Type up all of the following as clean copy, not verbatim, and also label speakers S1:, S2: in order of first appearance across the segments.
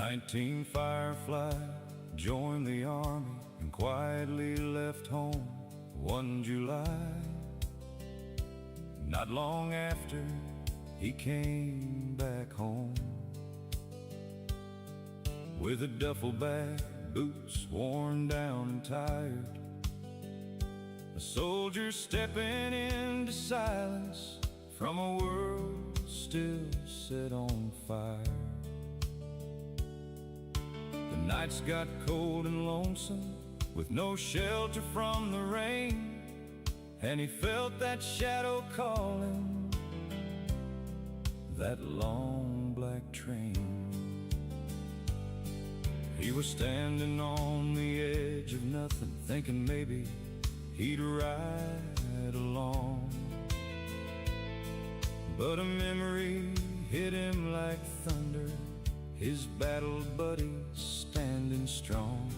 S1: 19 Firefly joined the army and quietly left home one July. Not long after, he came back home with a duffel bag, boots worn down and tired, a soldier stepping into silence from a world still set on fire. The nights got cold and lonesome, with no shelter from the rain, and he felt that shadow calling, that long black train. He was standing on the edge of nothing, thinking maybe he'd ride along. But a memory hit him like thunder, his battle buddies standing strong.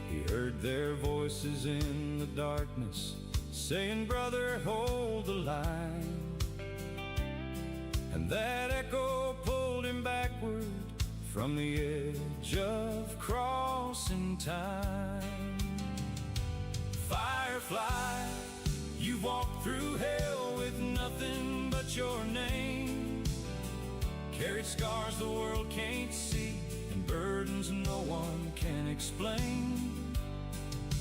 S1: He heard their voices in the darkness, saying, "Brother, hold the line." And that echo pulled him backward from the edge of crossing time. Firefly, you've walked through hell with nothing but your name, carried scars the world can't see, and burdens no one can explain.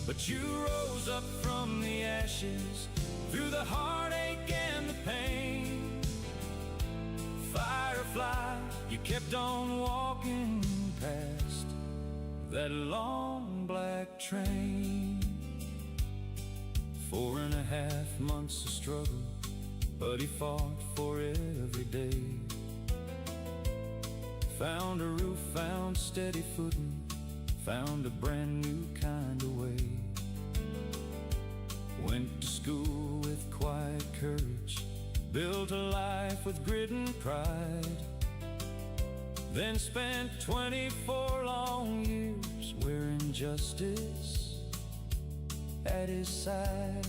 S1: But you rose up from the ashes, through the heartache and the pain. Firefly, you kept on walking past that long black train. 4.5 months of struggle, but he fought for every day. Found a roof, found steady footing, found a brand new kind of way. Went to school with quiet courage, built a life with grit and pride, then spent 24 long years wearing justice at his side.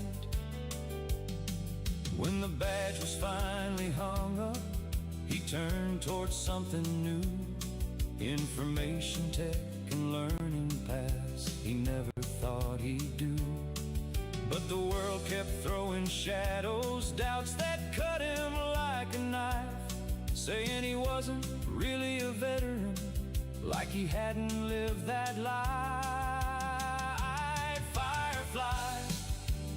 S1: When the badge was finally hung up, he turned towards something new, information tech and learning paths he never thought he'd do. But the world kept throwing shadows, doubts that cut him like a knife, saying he wasn't really a veteran, like he hadn't lived that life. Firefly,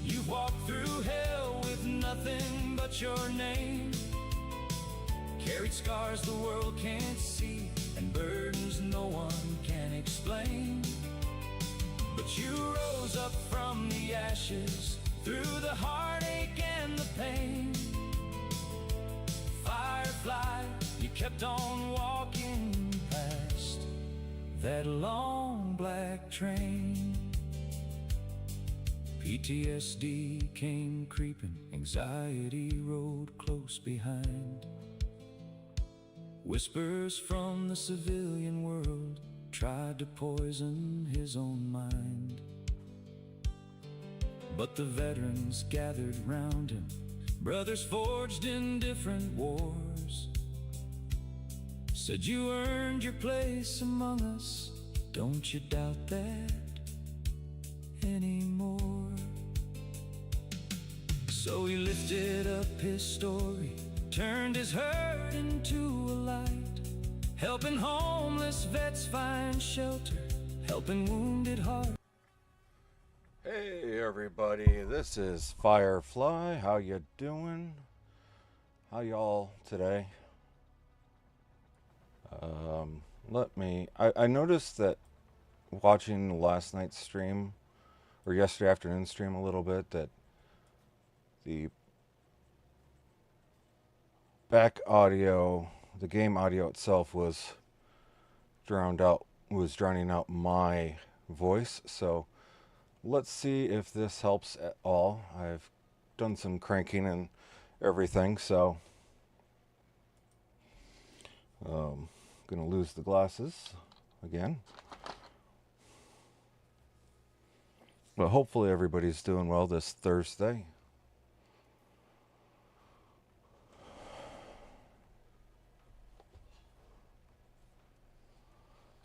S1: you walked through hell with nothing but your name, carried scars the world can't see, and burdens no one can explain. But you rose up from the ashes, through the heartache and the pain. Firefly, you kept on walking past that long black train. PTSD came creeping, anxiety rode close behind. Whispers from the civilian world tried to poison his own mind. But the veterans gathered round him, brothers forged in different wars, said, "You earned your place among us, don't you doubt that anymore." So he lifted up his story, turned his hurt into a light, helping homeless vets find shelter, helping wounded hearts.
S2: Hey everybody, this is Firefly. How you doing? How y'all today? I noticed that watching last night's stream, or yesterday afternoon stream a little bit, that the back audio, the game audio itself was drowning out my voice. So let's see if this helps at all. I've done some cranking and everything, so gonna lose the glasses again. But hopefully everybody's doing well this Thursday.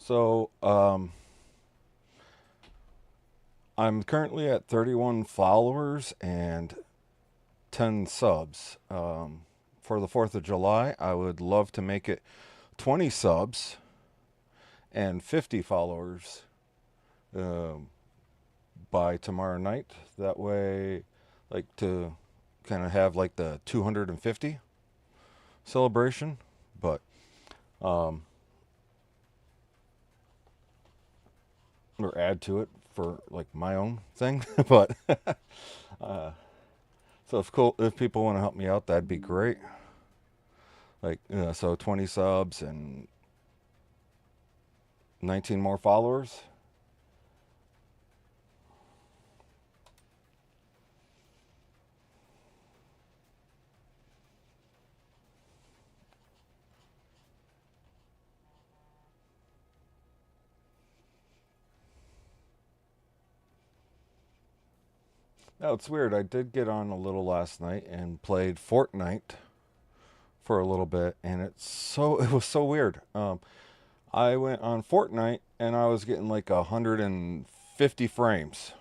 S2: So, I'm currently at 31 followers and 10 subs. For the 4th of July, I would love to make it 20 subs and 50 followers by tomorrow night. That way, like to kind of have like the 250 celebration, but or add to it for like my own thing. But so if people want to help me out, that'd be great. Like so 20 subs and 19 more followers. Now it's weird. I did get on a little last night and played Fortnite for a little bit, and it was so weird. I went on Fortnite and I was getting like 150 frames,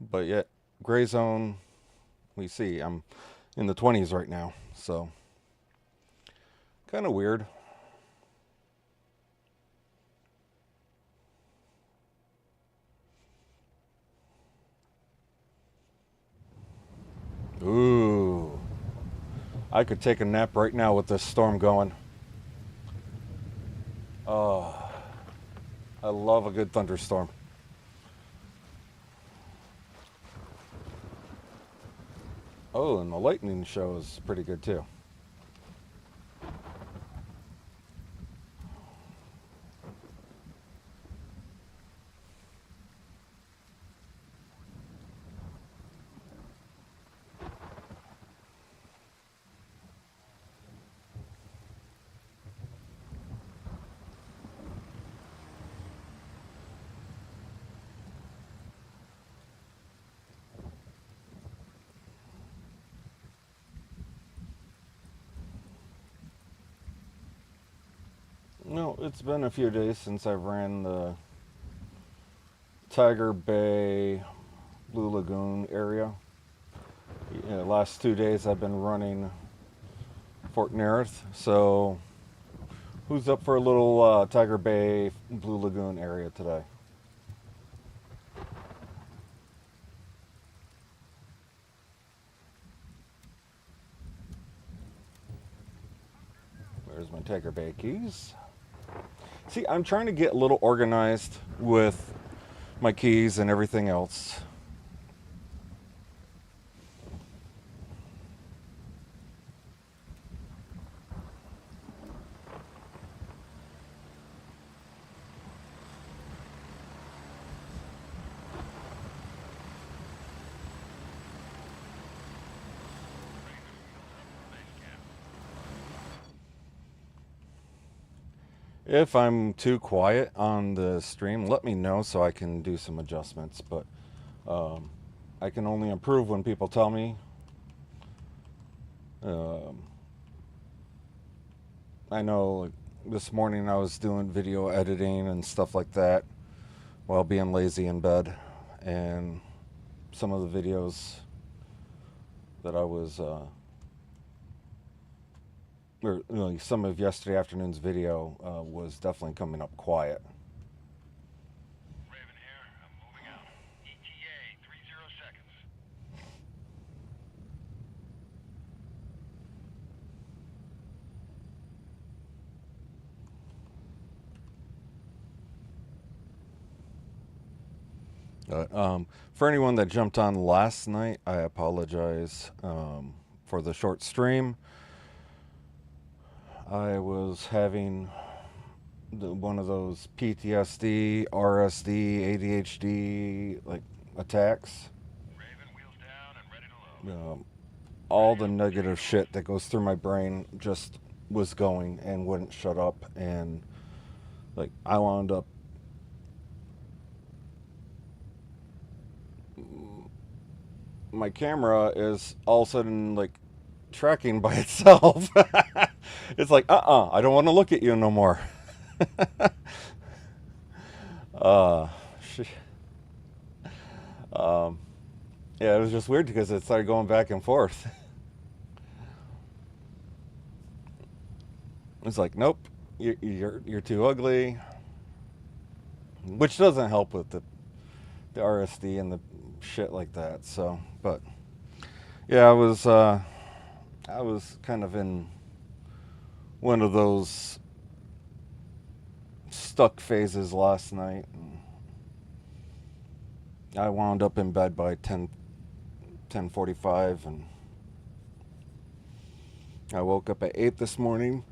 S2: but yet Gray Zone, we see I'm in the 20s right now, so kind of weird. Ooh, I could take a nap right now with this storm going. Oh, I love a good thunderstorm. Oh, and the lightning show is pretty good too. No, it's been a few days since I ran the Tiger Bay, Blue Lagoon area. Last 2 days I've been running Fort Nerith. So, who's up for a little Tiger Bay, Blue Lagoon area today? Where's my Tiger Bay keys? See, I'm trying to get a little organized with my keys and everything else. If I'm too quiet on the stream, let me know so I can do some adjustments. But I can only improve when people tell me. Um, I know like, this morning I was doing video editing and stuff like that while being lazy in bed. And some of the videos that I was, some of yesterday afternoon's video was definitely coming up quiet.
S3: Raven here. I'm moving out. ETA 30 seconds.
S2: For anyone that jumped on last night, I apologize for the short stream. I was having one of those PTSD, RSD, ADHD like attacks.
S3: Raven, wheels down and ready to load.
S2: All the negative shit that goes through my brain just was going and wouldn't shut up, and like I wound up my camera is all of a sudden like tracking by itself. It's like I don't want to look at you no more. uh, sh- yeah, it was just weird because it started going back and forth. It's like, nope, you're too ugly, which doesn't help with the RSD and the shit like that. So, but yeah, I was kind of in one of those stuck phases last night. I wound up in bed by 10:45, and I woke up at 8 this morning.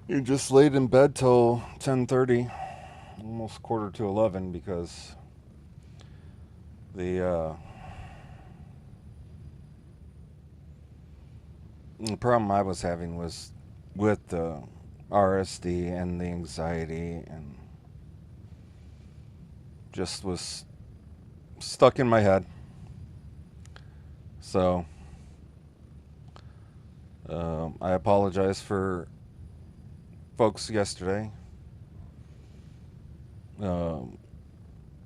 S2: You just laid in bed till 10:30, almost quarter to 11, because the problem I was having was with the RSD and the anxiety, and just was stuck in my head. So I apologize for folks yesterday.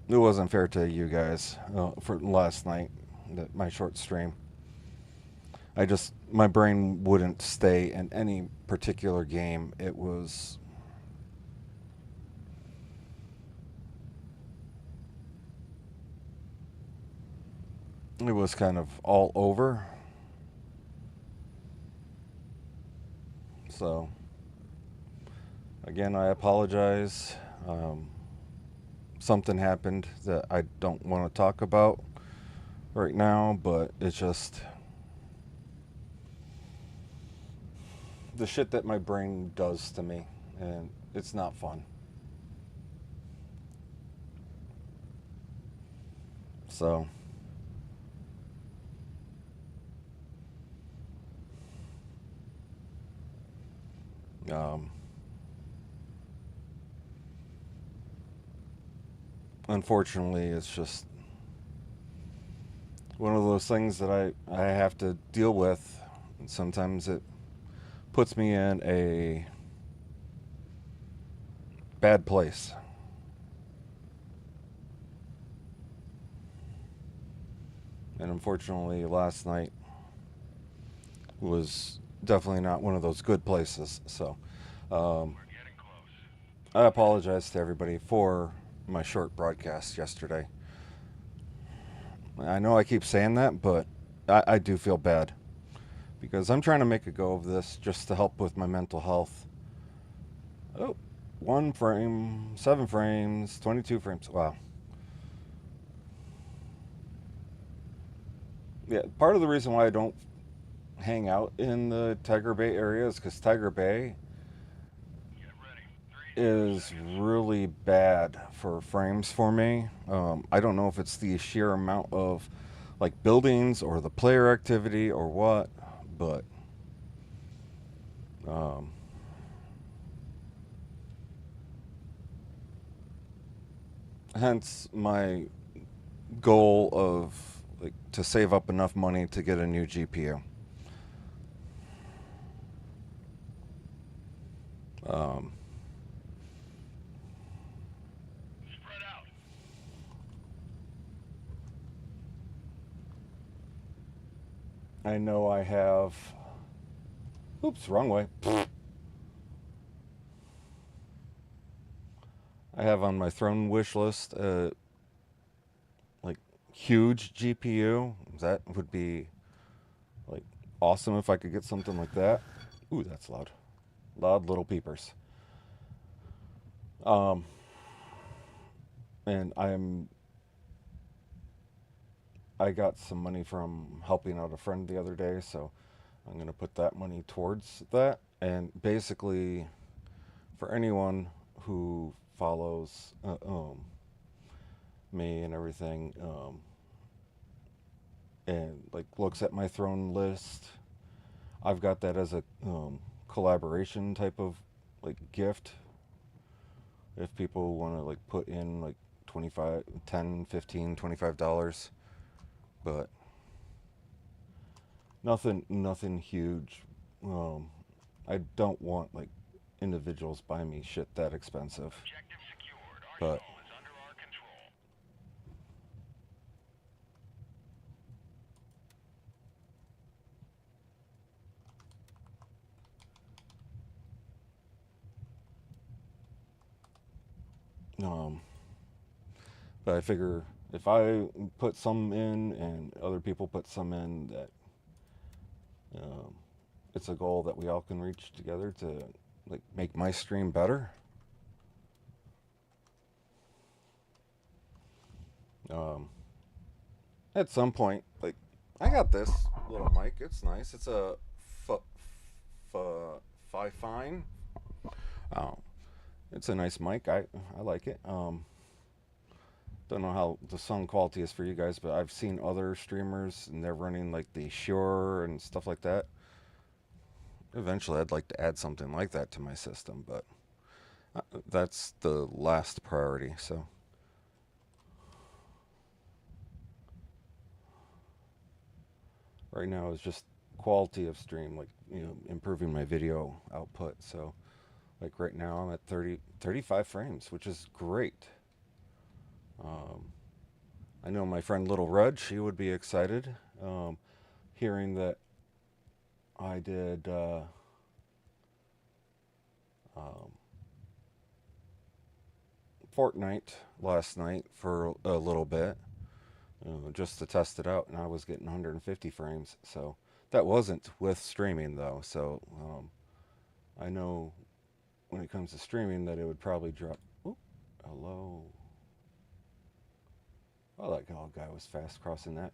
S2: It wasn't fair to you guys for last night, my short stream. My brain wouldn't stay in any particular game. It was kind of all over. So, again, I apologize. Something happened that I don't want to talk about right now, but it's just the shit that my brain does to me, and it's not fun. So, unfortunately, it's just one of those things that I have to deal with. And sometimes it puts me in a bad place. And unfortunately, last night was definitely not one of those good places. So,
S3: We're getting close.
S2: I apologize to everybody for my short broadcast yesterday. I know I keep saying that, but I do feel bad because I'm trying to make a go of this just to help with my mental health. Oh, 1 frame, 7 frames, 22 frames. Wow. Yeah, part of the reason why I don't hang out in the Tiger Bay area is because Tiger Bay
S3: Get ready. 3
S2: is
S3: seconds.
S2: really bad for frames for me. I don't know if it's the sheer amount of like buildings or the player activity or what, but hence my goal of like to save up enough money to get a new GPU.
S3: Spread out.
S2: I know I have. Oops, wrong way. I have on my throne wish list like huge GPU. That would be like awesome if I could get something like that. Ooh, that's loud. Loud little peepers. Um, and I got some money from helping out a friend the other day, so I'm going to put that money towards that. And basically, for anyone who follows me and everything, and like looks at my throne list, I've got that as a collaboration type of like gift. If people want to like put in like 25, 10, 15, $25, but nothing huge. I don't want like individuals buy me shit that expensive.
S3: Objective secured.
S2: But
S3: Arsenal is under our control.
S2: um, but I figure if I put some in and other people put some in, that it's a goal that we all can reach together to like make my stream better. At some point, like I got this little mic. It's nice. It's a Fifine. Um, it's a nice mic. I like it. Don't know how the sound quality is for you guys, but I've seen other streamers and they're running like the Shure and stuff like that. Eventually, I'd like to add something like that to my system, but that's the last priority. So right now is just quality of stream, like improving my video output. So like right now I'm at 35 frames, which is great. I know my friend Little Red, she would be excited hearing that I did Fortnite last night for a little bit, just to test it out, and I was getting 150 frames. So that wasn't with streaming though. So I know when it comes to streaming that it would probably drop. Oh, hello. Oh, that guy was fast crossing that.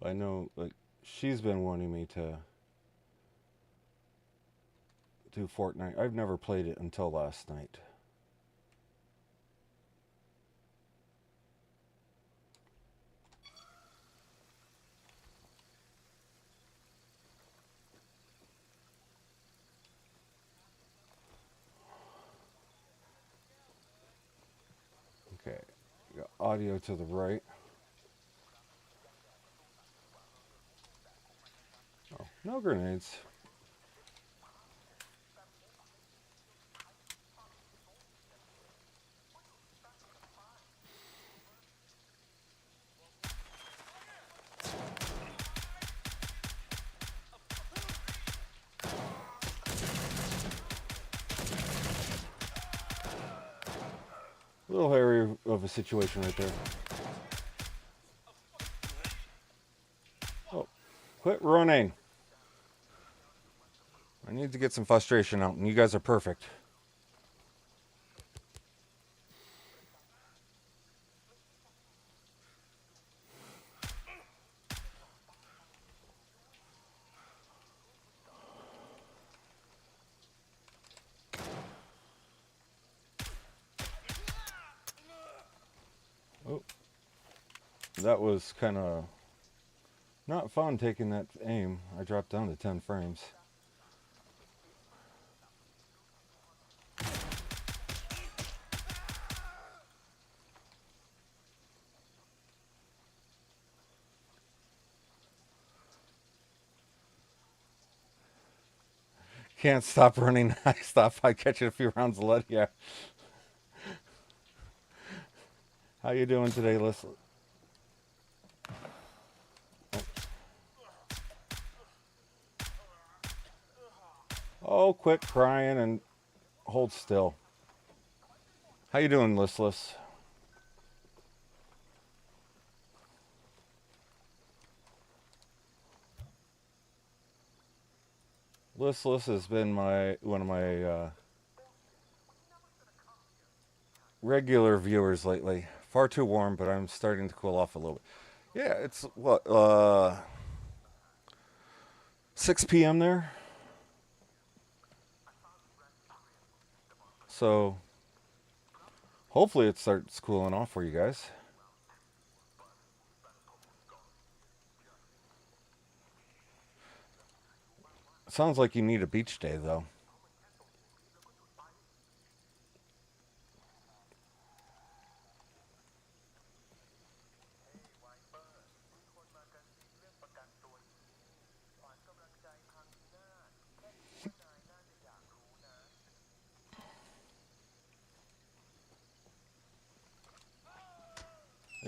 S2: I know, like, she's been wanting me to do Fortnite. I've never played it until last night. Okay, got audio to the right. Oh, no grenades. A little hairy of a situation right there. Oh, quit running. I need to get some frustration out, and you guys are perfect. Oh, that was kind of not fun taking that aim. I dropped down to 10 frames. Can't stop running. I catch it a few rounds of lead. Yeah. How you doing today, Leslie? Oh, quit crying and hold still. How you doing, Listless? Listless has been one of my regular viewers lately. Far too warm, but I'm starting to cool off a little bit. Yeah, it's what 6 p.m. there. So hopefully it starts cooling off for you guys. Sounds like you need a beach day though.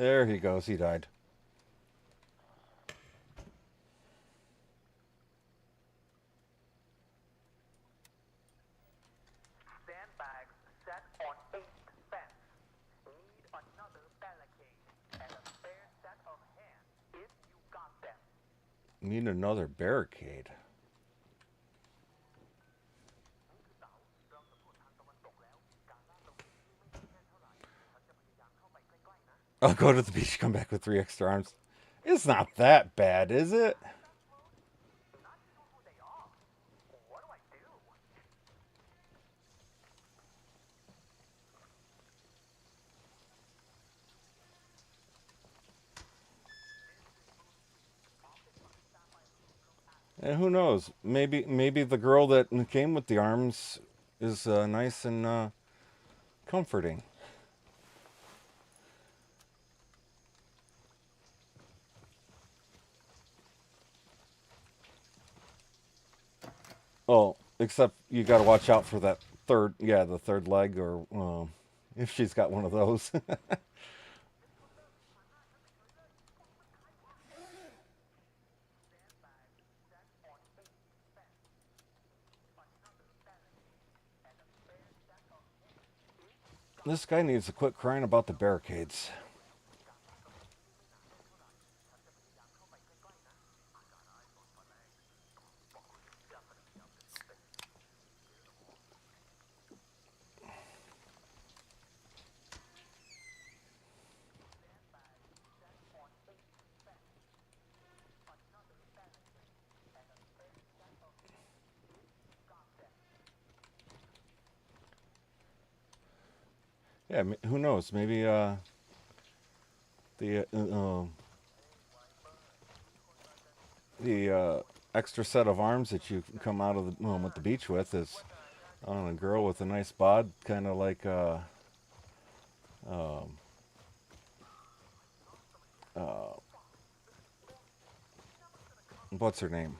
S2: There he goes. He died.
S4: Sandbags set on 8th fence. Need another barricade and a spare set of hands if you got them.
S2: Need another barricade. I'll go to the beach, come back with 3 extra arms. It's not that bad, is it?
S4: Not sure who they are. What do I do?
S2: And who knows? Maybe the girl that came with the arms is nice and comforting. Oh, except you got to watch out for that the third leg, or if she's got one of those. This guy needs to quit crying about the barricades. Yeah, who knows? Maybe the extra set of arms that you come out of with the beach with is on a girl with a nice bod, kind of like um, what's her name?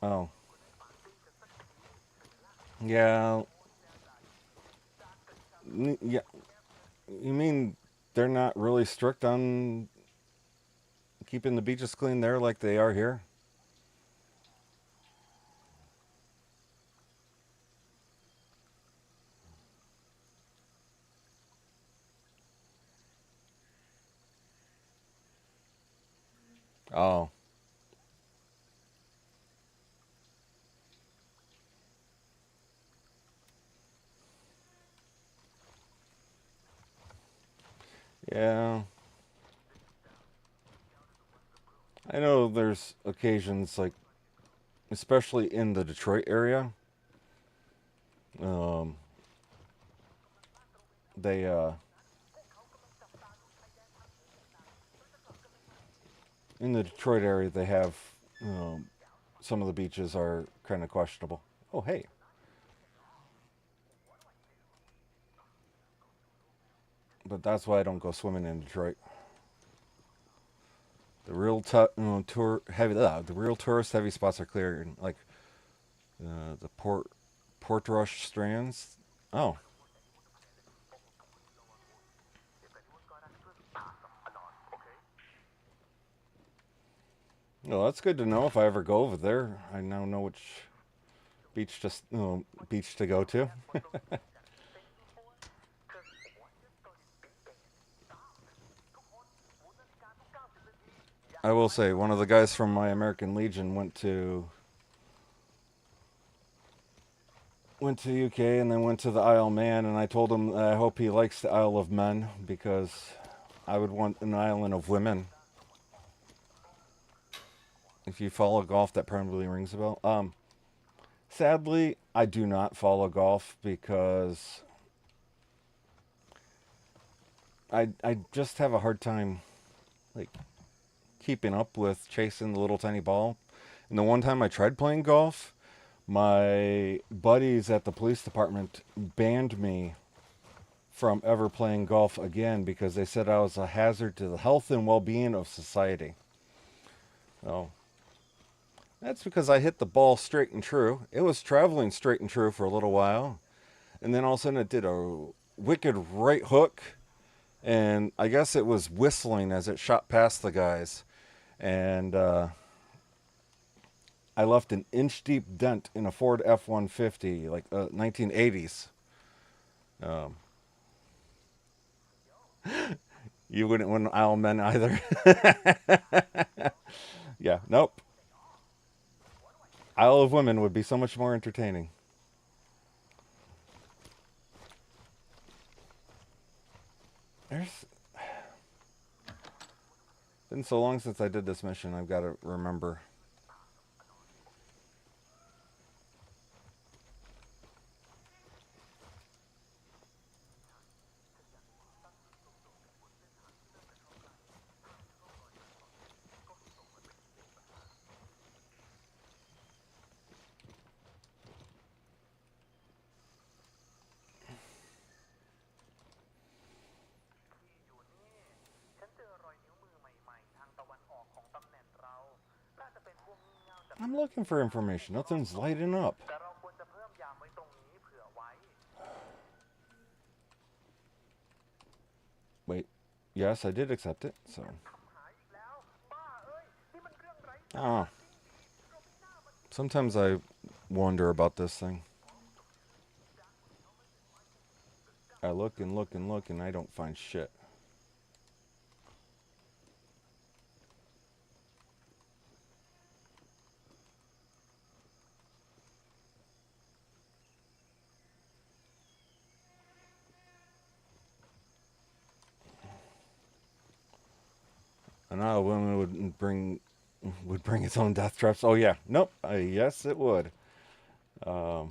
S2: Oh, yeah, yeah. You mean they're not really strict on keeping the beaches clean there like they are here? Oh, yeah. I know there's occasions like, especially in the Detroit area, um, they in the Detroit area they have um, some of the beaches are kind of questionable. Oh, hey, but that's why I don't go swimming in Detroit. The real the real tourist heavy spots are clear, like the Portrush strands. Oh, well, that's good to know. If I ever go over there, I now know which beach to go to. I will say, one of the guys from my American Legion went to UK and then went to the Isle of Man, and I told him that I hope he likes the Isle of Men because I would want an island of women. If you follow golf, that probably rings a bell. Sadly, I do not follow golf because I just have a hard time like keeping up with chasing the little tiny ball. And the one time I tried playing golf, my buddies at the police department banned me from ever playing golf again because they said I was a hazard to the health and well-being of society. So that's because I hit the ball straight and true. It was traveling straight and true for a little while. and then all of a sudden it did a wicked right hook, and I guess it was whistling as it shot past the guys, and I left an inch deep dent in a Ford F-150, like 1980s. You wouldn't win Isle of Men either. Yeah, nope. Isle of Women would be so much more entertaining. There's been so long since I did this mission, I've got to remember. I'm looking for information. Nothing's lighting up.
S4: แต่เราควรจะเพิ่มยามไว้ตรงนี้เผื่อไว้
S2: Wait. Yes, I did accept it. So.
S4: หายอีกแล้วบ้าเอ้ยนี่มันเครื่องไร้
S2: Ah. Sometimes I wonder about this thing. I look and look and look and I don't find shit. An Isle of Women would bring its own death traps. Oh yeah, nope. Yes, it would. Oh,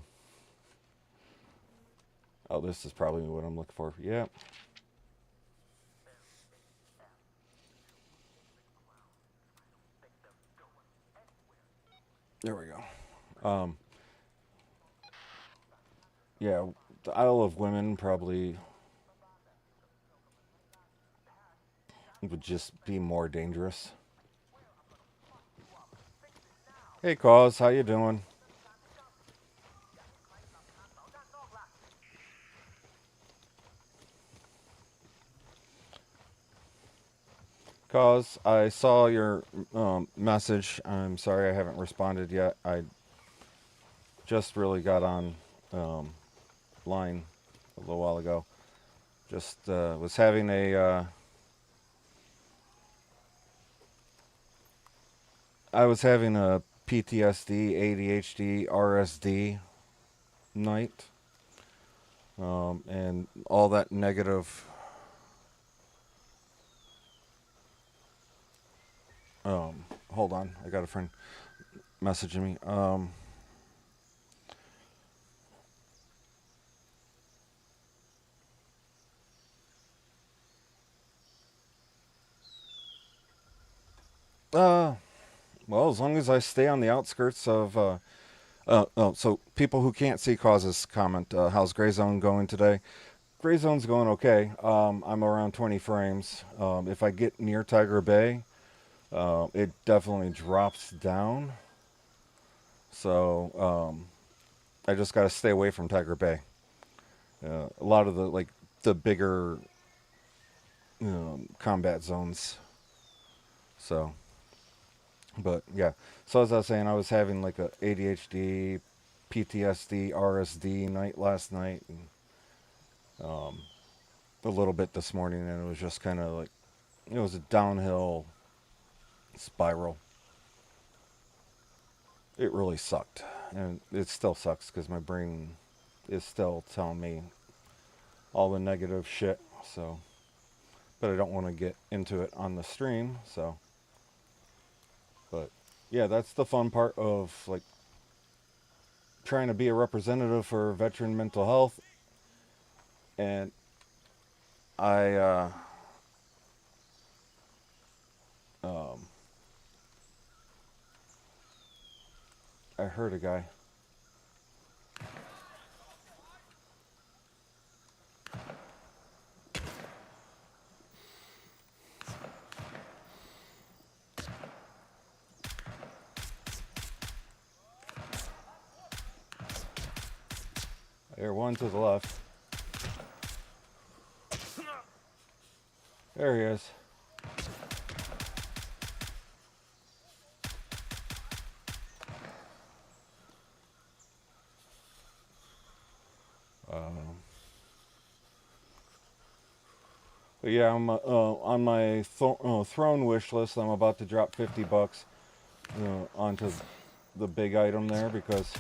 S2: this is probably what I'm looking for. Yeah. There we go. Yeah, the Isle of Women probably would just be more dangerous. Hey, Cause, how you doing? Cause, I saw your message. I'm sorry I haven't responded yet. I just really got on line a little while ago. Just was having a I was having a PTSD, ADHD, RSD night, and all that negative hold on, I got a friend messaging me. Well, as long as I stay on the outskirts of, so people who can't see Cause's comment, how's Gray Zone going today? Gray Zone's going okay. I'm around 20 frames. If I get near Tiger Bay, it definitely drops down. So, I just got to stay away from Tiger Bay. A lot of the bigger combat zones. So, but yeah. So as I was saying, I was having like a ADHD, PTSD, RSD night last night, and a little bit this morning, and it was just kind of like, it was a downhill spiral. It really sucked, and it still sucks because my brain is still telling me all the negative shit. So, but I don't want to get into it on the stream. So, but yeah, that's the fun part of like trying to be a representative for veteran mental health. And I heard a guy. There, one to the left. There he is. But yeah, I'm on my throne wish list. I'm about to drop $50 onto the big item there because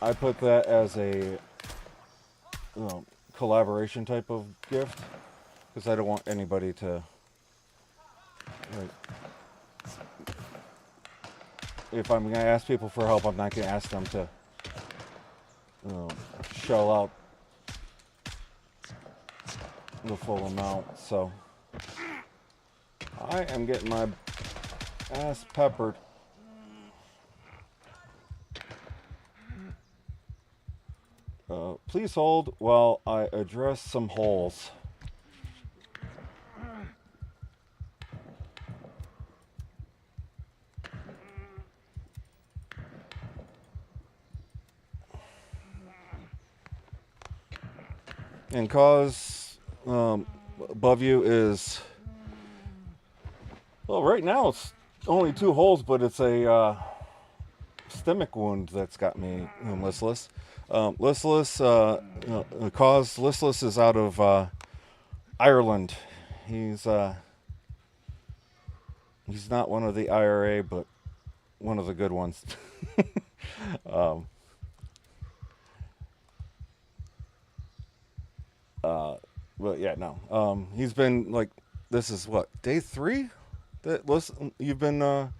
S2: I put that as a collaboration type of gift because I don't want anybody to like, if I'm gonna ask people for help, I'm not gonna ask them to shell out the full amount. So I am getting my ass peppered. Please hold while I address some holes. And cause above you is, well, right now it's only 2 holes, but it's a stomach wound that's got me listless. Listless, cause listless is out of Ireland. He's not one of the IRA, but one of the good ones. But yeah, no. He's been like, this is what, day 3 that you've been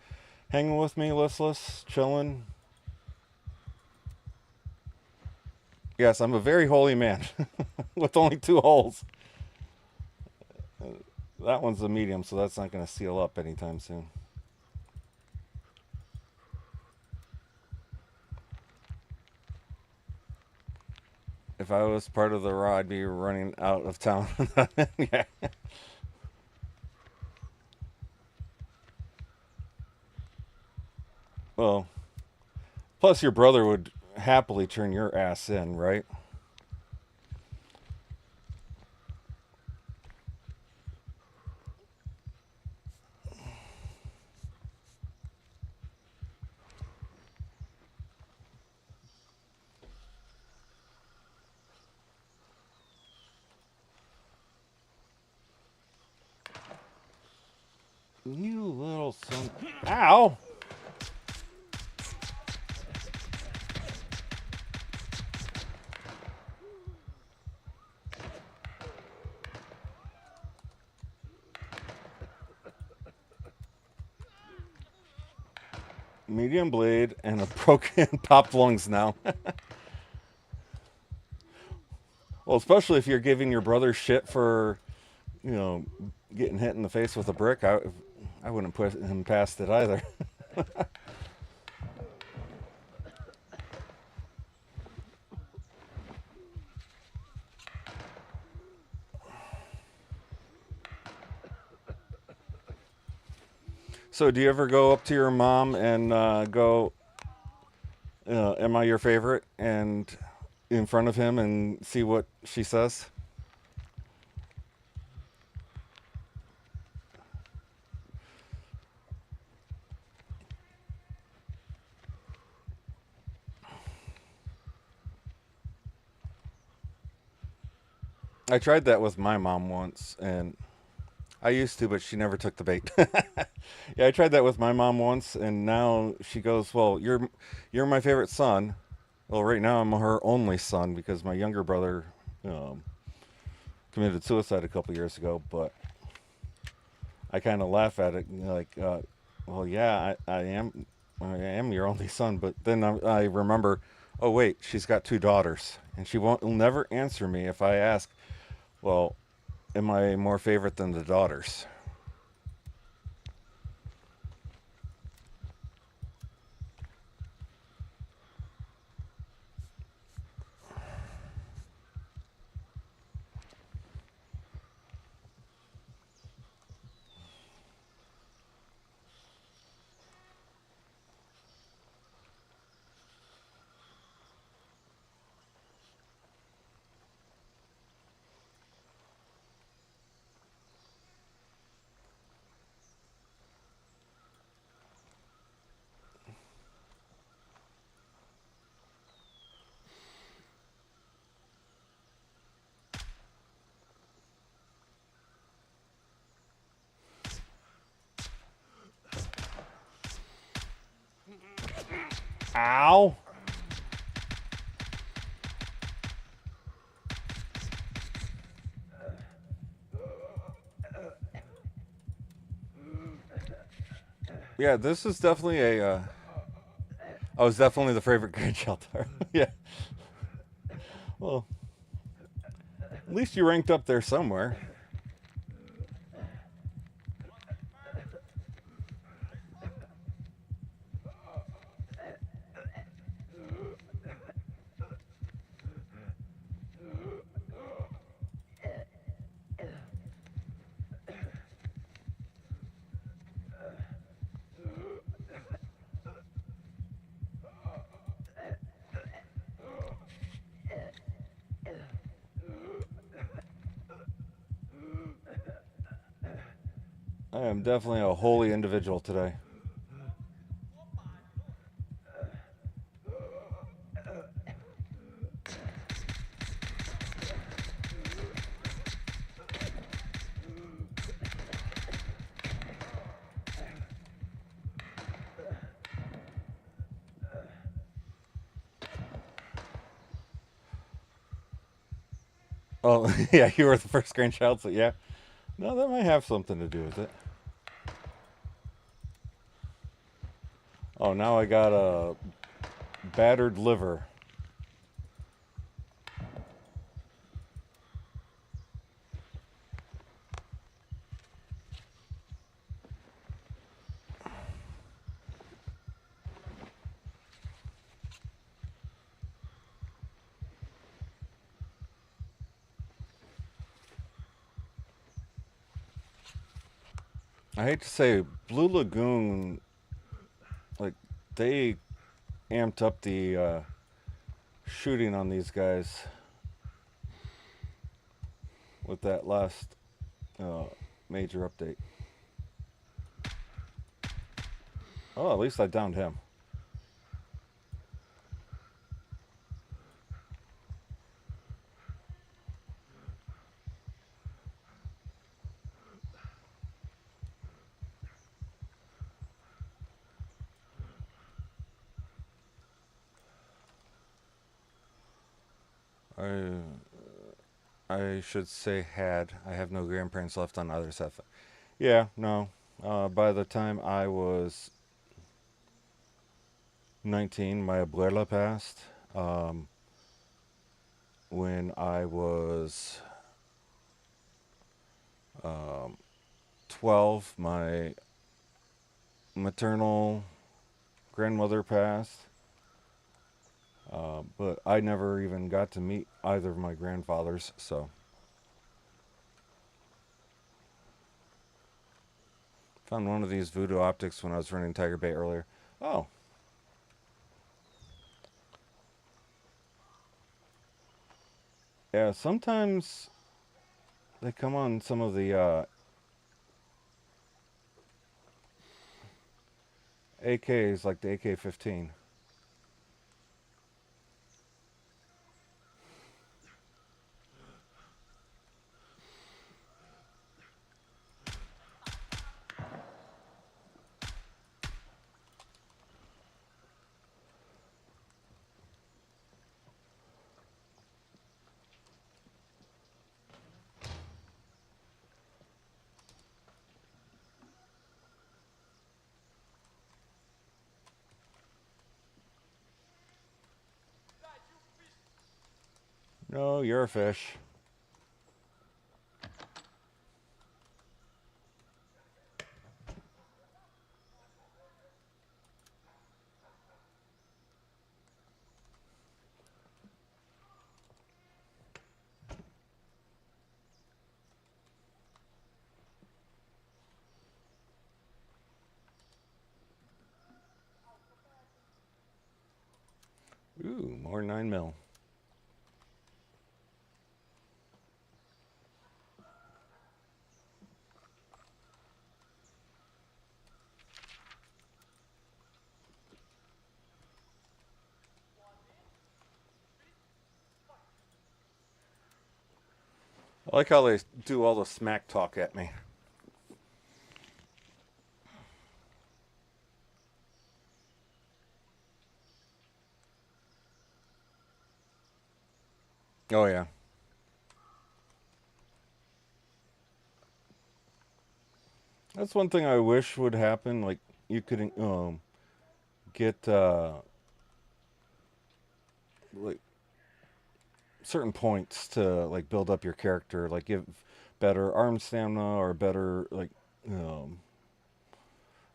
S2: hanging with me, listless, chilling. Yes, I'm a very holy man with only 2 holes. That one's a medium, so that's not going to seal up anytime soon. If I was part of the Raw, I'd be running out of town. Yeah. Well, plus your brother would happily turn your ass in, right? You little son. Ow! Medium blade and a broken popped lungs now. Well, especially if you're giving your brother shit for, getting hit in the face with a brick. I wouldn't put him past it either. So, do you ever go up to your mom and go, "Am I your favorite?" and in front of him and see what she says? I tried that with my mom once, and I used to, but she never took the bait. Yeah, I tried that with my mom once, and now she goes, "Well, you're my favorite son." Well, right now I'm her only son because my younger brother committed suicide a couple years ago. But I kind of laugh at it, like, "Well, yeah, I am your only son." But then I remember, oh wait, she's got 2 daughters, and will never answer me if I ask, "Well, am I more favorite than the daughters?" Ow! Yeah, this is definitely a. Oh, it's definitely the favorite grandchild. Yeah. Well, at least you ranked up there somewhere. I am definitely a holy individual today. Oh, yeah, you were the first grandchild, so yeah. No, that might have something to do with it. Oh, now I got a battered liver. I hate to say, Blue Lagoon, like, they amped up the shooting on these guys with that last major update. Oh, at least I downed him. I should say had. I have no grandparents left on either side. Yeah, no. By the time I was 19, my abuela passed. When I was 12, my maternal grandmother passed. But I never even got to meet either of my grandfathers, so. Found one of these voodoo optics when I was running Tiger Bay earlier. Oh. Yeah, sometimes they come on some of the AKs, like the AK-15. No, you're a fish. Ooh, more 9mm. I like how they do all the smack talk at me. Oh yeah. That's one thing I wish would happen. Like you could get like certain points to like build up your character, like give better arm stamina or better like um,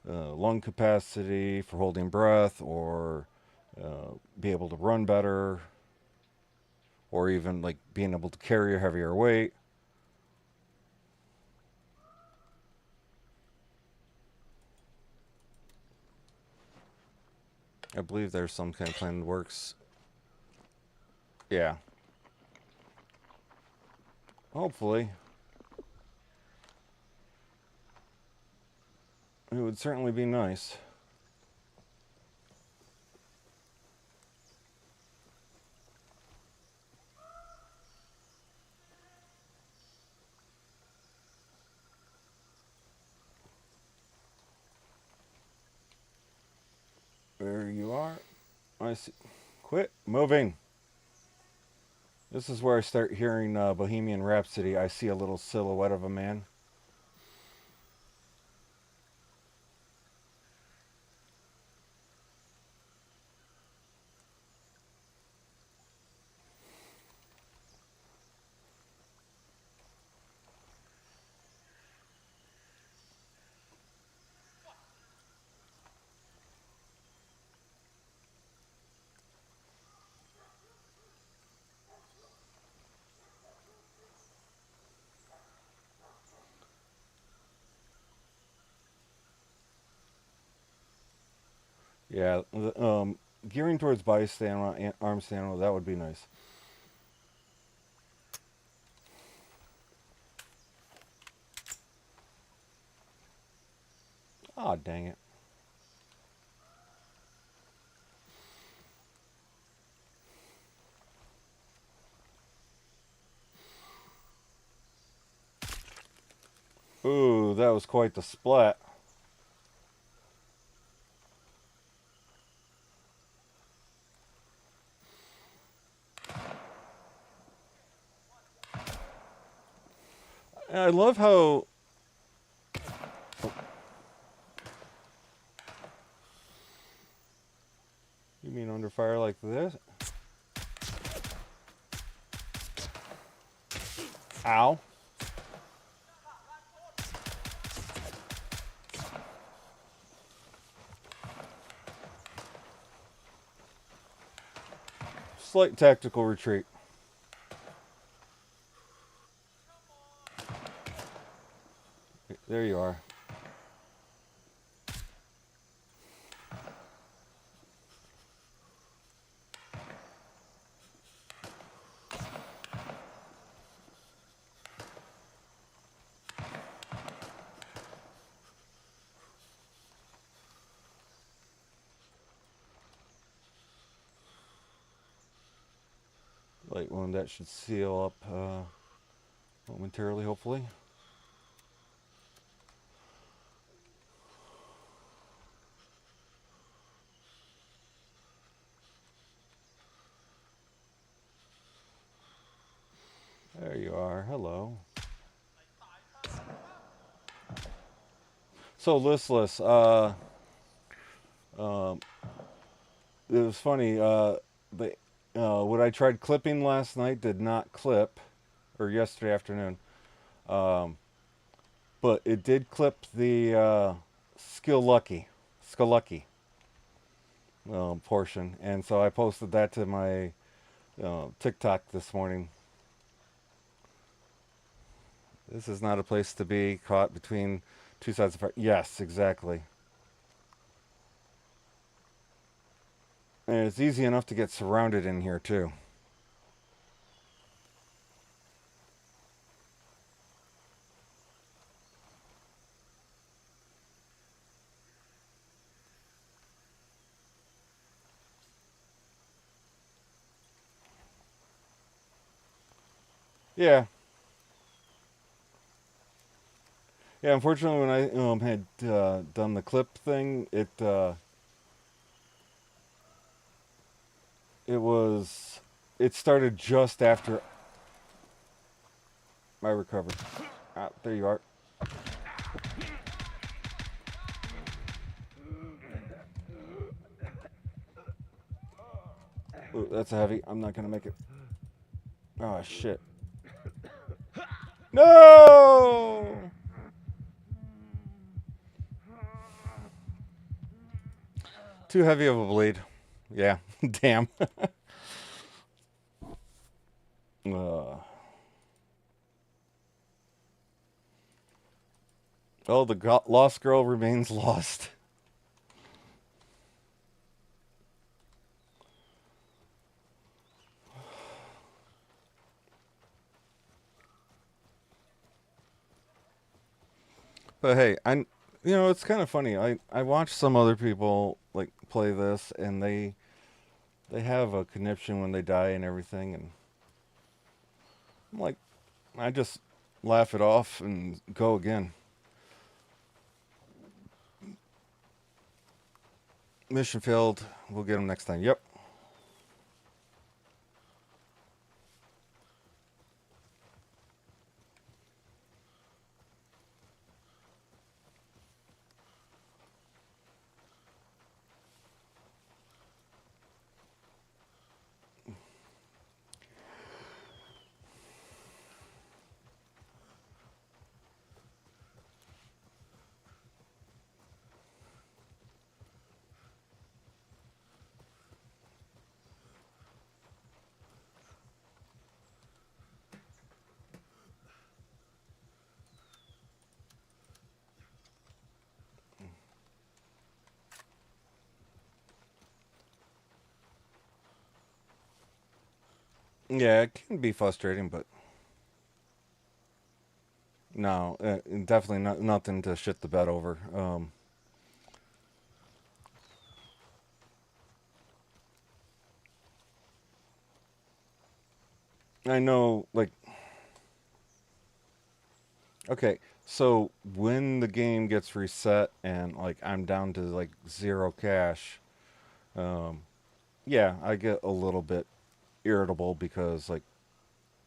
S2: lung capacity for holding breath, or be able to run better, or even like being able to carry a heavier weight. I believe there's some kind of plan that works. Yeah. Hopefully. It would certainly be nice. There you are. I see. Quit moving. This is where I start hearing Bohemian Rhapsody. I see a little silhouette of a man. Yeah, gearing towards body stamina and arm stamina, that would be nice. Ah, dang it. Ooh, that was quite the splat. And I love how... You mean under fire like this? Ow. Slight tactical retreat. There you are. Light wound, that should seal up momentarily, hopefully. There you are. Hello. So listless. Um, it was funny. What I tried clipping last night did not clip, or yesterday afternoon. Um, but it did clip the Skill Lucky portion, and so I posted that to my TikTok this morning. This is not a place to be caught between two sides of fire. Yes, exactly. And it's easy enough to get surrounded in here too. Yeah. Yeah, unfortunately, when I had done the clip thing, it was it started just after I recovered. Ah, there you are. Ooh, that's a heavy. I'm not gonna make it. Oh shit. No! Too heavy of a bleed. Yeah, damn. Oh, the lost girl remains lost. But hey, it's kind of funny. I watch some other people like play this, and they have a conniption when they die and everything, and I'm like, I just laugh it off and go again. Mission failed. We'll get them next time. Yep. Yeah, it can be frustrating, but no, definitely nothing to shit the bed over. I know, like, okay, so when the game gets reset and like I'm down to like zero cash, yeah, I get a little bit irritable because like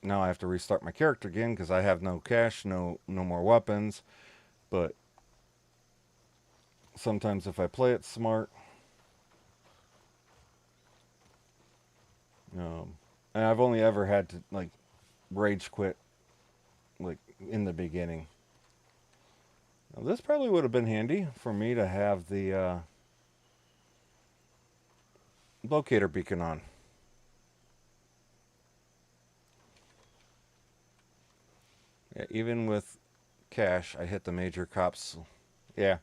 S2: now I have to restart my character again because I have no cash, no more weapons. But sometimes if I play it smart, and I've only ever had to like rage quit like in the beginning. Now, this probably would have been handy for me to have the locator beacon on. Yeah, even with cash, I hit the major cops. Yeah.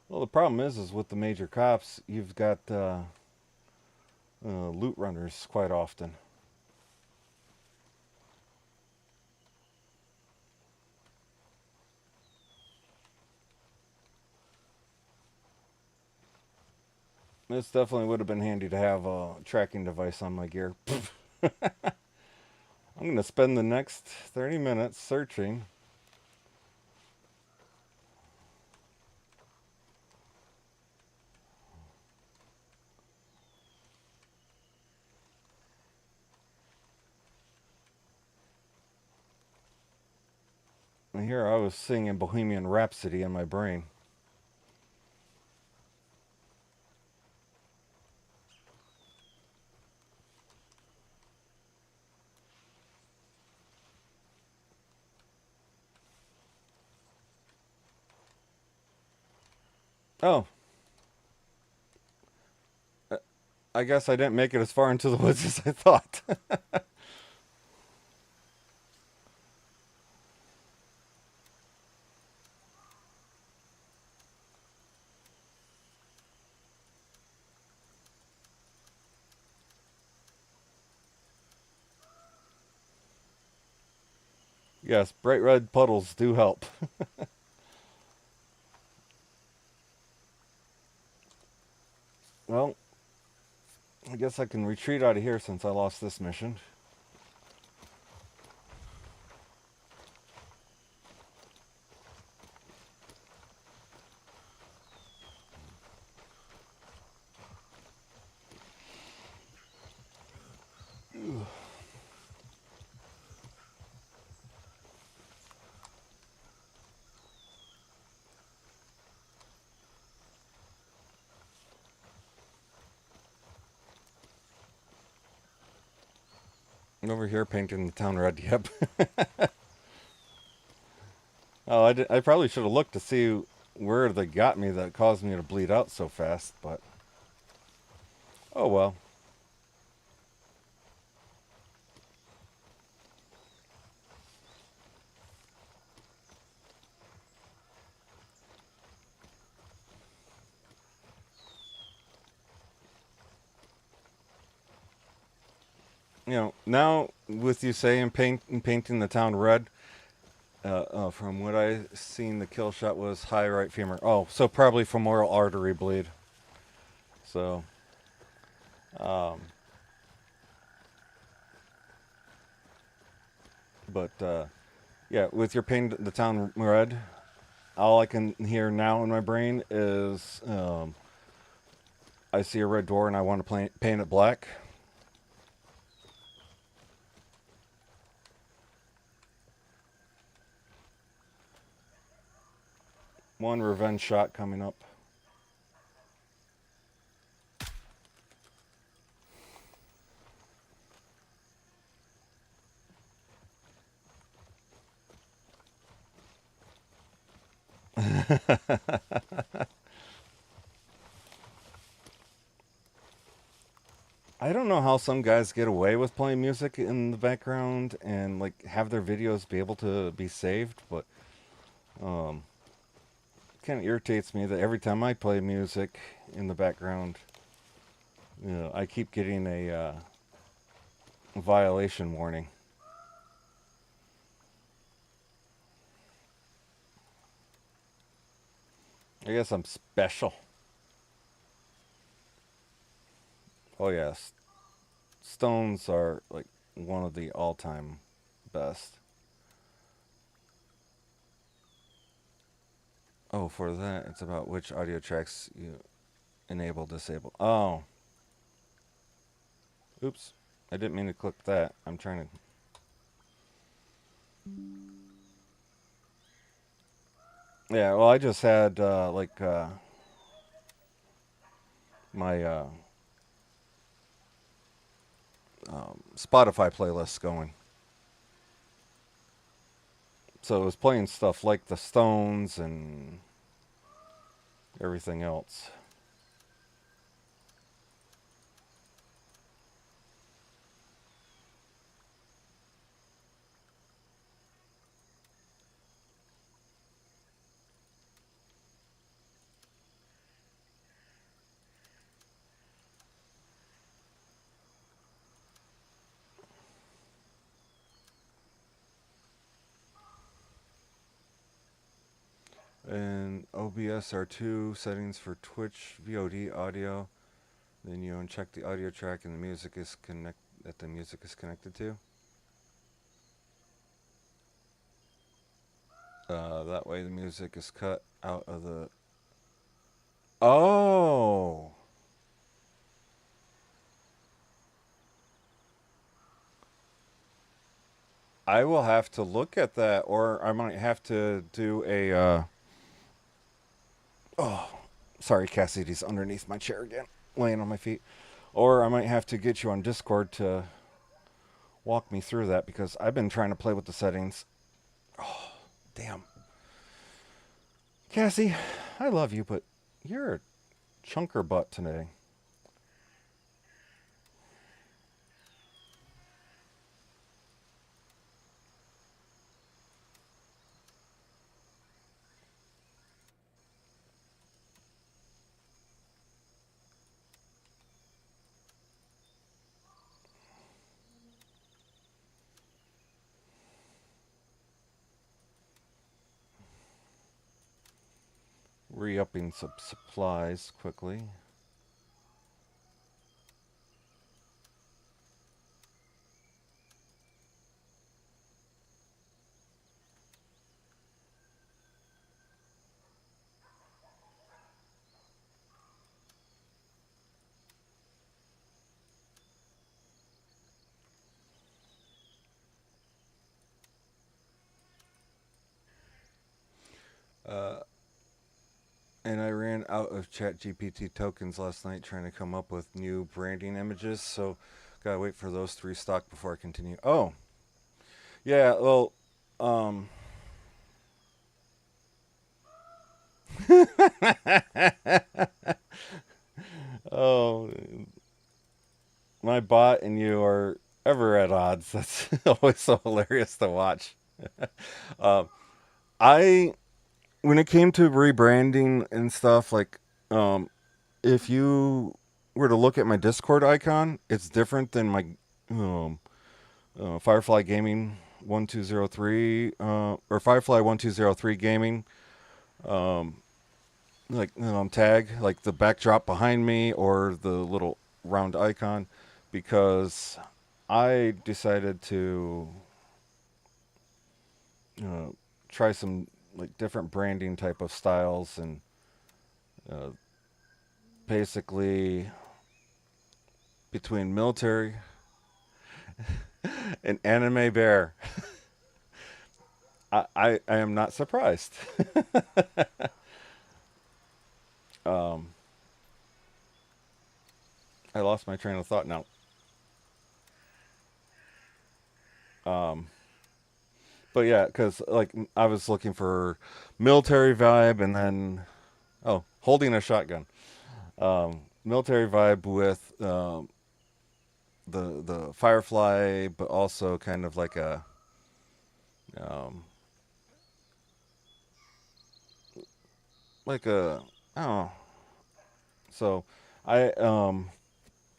S2: Well, the problem is with the major cops, you've got loot runners quite often. This definitely would have been handy to have a tracking device on my gear. I'm going to spend the next 30 minutes searching. And here I was singing Bohemian Rhapsody in my brain. Oh. I guess I didn't make it as far into the woods as I thought. Yes, bright red puddles do help. Well, I guess I can retreat out of here since I lost this mission. I'm over here painting the town red. Yep. Oh, I probably should have looked to see where they got me that caused me to bleed out so fast, but oh well. You know, now with you saying painting the town red, from what I seen, the kill shot was high right femur. Oh, so probably femoral artery bleed. So, um, but yeah, with your paint the town red, all I can hear now in my brain is I see a red door and I want to paint it black. One revenge shot coming up. I don't know how some guys get away with playing music in the background and like have their videos be able to be saved, but um, kind of irritates me that every time I play music in the background, you know, I keep getting a violation warning. I guess I'm special. Oh yes, Stones are like one of the all-time best. Oh, for that, it's about which audio tracks you enable, disable. Oh, oops. I didn't mean to click that. I'm trying to. Yeah, well, I just had my Spotify playlist going. So it was playing stuff like the Stones and everything else. And OBS are two settings for Twitch VOD audio. Then you uncheck the audio track and the music is connected to. That way the music is cut out of the. Oh. I will have to look at that, or I might have to do a. Oh, sorry, Cassidy's underneath my chair again, laying on my feet. Or I might have to get you on Discord to walk me through that because I've been trying to play with the settings. Oh, damn. Cassie, I love you, but you're a chunker butt today. Re-upping some supplies quickly. And I ran out of ChatGPT tokens last night trying to come up with new branding images. So Gotta wait for those to restock before I continue. Oh, yeah. Well, um, oh, my bot and you are ever at odds. That's always so hilarious to watch. Um, I when it came to rebranding and stuff, like, um, if you were to look at my Discord icon, it's different than my um, Firefly Gaming 1203 or Firefly 1203 Gaming like tag, like the backdrop behind me or the little round icon, because I decided to uh, try some like different branding type of styles, and uh, basically between military and anime bear. I am not surprised. um, I lost my train of thought now. Um, but yeah, because like I was looking for military vibe, and then holding a shotgun. Military vibe with the Firefly, but also kind of like a um, like a I don't know. So I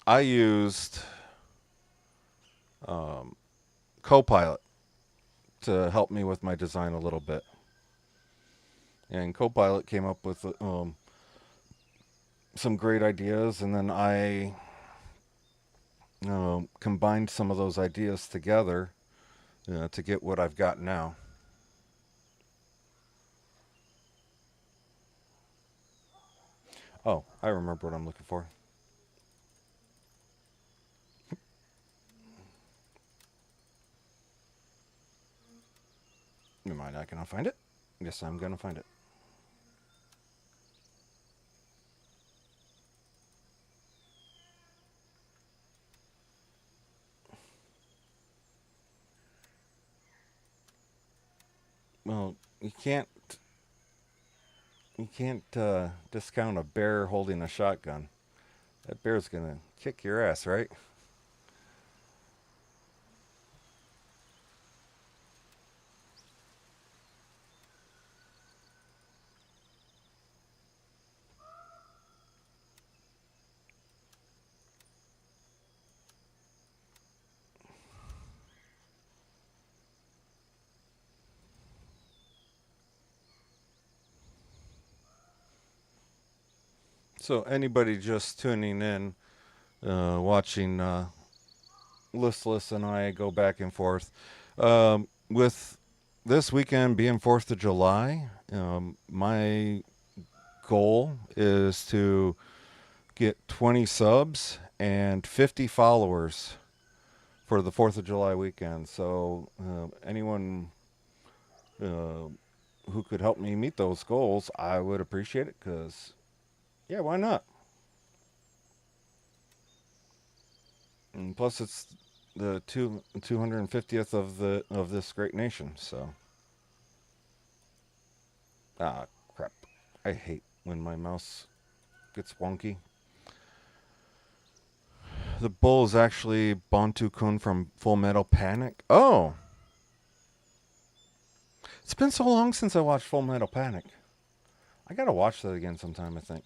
S2: I used um, Copilot to help me with my design a little bit, and Copilot came up with some great ideas, and then I combined some of those ideas together to get what I've got now. Oh, I remember what I'm looking for. Am I not gonna find it? Yes, I'm gonna find it. Well, you can't discount a bear holding a shotgun. That bear's gonna kick your ass, right? So anybody just tuning in, watching Listless and I go back and forth. With this weekend being 4th of July, my goal is to get 20 subs and 50 followers for the 4th of July weekend. So anyone who could help me meet those goals, I would appreciate it, because, yeah, why not? And plus, it's the 250th of this great nation. So, crap! I hate when my mouse gets wonky. The bull is actually Bantu-kun from Full Metal Panic. Oh, it's been so long since I watched Full Metal Panic. I gotta watch that again sometime, I think.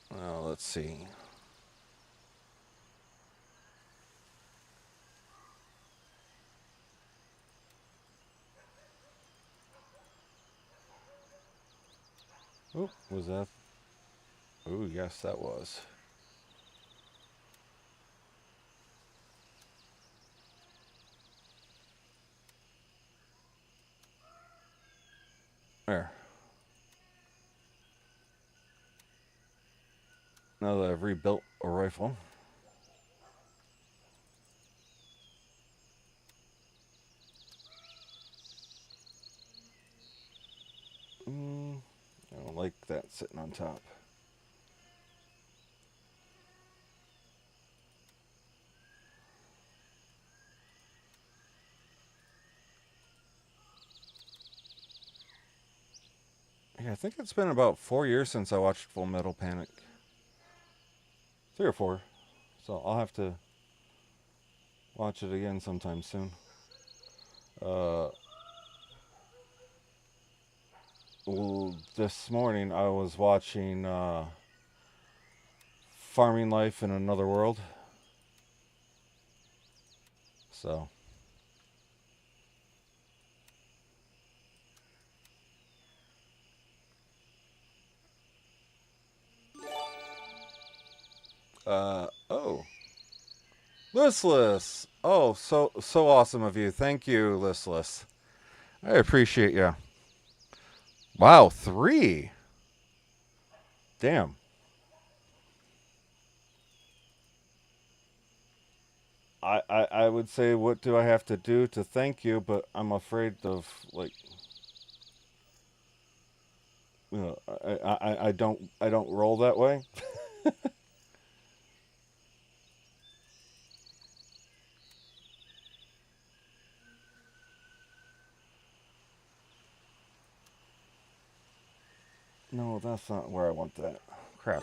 S2: Well, let's see. Oh, was that? Oh, yes, that was. now that I've rebuilt a rifle. I don't like that sitting on top. Yeah, I think it's been about 4 years since I watched Full Metal Panic. 3 or 4. So I'll have to watch it again sometime soon. Well, this morning I was watching Farming Life in Another World. So oh, Listless. Oh, so awesome of you. Thank you, Listless. I appreciate you. Wow, 3. Damn. I would say, what do I have to do to thank you? But I'm afraid of, like, you know, I don't roll that way. No, that's not where I want that. Crap.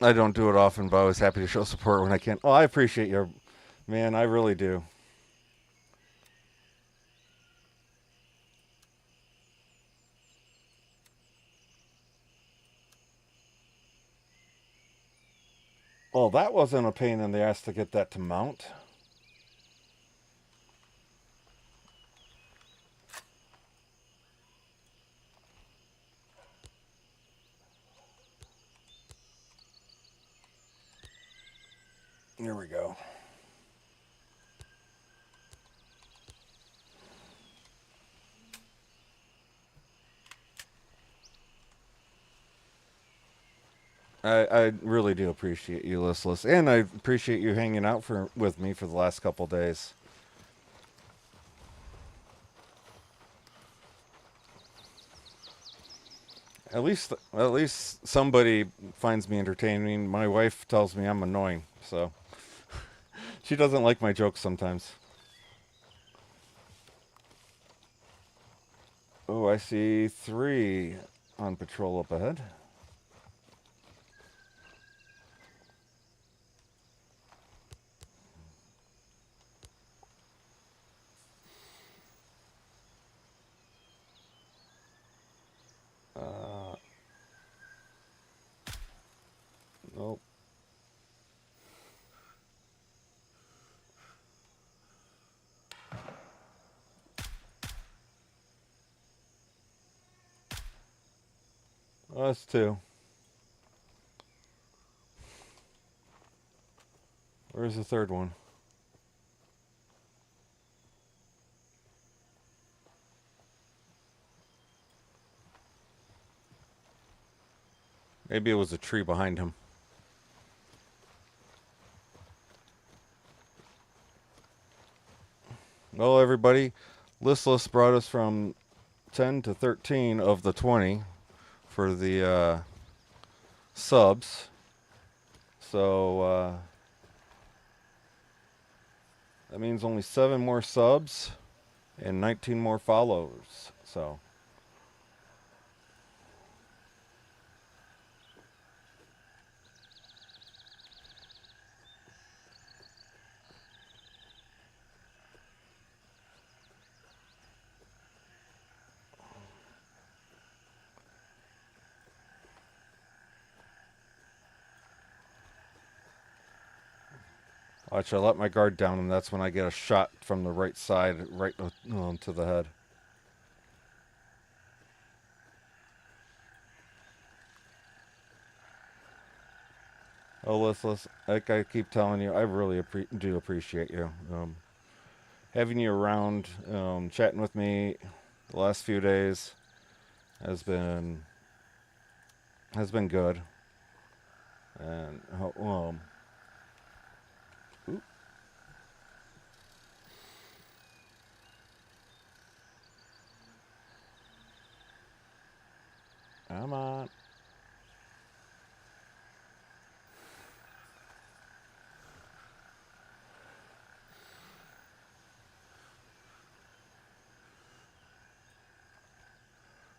S2: I don't do it often, but I was happy to show support when I can. Oh, I appreciate your, man. I really do. Well, that wasn't a pain in the ass to get that to mount. Here we go. I really do appreciate you, Listless, and I appreciate you hanging out with me for the last couple days. At least somebody finds me entertaining. My wife tells me I'm annoying, so she doesn't like my jokes sometimes. Oh, I see 3 on patrol up ahead. Nope. Oh, that's 2. Where's the 3rd one? Maybe it was a tree behind him. Well, everybody, Listless brought us from 10 to 13 of the 20 for the subs. So that means only 7 more subs and 19 more follows. So watch, I let my guard down, and that's when I get a shot from the right side, right to the head. Oh, like I keep telling you, I really do appreciate you. Having you around, chatting with me the last few days has been good. And oop, come on.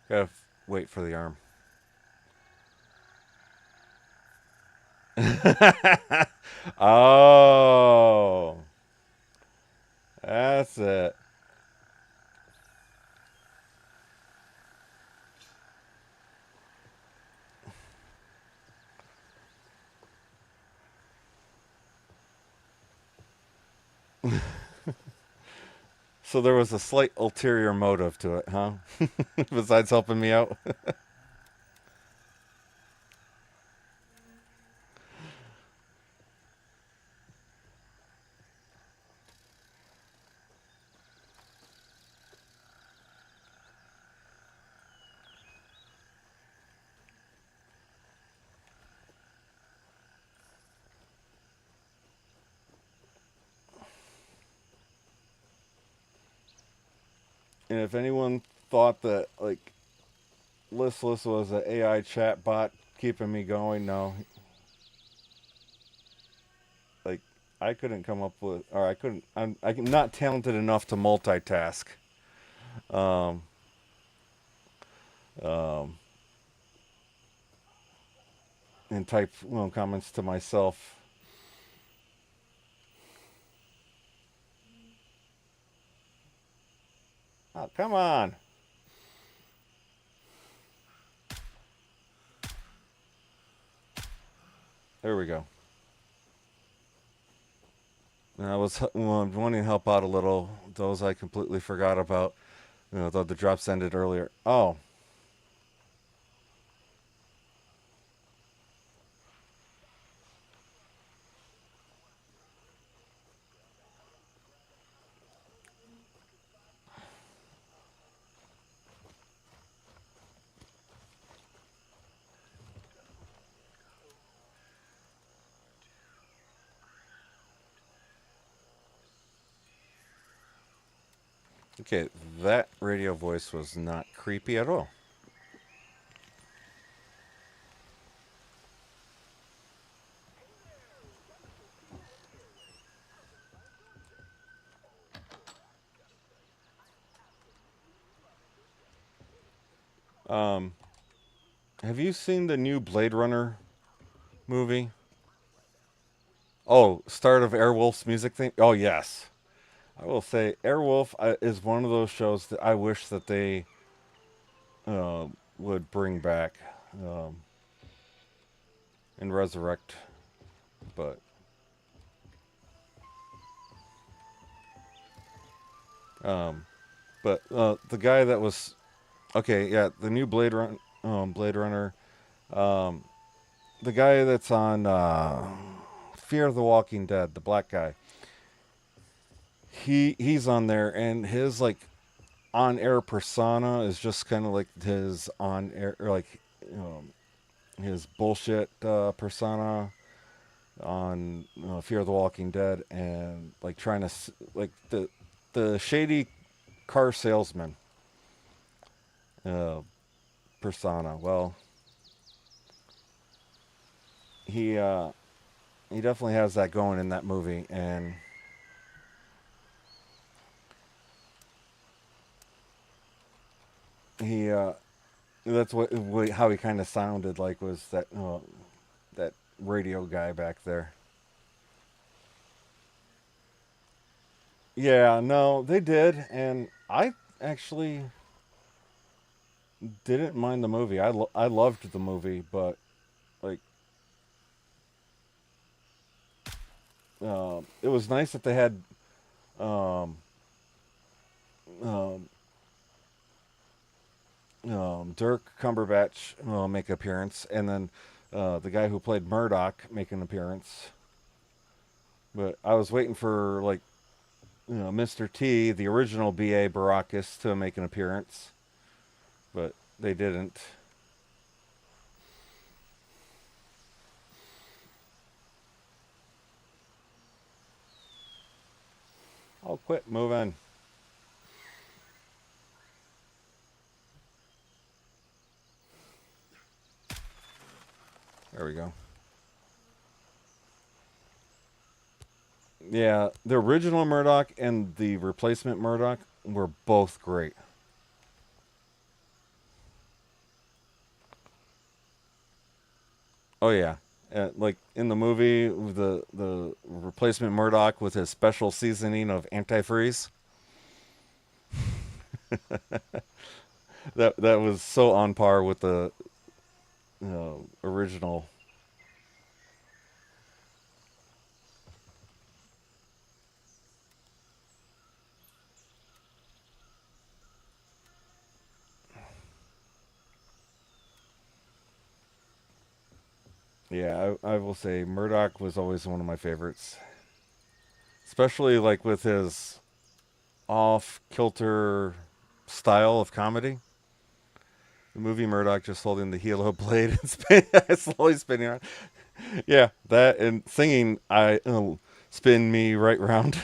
S2: Gotta wait for the arm. Oh, that's it. So there was a slight ulterior motive to it, huh? Besides helping me out. And if anyone thought that like Listless was an AI chat bot keeping me going, no. Like I couldn't come up with, or I couldn't. I'm not talented enough to multitask. Um, um, and type comments to myself. Oh, come on. There we go. And I was wanting to help out a little. Those I completely forgot about. Though the drops ended earlier. Oh, okay. That radio voice was not creepy at all. Um, have you seen the new Blade Runner movie? Oh, start of Airwolf's music thing. Oh yes, I will say Airwolf is one of those shows that I wish that they would bring back um, and resurrect. But um, the guy that was okay, yeah, the new Blade Runner, um, the guy that's on Fear of the Walking Dead, the black guy. He's on there, and his like on air persona is just kind of like his on air, like um, his bullshit persona on Fear of the Walking Dead, and like trying to like the shady car salesman uh, persona. Well, he uh, he definitely has that going in that movie, and he that's how he kind of sounded like was that radio guy back there. Yeah, no, they did, and I actually didn't mind the movie. I loved the movie, but like it was nice that they had um, um, Dirk Cumberbatch make appearance, and then the guy who played Murdoch make an appearance. But I was waiting for, like, Mr. T, the original B.A. Baracus, to make an appearance. But they didn't. Oh, quit moving. There we go. Yeah, the original Murdoch and the replacement Murdoch were both great. Oh yeah, like in the movie, the replacement Murdoch with his special seasoning of antifreeze. That was so on par with the original. Yeah, I will say Murdoch was always one of my favorites. Especially like with his off-kilter style of comedy. The movie Murdoch just holding the Hilo blade and slowly spinning around. Yeah, that and singing I spin me right round.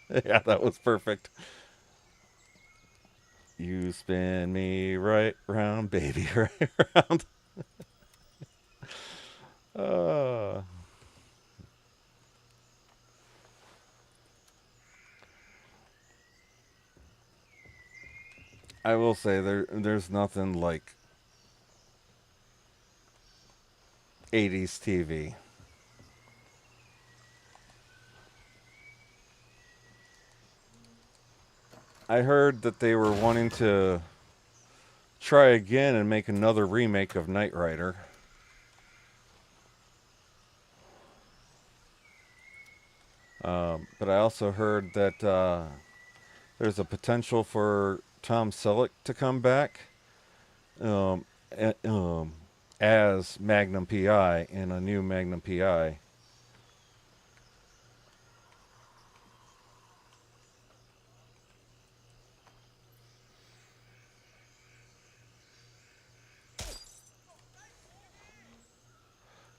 S2: Yeah, that was perfect. You spin me right round, baby, right round. Uh, I will say there's nothing like 80s TV. I heard that they were wanting to try again and make another remake of Knight Rider. But I also heard that there's a potential for Tom Selleck to come back a- as Magnum PI in a new Magnum PI.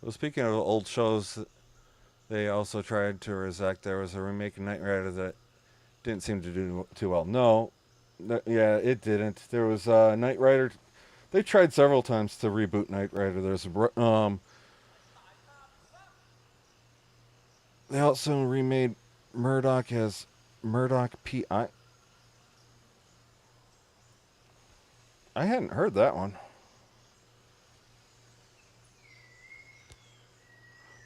S2: Well, speaking of old shows, they also tried to resurrect. There was a remake of Knight Rider that didn't seem to do too well. No, yeah, it didn't. There was Knight Rider. They tried several times to reboot Knight Rider. They also remade Murdoch as Murdoch PI. I hadn't heard that one.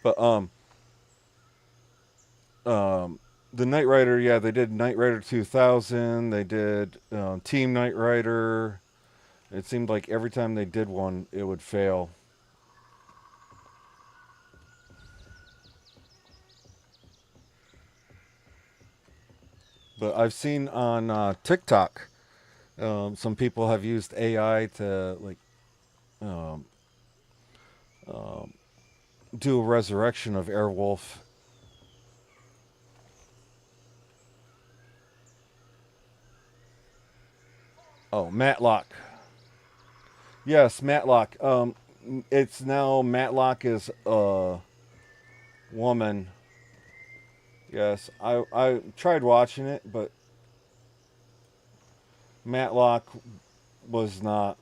S2: But the Knight Rider, yeah, they did Knight Rider 2000. They did Team Knight Rider. It seemed like every time they did one, it would fail. But I've seen on TikTok, some people have used AI to like um, do a resurrection of Airwolf. Oh, Matlock. Yes, Matlock. It's now Matlock is a woman. Yes, I tried watching it, but Matlock was not.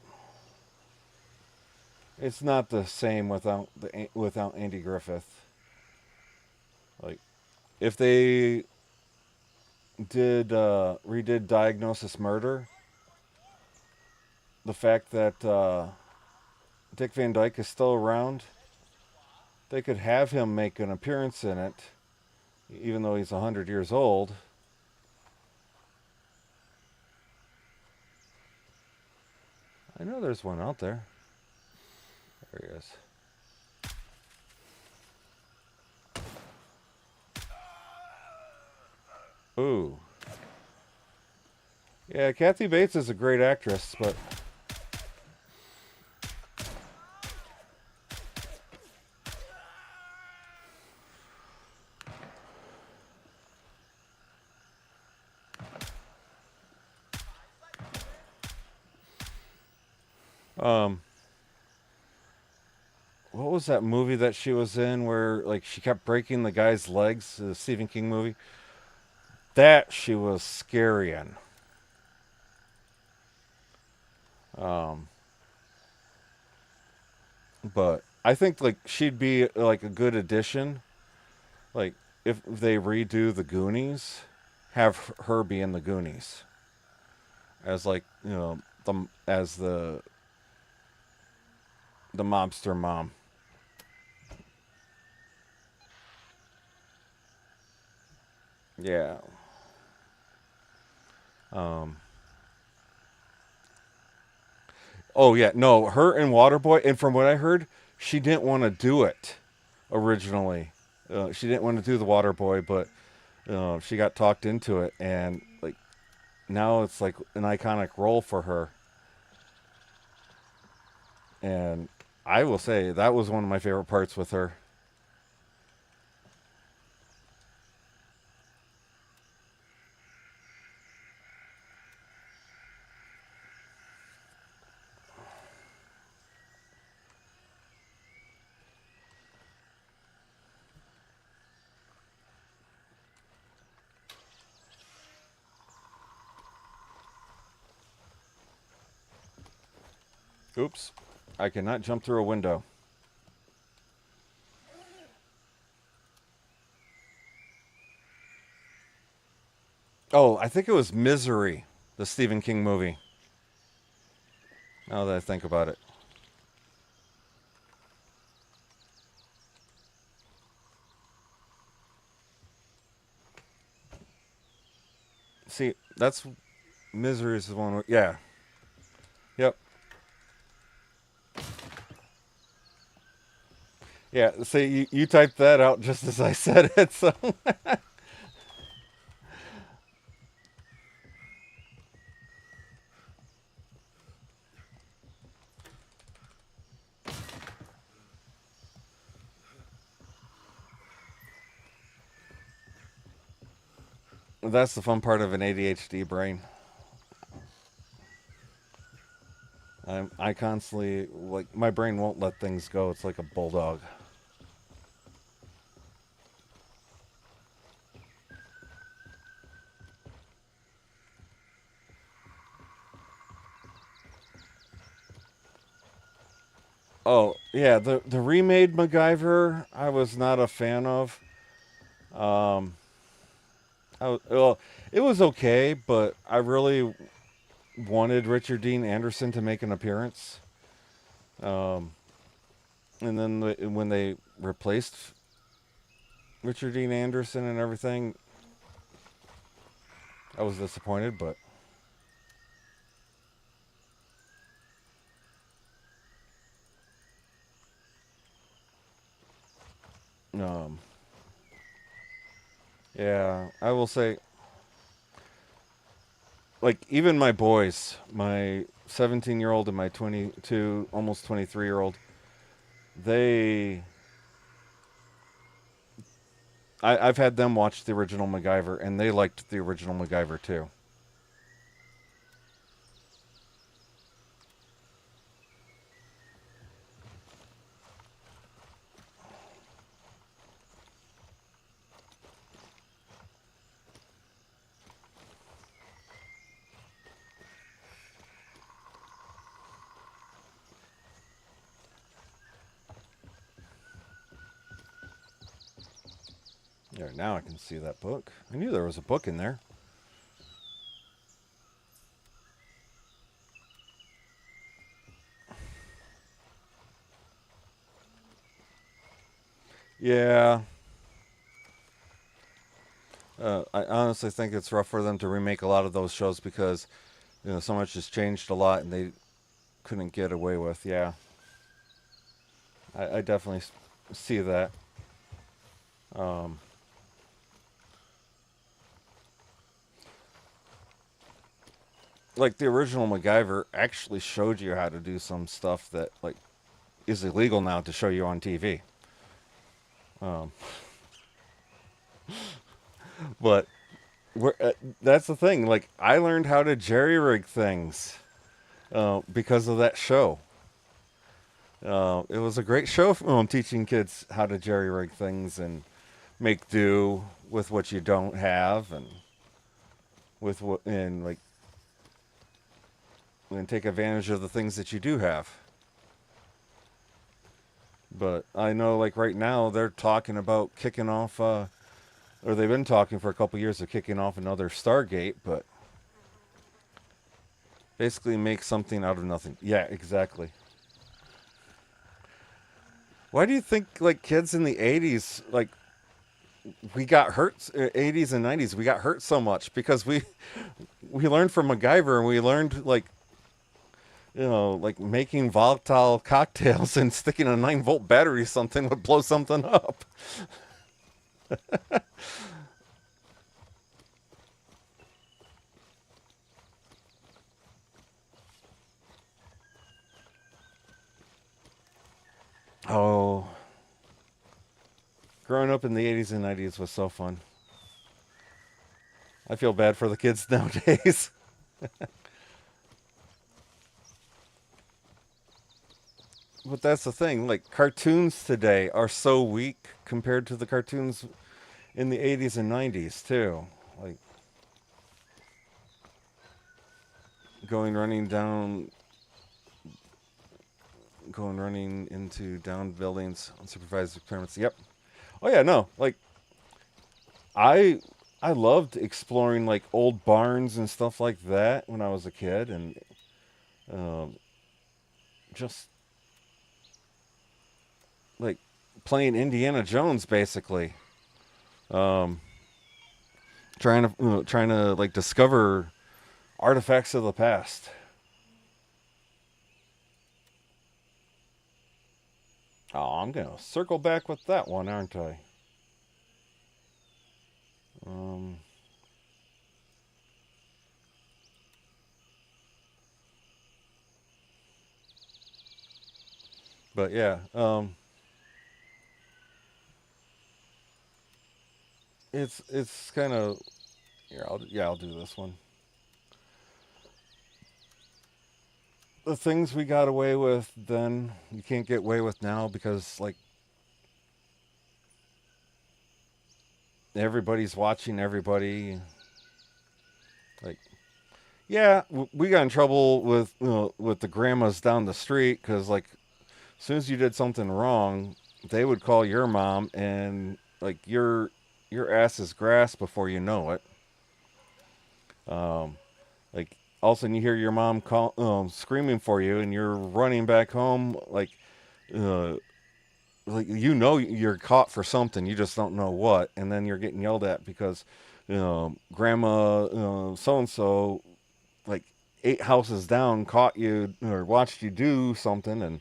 S2: It's not the same without Andy Griffith. Like, if they redid Diagnosis Murder, the fact that Dick Van Dyke is still around, they could have him make an appearance in it, even though he's 100 years old. I know there's one out there. There he is. Ooh. Yeah, Kathy Bates is a great actress, but What was that movie that she was in where like she kept breaking the guy's legs? The Stephen King movie. That she was scary in. Um, but I think like she'd be like a good addition. Like if they redo the Goonies, have her be in the Goonies as like as the mobster mom. Yeah. Um. Oh yeah, no, her and Waterboy, and from what I heard, she didn't want to do it originally. She didn't want to do the Waterboy, but she got talked into it, and like now it's like an iconic role for her. And I will say that was one of my favorite parts with her. Oops, I cannot jump through a window. Oh, I think it was Misery, the Stephen King movie. Now that I think about it. See, that's Misery is the one. Yeah. Yep. Yeah. See, you typed that out just as I said it. So that's the fun part of an ADHD brain. I constantly like my brain won't let things go. It's like a bulldog. Oh yeah, the remade MacGyver I was not a fan of. Um, well, it was okay, but I really wanted Richard Dean Anderson to make an appearance. Um, and then when they replaced Richard Dean Anderson and everything, I was disappointed. But um, yeah, I will say, like even my boys, my 17-year-old and my 22, almost 23-year-old, they I've had them watch the original MacGyver, and they liked the original MacGyver too. There, now I can see that book. I knew there was a book in there. Yeah. I honestly think it's rough for them to remake a lot of those shows because, so much has changed a lot and they couldn't get away with. Yeah. I definitely see that. Um, like the original MacGyver actually showed you how to do some stuff that like is illegal now to show you on TV. Um, but that's the thing. Like I learned how to jerry rig things because of that show. It was a great show teaching kids how to jerry rig things and make do with what you don't have, and with what, and like, and take advantage of the things that you do have. But I know, like right now, they're talking about kicking off, or they've been talking for a couple years of kicking off another Stargate, but basically make something out of nothing. Yeah, exactly. Why do you think, like, kids in the 80s, like, we got hurt, 80s and 90s, we got hurt so much? Because we learned from MacGyver, and we learned, like, like making volatile cocktails and sticking a 9-volt battery or something would blow something up. Oh, growing up in the 80s and 90s was so fun. I feel bad for the kids nowadays. But that's the thing. Like, cartoons today are so weak compared to the cartoons in the 80s and 90s, too. Like, running down, going running into down buildings, unsupervised experiments. Yep. Oh, yeah, no. Like, I I loved exploring like old barns and stuff like that when I was a kid, and um, just like playing Indiana Jones basically, um, trying to like discover artifacts of the past. Oh, I'm gonna circle back with that one, aren't I? Um, but yeah, it's kind of here. I'll do this one. The things we got away with then, you can't get away with now because like everybody's watching everybody. Like, yeah, we got in trouble with the grandmas down the street because like as soon as you did something wrong, they would call your mom and like your ass is grass before you know it. Um, like all of a sudden you hear your mom screaming for you, and you're running back home uh, like you're caught for something, you just don't know what, and then you're getting yelled at because grandma so and so like 8 houses down caught you or watched you do something and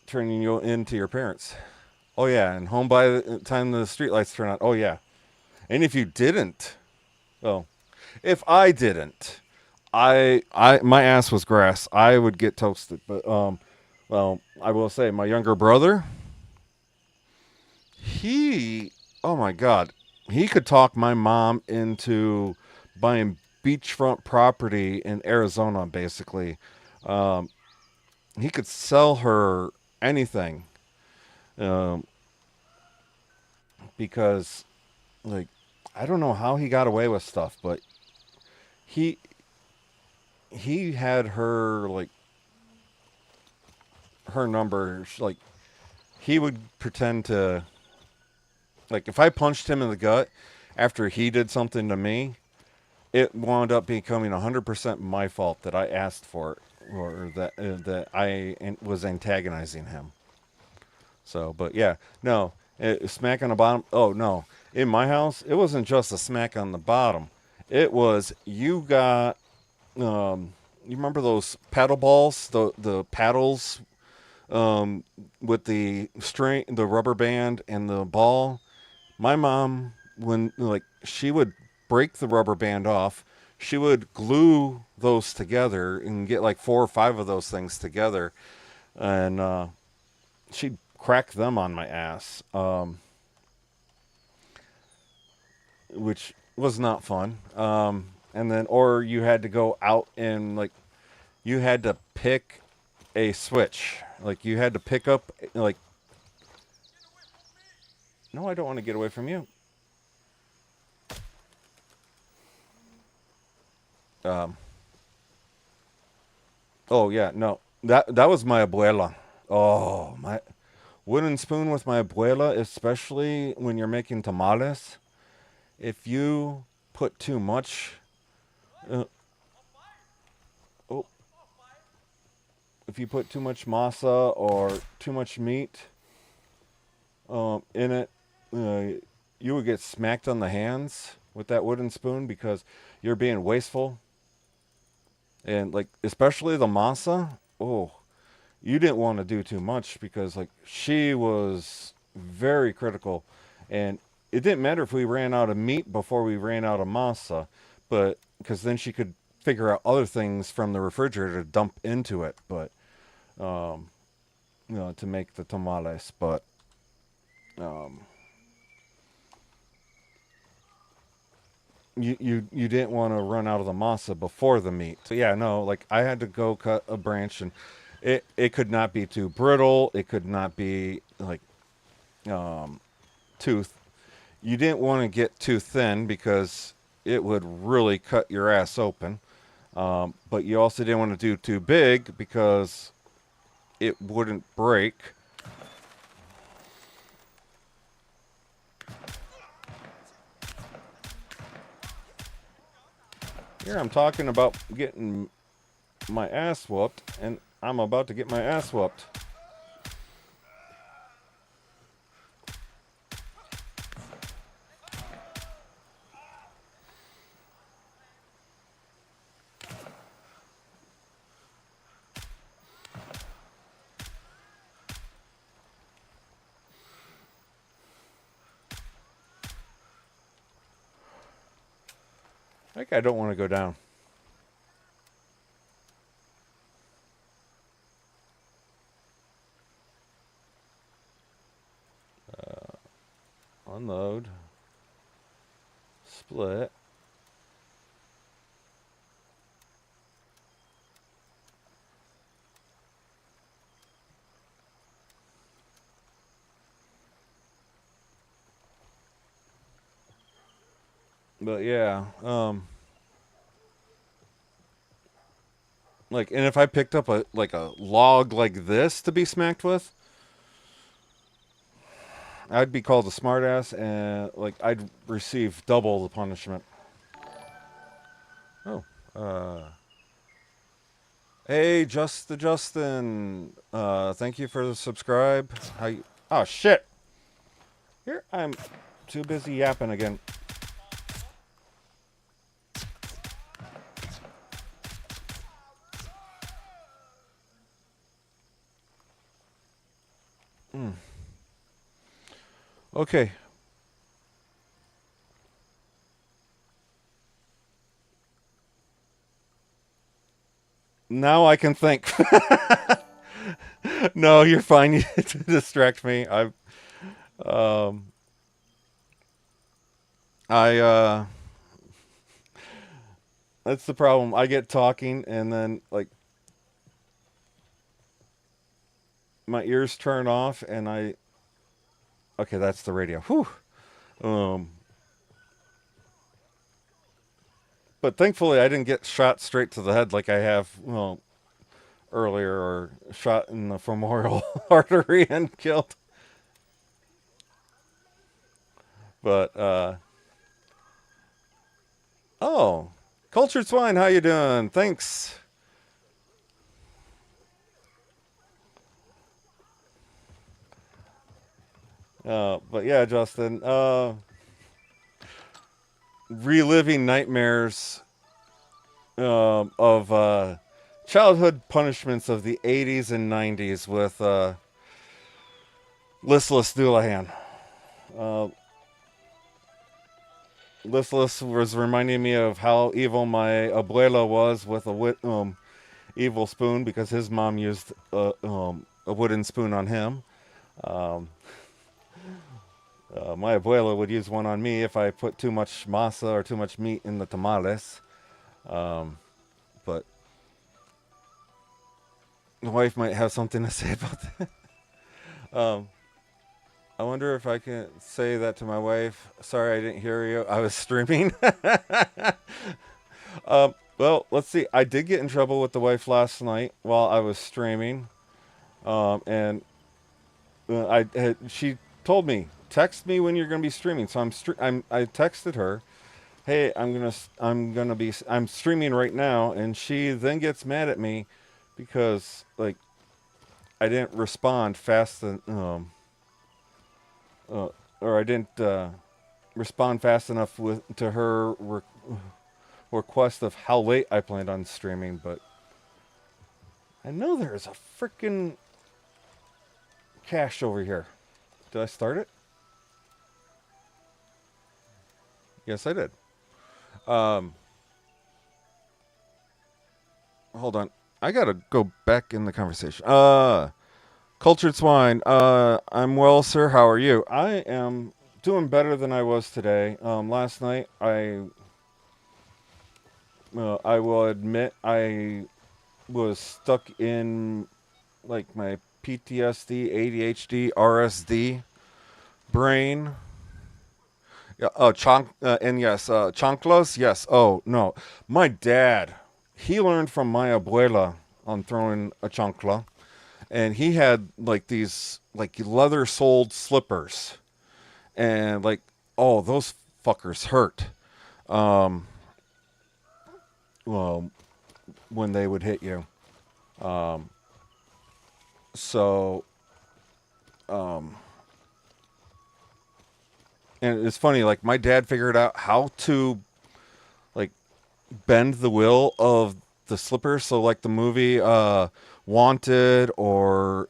S2: turning you into your parents. Oh yeah, and home by the time the streetlights turn on. Oh yeah, and if you didn't, well, if I didn't, I my ass was grass. I would get toasted. But well, I will say my younger brother, he, oh my god, he could talk my mom into buying beachfront property in Arizona. Basically, um, he could sell her anything um, because like I don't know how he got away with stuff, but he he had her like her number. Like he would pretend to like if I punched him in the gut after he did something to me, it wound up becoming 100% my fault that I asked for it or that I was antagonizing him. So, but yeah, no, smack on the bottom. Oh no, in my house, it wasn't just a smack on the bottom. It was you got you remember those paddle balls, the paddles with the string, the rubber band, and the ball. My mom, when like she would break the rubber band off, she would glue those together and get like 4 or 5 of those things together, and she'd crack them on my ass, which was not fun. And then, or you had to go out and like you had to pick a switch. Like you had to pick up, like, no, I don't want to get away from you. Oh yeah, no, that was my abuela. Oh, my wooden spoon with my abuela, especially when you're making tamales. If you put too much, uh, oh, if you put too much masa or too much meat in it, you would get smacked on the hands with that wooden spoon because you're being wasteful. And like especially the masa, oh, you didn't want to do too much because like she was very critical, and it didn't matter if we ran out of meat before we ran out of masa, but because then she could figure out other things from the refrigerator to dump into it, but to make the tamales. But you didn't want to run out of the masa before the meat. So yeah, no, like I had to go cut a branch, and it could not be too brittle. It could not be like tooth. You didn't want to get too thin because it would really cut your ass open. But you also didn't want to do too big because it wouldn't break. Here I'm talking about getting my ass whooped, and I'm about to get my ass whooped. I think I don't want to go down. Unload. Split. But yeah, like, and if I picked up a log like this to be smacked with, I'd be called a smartass, and like I'd receive double the punishment. Oh, hey, Justin, thank you for the subscribe. How you? Oh shit! Here I'm too busy yapping again. Okay. Now I can think. No, you're fine. You distract me. Um, I that's the problem. I get talking and then like my ears turn off and okay, that's the radio. Whew. But thankfully I didn't get shot straight to the head like I have, earlier, or shot in the femoral artery and killed. But oh, Cultured Swine, how you doing? Thanks. But yeah, Justin, reliving nightmares of childhood punishments of the 80s and 90s with Listless Doulahan. Listless was reminding me of how evil my abuela was with a evil spoon because his mom used a wooden spoon on him. My abuela would use one on me if I put too much masa or too much meat in the tamales. But the wife might have something to say about that. I wonder if I can say that to my wife. Sorry, I didn't hear you. I was streaming. Well, let's see. I did get in trouble with the wife last night while I was streaming. And she told me, text me when you're going to be streaming. So I texted her, hey, I'm streaming right now. And she then gets mad at me because like I didn't respond fast or I didn't respond fast enough to her request of how late I planned on streaming. But I know there's a freaking cache over here. Did I start it? Yes, I did. Hold on. I gotta go back in the conversation. Cultured Swine. I'm well, sir. How are you? I am doing better than I was today. Last night, I will admit I was stuck in like my PTSD, ADHD, RSD brain. Yeah. And yes, chanclas. Yes. Oh no, my dad. He learned from my abuela on throwing a chancla. And he had like these like leather-soled slippers, and like, oh, those fuckers hurt. Well, when they would hit you. So, and it's funny. Like my dad figured out how to like bend the wheel of the slippers. So like the movie Wanted or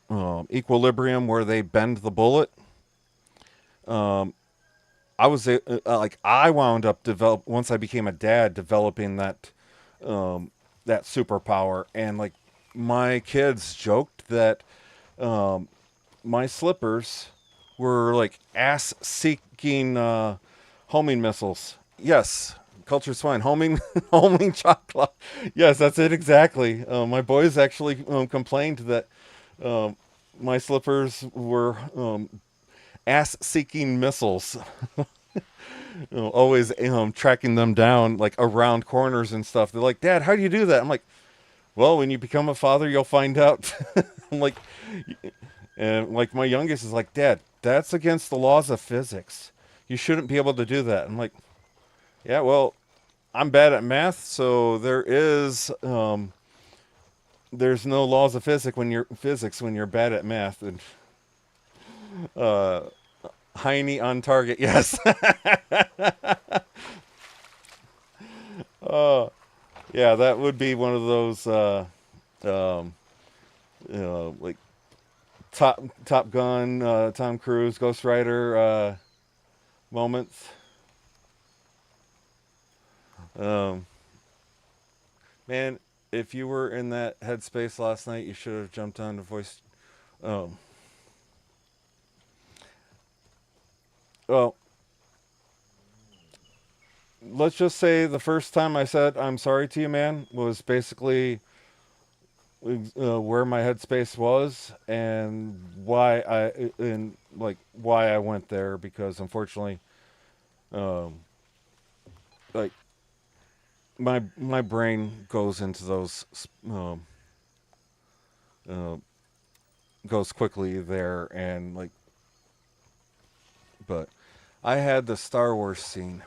S2: Equilibrium, where they bend the bullet. I wound up once I became a dad, developing that that superpower. And like my kids joked that my slippers were like ass seeking homing missiles. Yes. Culture Swine, homing chocolate. Yes, that's it exactly. My boys actually complained that my slippers were ass-seeking missiles. Always tracking them down like around corners and stuff. They're like, Dad, how do you do that? I'm like, well, when you become a father, you'll find out. I'm like, and like my youngest is like, Dad, that's against the laws of physics. You shouldn't be able to do that. I'm like, yeah, well, I'm bad at math, so there's no laws of physics when you're bad at math. And Heine on target, yes. Yeah, that would be one of those like Top Gun, Tom Cruise, Ghost Rider moments. Man, if you were in that headspace last night, you should have jumped on the voice. Well, let's just say the first time I said I'm sorry to you, man, was basically where my headspace was and why I went there, because unfortunately, like my brain goes into those goes quickly there, and like, but I had the Star Wars scene.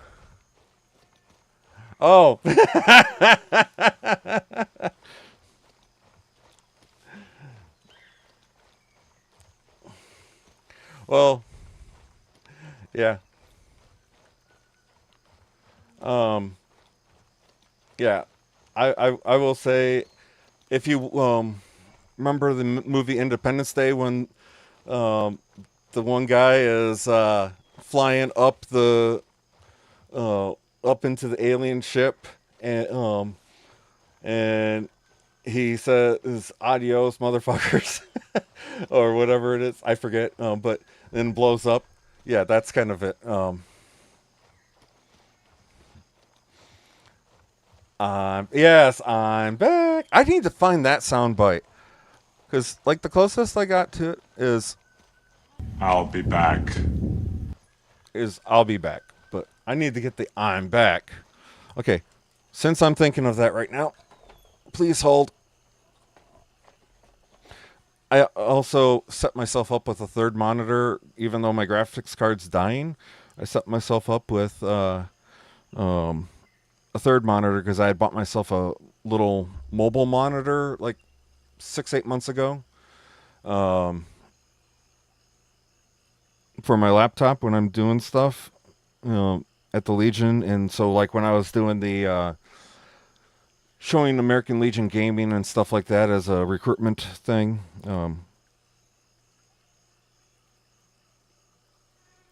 S2: Oh. Well, yeah. Yeah. I will say, if you remember the movie Independence Day, when the one guy is flying up up into the alien ship, and he says adios motherfuckers or whatever it is, I forget, but then blows up. Yeah, that's kind of it. Yes, I'm back. I need to find that soundbite. Because, like, the closest I got to it
S5: I'll be back.
S2: is I'll be back. But I need to get the I'm back. Okay, since I'm thinking of that right now, please hold. I also set myself up with a third monitor, even though my graphics card's dying. I set myself up with a third monitor because I had bought myself a little mobile monitor like 6-8 months ago for my laptop when I'm doing stuff at the Legion. And so, like, when I was doing the showing American Legion Gaming and stuff like that as a recruitment thing,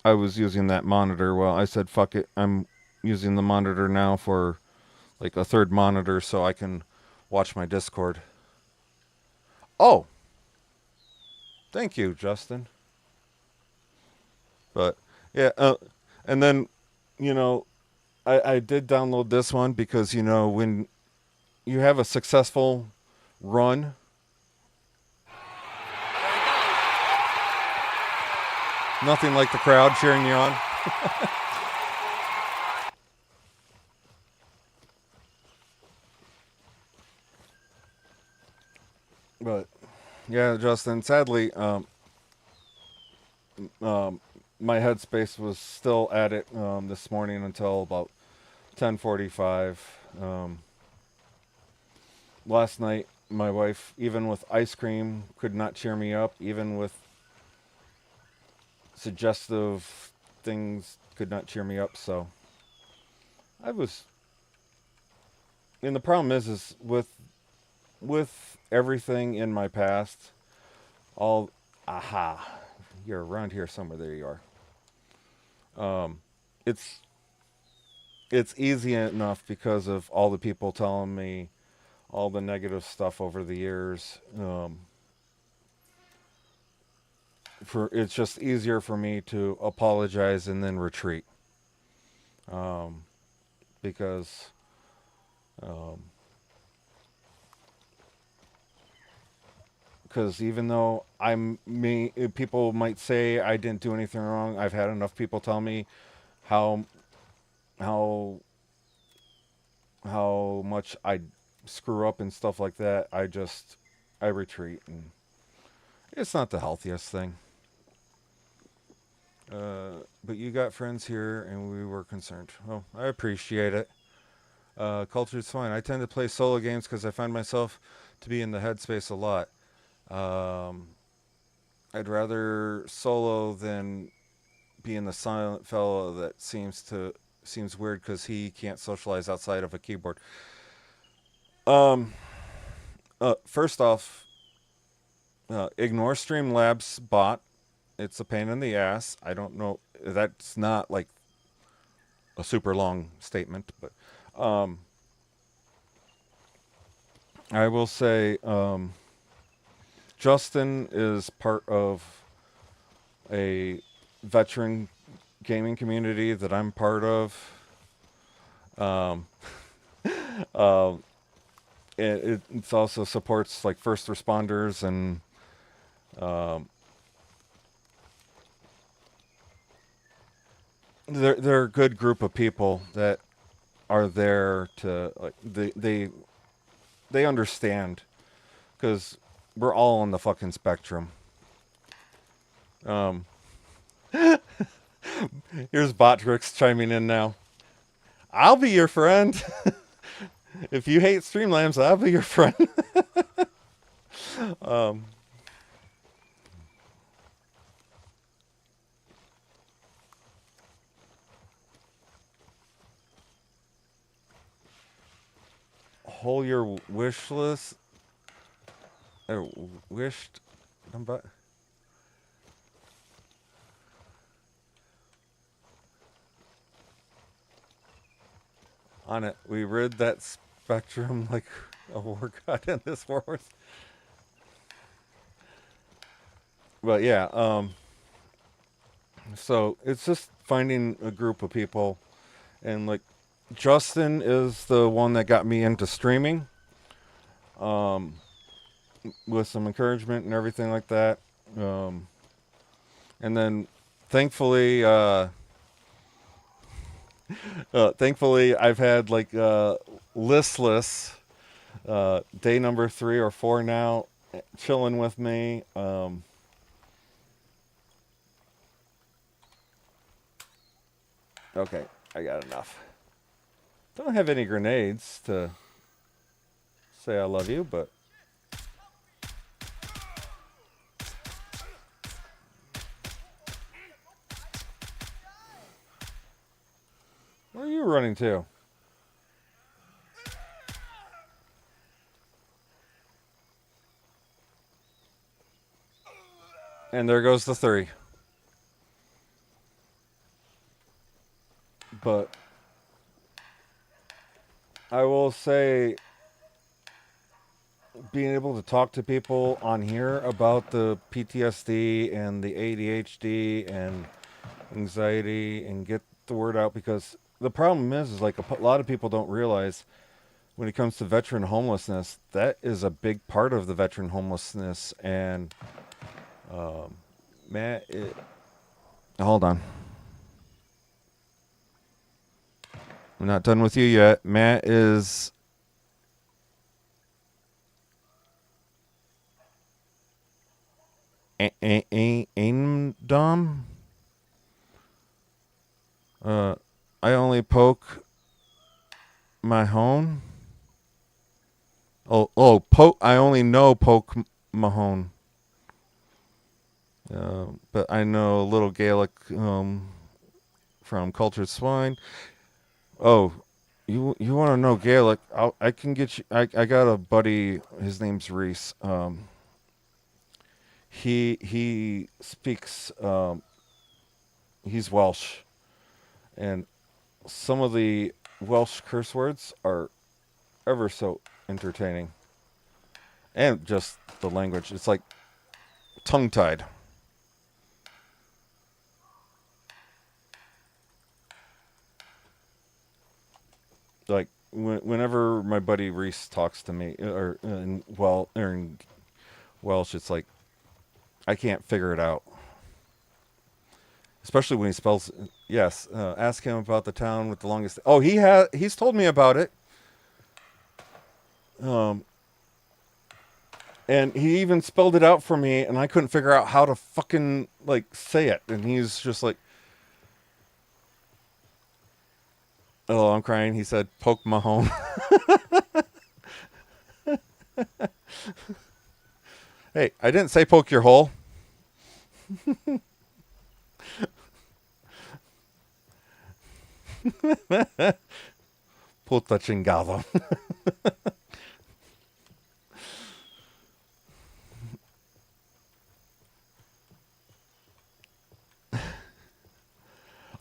S2: I was using that monitor. Well, I said, fuck it. I'm using the monitor now for like a third monitor so I can watch my Discord. Oh, thank you, Justin. But yeah, and then, I did download this one because, when you have a successful run, nothing like the crowd cheering you on. But yeah, Justin, sadly, my headspace was still at it this morning until about 10:45. Last night, my wife, even with ice cream, could not cheer me up. Even with suggestive things, could not cheer me up. So I was. And the problem is with everything in my past, you're around here somewhere. There you are. It's easy enough because of all the people telling me all the negative stuff over the years. It's just easier for me to apologize and then retreat. Because even though people might say I didn't do anything wrong. I've had enough people tell me how much I screw up and stuff like that. I retreat, and it's not the healthiest thing. But you got friends here, and we were concerned. Well, I appreciate it. Culture's fine. I tend to play solo games because I find myself to be in the headspace a lot. I'd rather solo than being the silent fellow that seems weird because he can't socialize outside of a keyboard. First off, ignore Streamlabs bot. It's a pain in the ass. I don't know. That's not like a super long statement, but I will say Justin is part of a veteran gaming community that I'm part of. It also supports like first responders and they're a good group of people that are there to like they understand because we're all on the fucking spectrum. Here's Botrix chiming in now. I'll be your friend. If you hate Streamlabs, I'll be your friend. Hold your wish list. Or wished. On it. We rid that spectrum like a war god in this war. But yeah, so it's just finding a group of people, and like Justin is the one that got me into streaming. with some encouragement and everything like that. And then thankfully, thankfully I've had like listless day number 3 or 4 now, chilling with me. Okay, I got enough. Don't have any grenades to say I love you, but where are you running to? And there goes the 3. But I will say, being able to talk to people on here about the PTSD and the ADHD and anxiety and get the word out, because the problem is like a lot of people don't realize when it comes to veteran homelessness, that is a big part of the veteran homelessness. And Matt, hold on. I'm not done with you yet. Matt is Aimdom. I only poke Mahone. Poke. I only know Poke Mahone. But I know a little Gaelic from Cultured Swine. Oh, you want to know Gaelic? I can get you. I got a buddy. His name's Reese. He speaks. He's Welsh, and some of the Welsh curse words are ever so entertaining, and just the language. It's like tongue-tied. Like whenever my buddy Reese talks to me, or in Welsh, it's like I can't figure it out. Especially when he spells. Yes, ask him about the town with the longest. Oh, he's told me about it. And he even spelled it out for me, and I couldn't figure out how to fucking like say it. And he's just like, "Oh, I'm crying." He said, "Poke Mahone." Hey, I didn't say poke your hole. Puta chingado.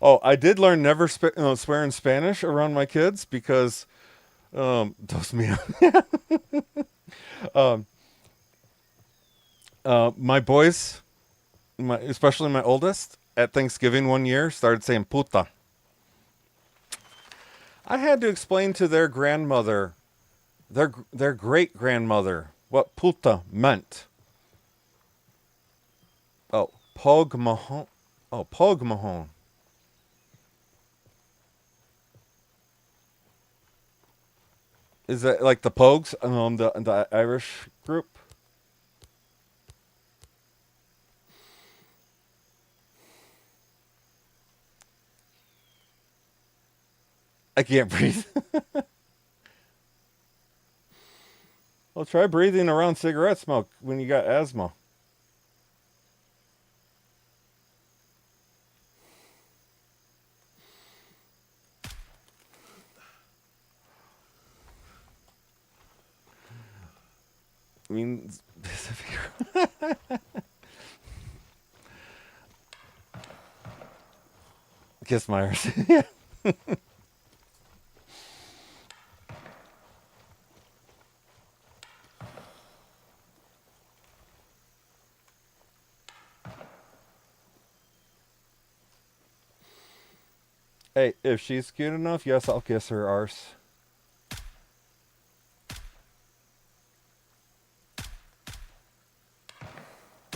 S2: Oh, I did learn never swear in Spanish around my kids because dos mío. My boys, especially my oldest, at Thanksgiving one year started saying puta. I had to explain to their grandmother, their great grandmother, what puta meant. Oh, Pog Mahone. Oh, Pog Mahone. Is that like the Pogues, the Irish group? I can't breathe. Well, try breathing around cigarette smoke when you got asthma. I mean, Kiss Myers. Yeah. Hey, if she's cute enough, yes, I'll kiss her arse.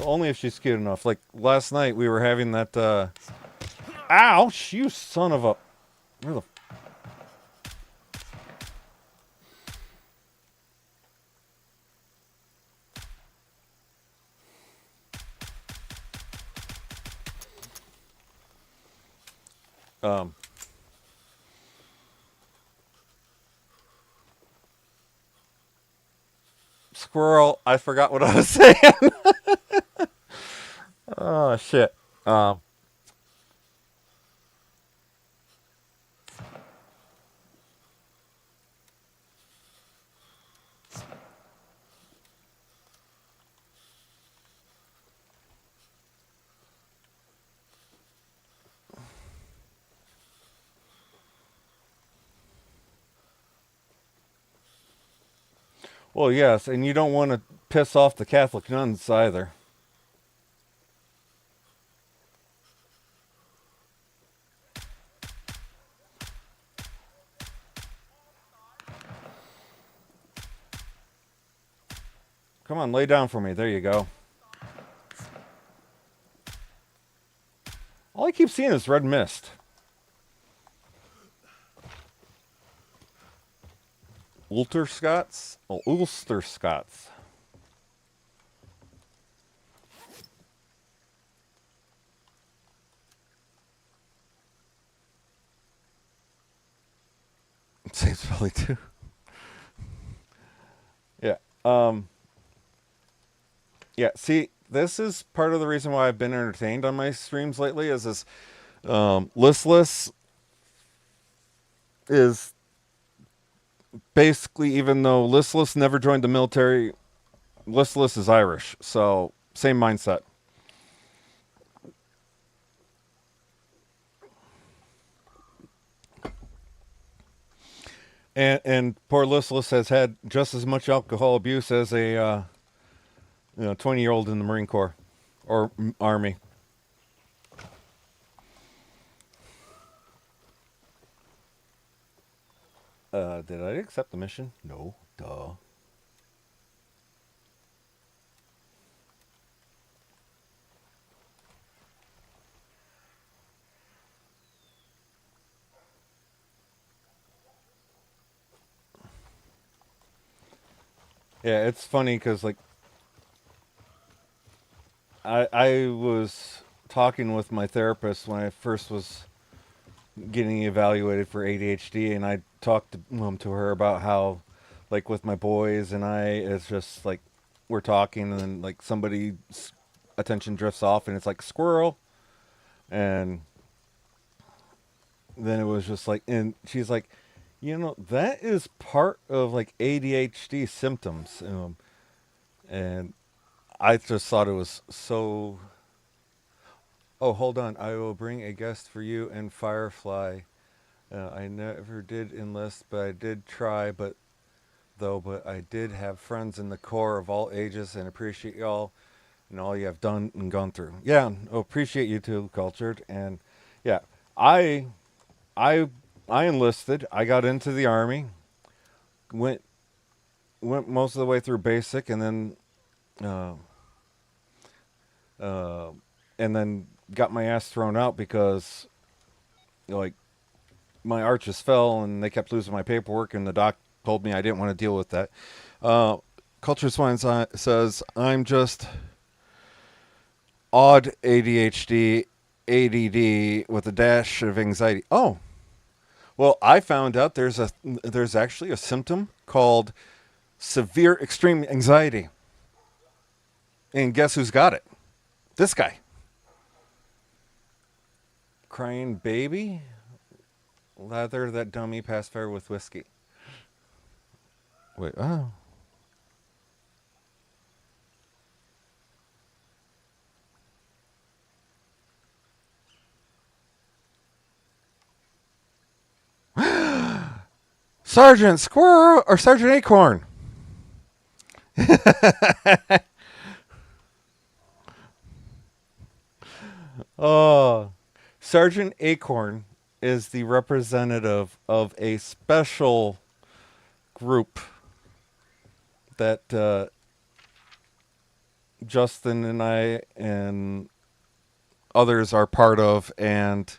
S2: only if she's cute enough. Like last night, we were having that. Ouch! You son of a. Where the. Squirrel. I forgot what I was saying. Oh shit. Well, yes, and you don't want to piss off the Catholic nuns either. Come on, lay down for me. There you go. All I keep seeing is red mist. Ulster Scots? Oh, Ulster Scots. Saves probably too. Yeah. Yeah, see, this is part of the reason why I've been entertained on my streams lately is this Listless is basically, even though Listless never joined the military, Listless is Irish, so same mindset. And poor Listless has had just as much alcohol abuse as a 20-year-old in the Marine Corps or Army. Did I accept the mission? No. Duh. Yeah, it's funny because, like, I was talking with my therapist when I first was getting evaluated for ADHD, and I talked to her about how, like, with my boys and it's just like we're talking, and then like somebody's attention drifts off, and it's like squirrel, and then it was just like, and she's like, that is part of like ADHD symptoms, and I just thought it was so. Oh, hold on. I will bring a guest for you and Firefly. I never did enlist, but I did try, but I did have friends in the Corps of all ages and appreciate y'all and all you have done and gone through. Yeah, appreciate you too, Cultured. And yeah, I enlisted. I got into the Army, went most of the way through basic, and then got my ass thrown out because, like, my arches fell and they kept losing my paperwork, and the doc told me I didn't want to deal with that. Culture Swine says, I'm just odd ADHD, ADD with a dash of anxiety. Oh, well, I found out there's actually a symptom called severe extreme anxiety. And guess who's got it? This guy. Crying baby? Lather that dummy past fire with whiskey. Wait, oh. Sergeant Squirrel or Sergeant Acorn? Oh, Sergeant Acorn is the representative of a special group that Justin and I and others are part of, and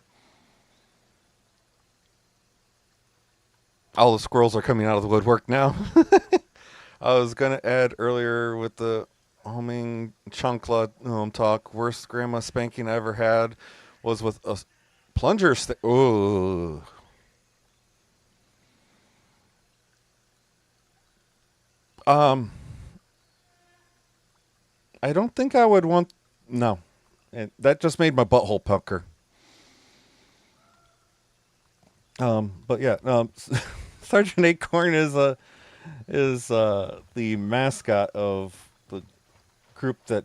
S2: all the squirrels are coming out of the woodwork now. I was gonna add earlier with the homing chunkla talk. Worst grandma spanking I ever had was with a plunger stick. Ooh. Um, I don't think I would want. No, that just made my butthole pucker. But yeah, Sergeant Acorn is the mascot of the group that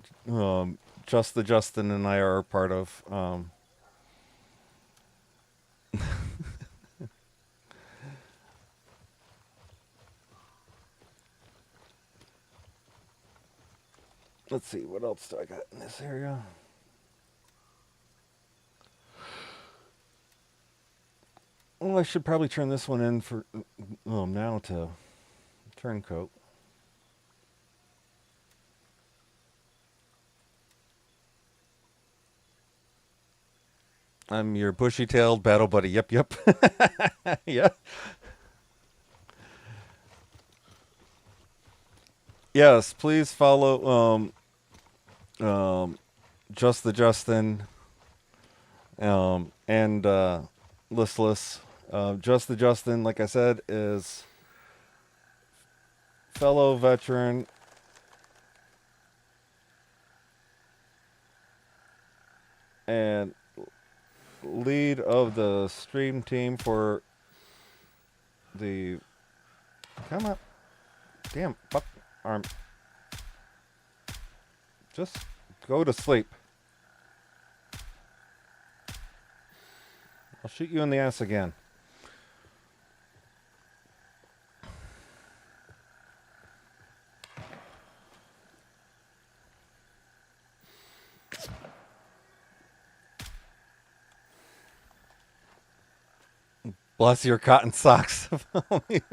S2: Just the Justin and I are a part of. Let's see, what else do I got in this area? Well, I should probably turn this one in for now to turncoat. I'm your bushy-tailed battle buddy. Yep, yep. Yeah. Yes, please follow Just the Justin and Listless. Just the Justin, like I said, is fellow veteran and lead of the stream team for the. Come on. Damn, fuck arm. Just go to sleep. I'll shoot you in the ass again. Bless your cotton socks. This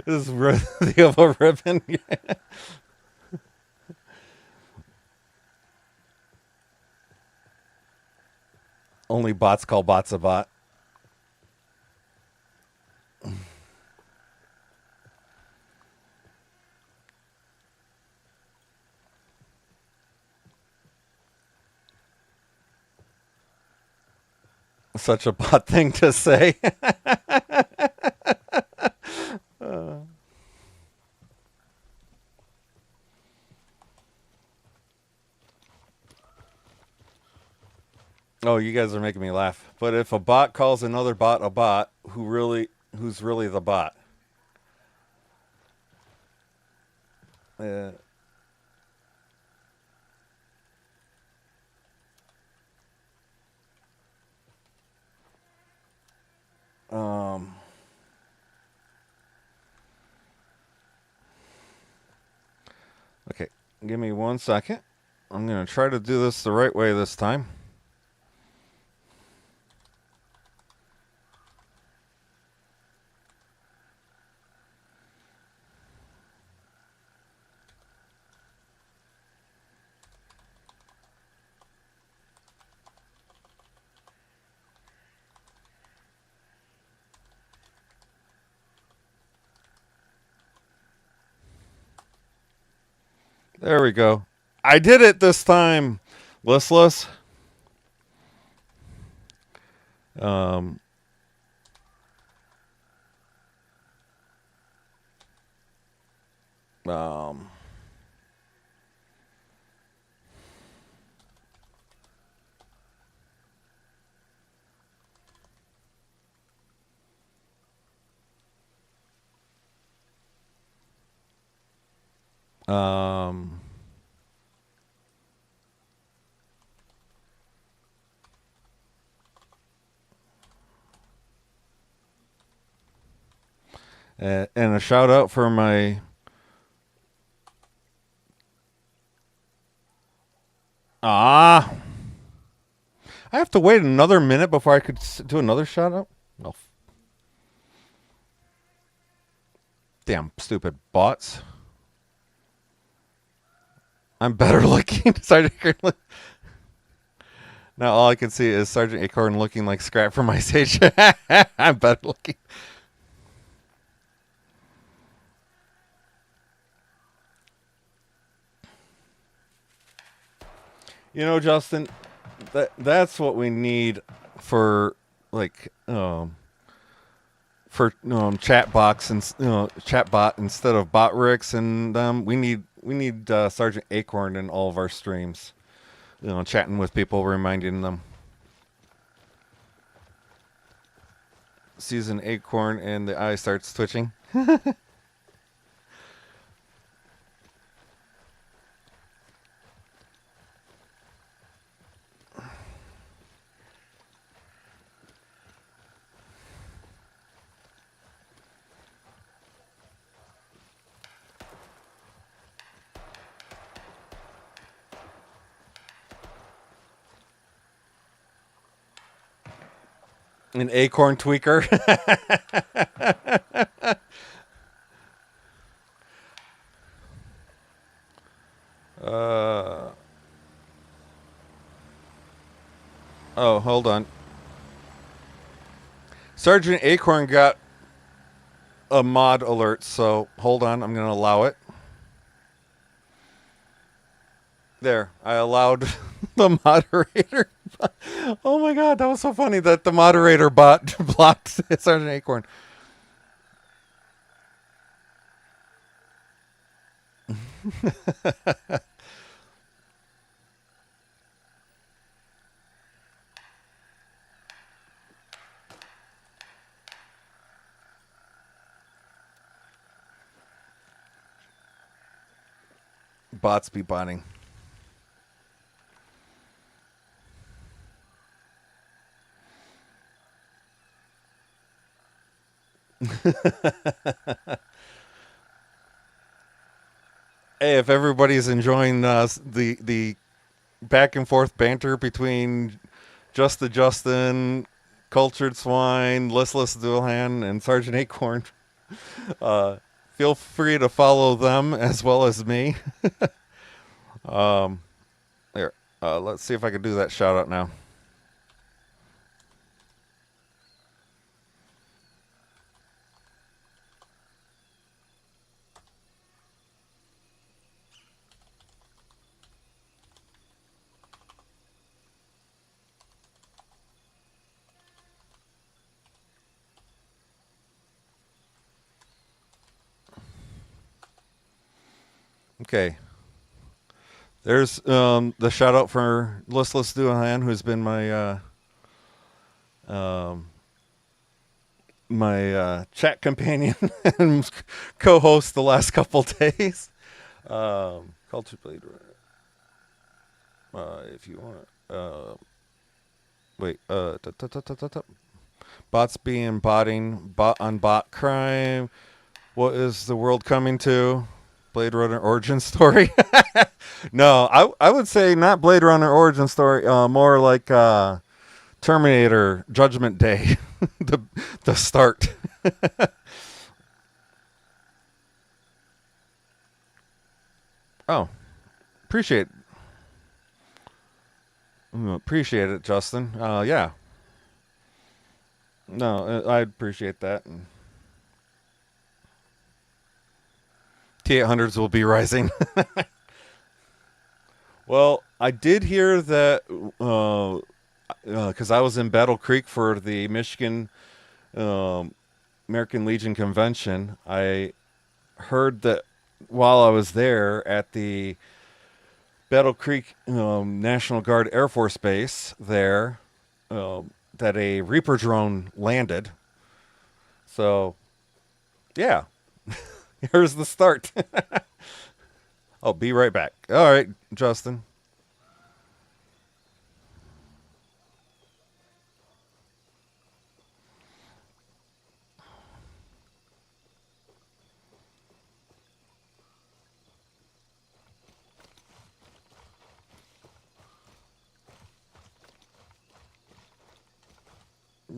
S2: is worthy of a ribbon. Only bots call bots a bot. Such a bot thing to say. Oh, you guys are making me laugh. But if a bot calls another bot a bot, who's really the bot? Uh, um, okay, give me 1 second. I'm going to try to do this the right way this time. There we go. I did it this time. Listless. Um, um, um, and a shout out for my I have to wait another minute before I could do another shout out. Oh, damn stupid bots. I'm better looking. Sergeant Acorn. Now all I can see is Sergeant Acorn looking like Scrap from Ice Age. I'm better looking. You know, Justin, that's what we need for like chat box and chat bot instead of bot Ricks, and we need Sergeant Acorn in all of our streams. Chatting with people, reminding them. Sees an acorn and the eye starts twitching. An acorn tweaker. Oh, hold on. Sergeant Acorn got a mod alert, so hold on. I'm going to allow it. There, I allowed the moderator. Oh my god, that was so funny that the moderator bot blocked Sergeant Acorn. Bots be botting. Hey, if everybody's enjoying the back and forth banter between Just the Justin, Cultured Swine, Listless Dualhan, and Sergeant Acorn, feel free to follow them as well as me. There. Let's see if I can do that shout out now. Okay. There's the shout out for Listless Duhan, who's been my chat companion and co-host the last couple days. Culture Blade. If you want wait, bots being botting, bot on bot crime. What is the world coming to? Blade Runner origin story? No, I would say not Blade Runner origin story. More like Terminator Judgment Day, the start. Oh, appreciate it, Justin. Yeah. No, I appreciate that. And T800s will be rising. Well, I did hear that because I was in Battle Creek for the Michigan American Legion Convention. I heard that while I was there at the Battle Creek National Guard Air Force Base there, that a Reaper drone landed. So, yeah. Here's the start. I'll be right back. All right, Justin.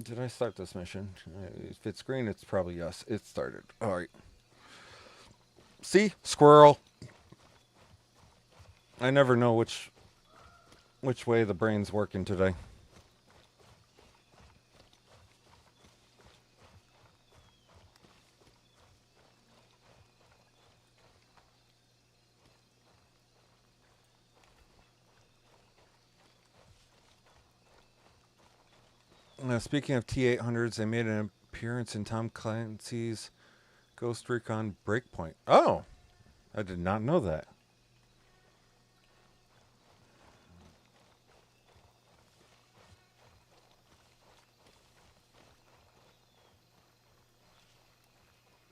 S2: Did I start this mission? If it's green, it's probably yes. It started. All right. See? Squirrel. I never know which way the brain's working today. Speaking of T-800s, they made an appearance in Tom Clancy's Ghost Recon Breakpoint. Oh, I did not know that.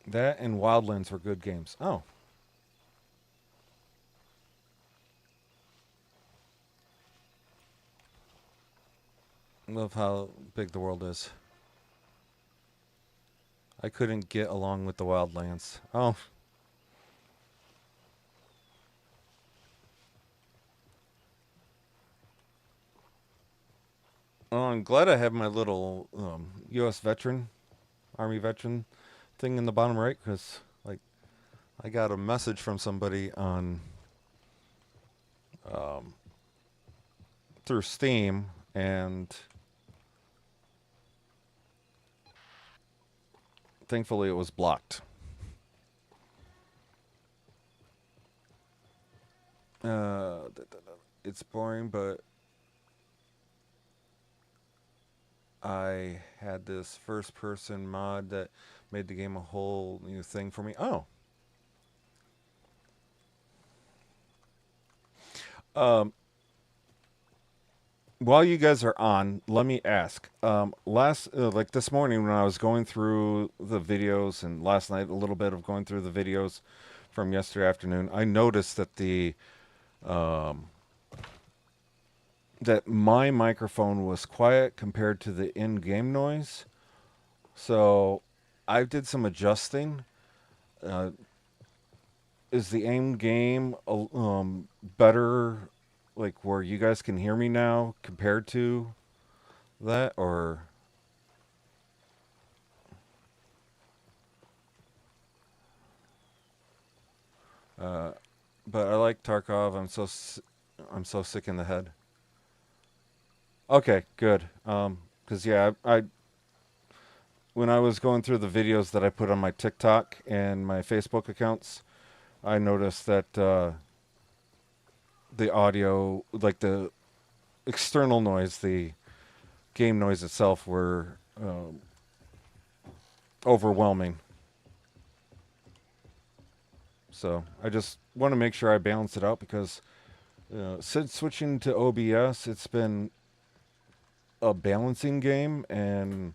S2: That and Wildlands were good games. Oh. Love how big the world is. I couldn't get along with the Wildlands. Oh. Well, I'm glad I have my little U.S. veteran, Army veteran thing in the bottom right, because like I got a message from somebody on through Steam, and thankfully it was blocked. It's boring, but I had this first person mod that made the game a whole new thing for me. Oh. While you guys are on, let me ask. Like this morning when I was going through the videos, and last night a little bit of going through the videos from yesterday afternoon, I noticed that that my microphone was quiet compared to the in-game noise. So I did some adjusting. Is the aim game better, like where you guys can hear me now compared to that, or? But I like Tarkov. I'm so sick in the head. Okay, good. 'Cause yeah, I when I was going through the videos that I put on my TikTok and my Facebook accounts, I noticed that the audio, like the external noise, the game noise itself, were overwhelming. So I just want to make sure I balance it out, because since switching to OBS, it's been a balancing game, and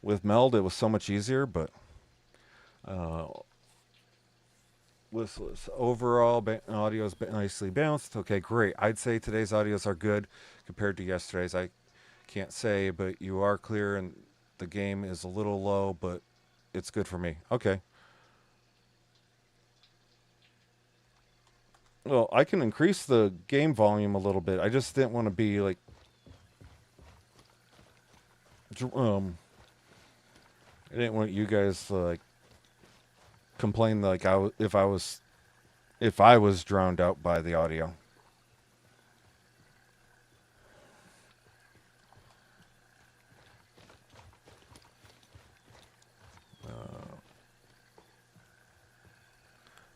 S2: with Meld it was so much easier, but with overall audio is nicely balanced. Okay, great. I'd say today's audios are good compared to yesterday's. I can't say, but you are clear, and the game is a little low, but it's good for me. Okay. Well, I can increase the game volume a little bit. I just didn't want to be like I didn't want you guys to like complain like if I was drowned out by the audio.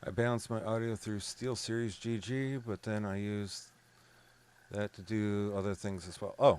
S2: I balanced my audio through SteelSeries GG, but then I used that to do other things as well. Oh.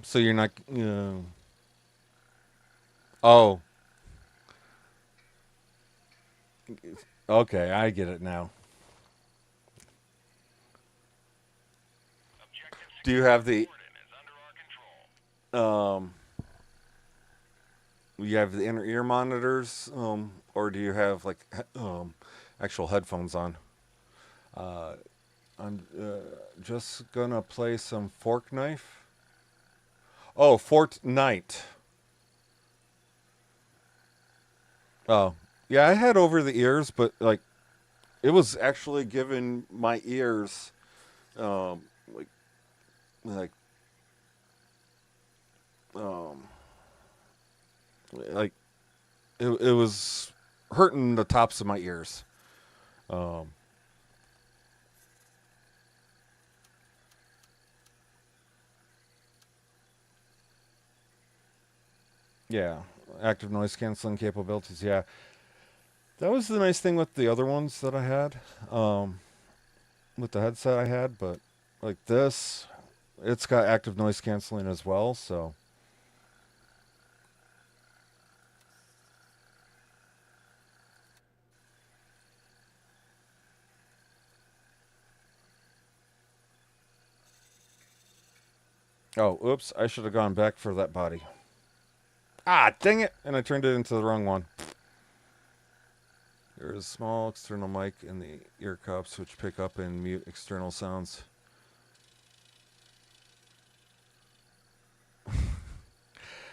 S2: So you're not. Oh. Okay, I get it now. Do you have the you have the inner ear monitors, or do you have like actual headphones on? I'm just gonna play some Fork Knife. Oh, Fortnite. Oh, yeah, I had over the ears, but like it was actually giving my ears um like like um like it was hurting the tops of my ears. Um yeah, active noise canceling capabilities. Yeah. That was the nice thing with the other ones that I had. With the headset I had, but like this, it's got active noise canceling as well, so oh, oops, I should have gone back for that body. Ah, dang it! And I turned it into the wrong one. There is a small external mic in the ear cups which pick up and mute external sounds.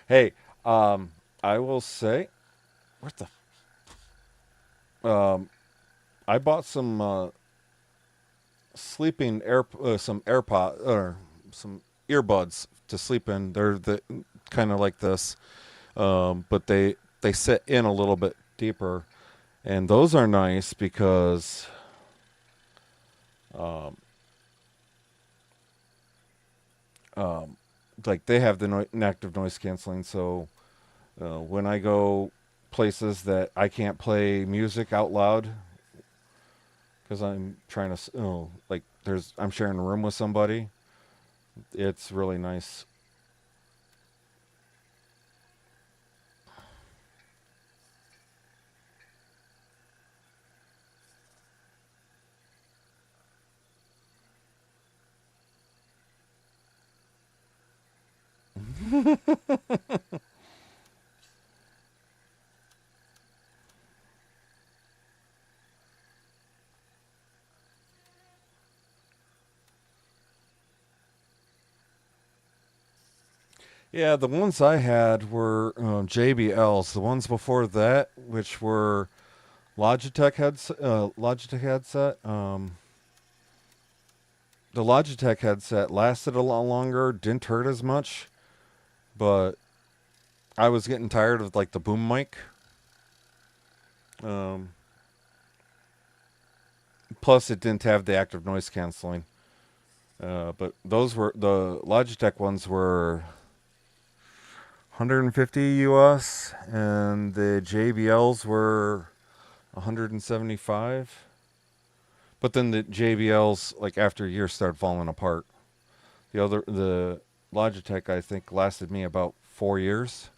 S2: Hey, I will say, what the? I bought some sleeping some AirPod or some earbuds to sleep in. They're the kind of like this, but they sit in a little bit deeper, and those are nice because um, um, like they have the active noise canceling. So when I go places that I can't play music out loud because I'm trying to, like I'm sharing a room with somebody. It's really nice. Yeah, the ones I had were JBLs. The ones before that, which were Logitech headset. The Logitech headset lasted a lot longer, didn't hurt as much, but I was getting tired of like the boom mic. Um, Plus, it didn't have the active noise canceling. But those were the Logitech ones were 150 US, and the JBLs were 175. But then the JBLs, like after a year, started falling apart. The Logitech, I think, lasted me about 4 years.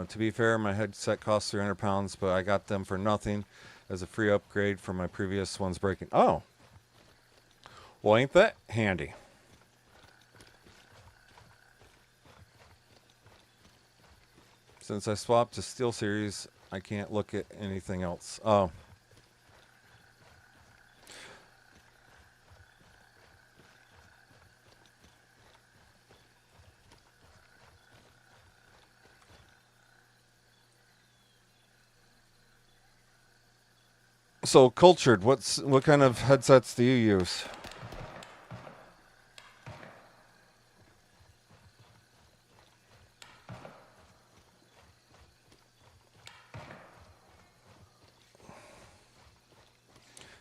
S2: To be fair, my headset cost 300 pounds, but I got them for nothing as a free upgrade from my previous ones breaking. Oh, well, ain't that handy? Since I swapped to SteelSeries, I can't look at anything else. Oh. So, Cultured, what kind of headsets do you use?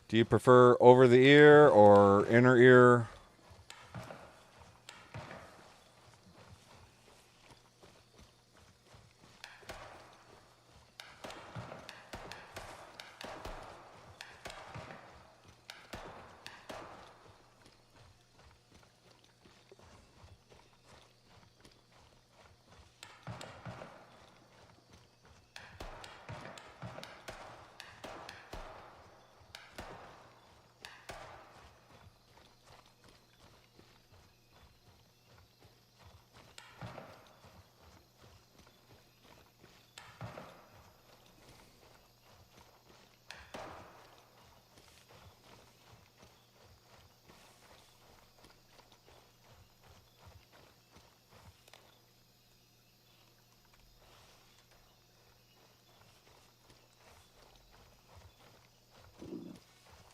S2: Do you prefer over the ear or inner ear?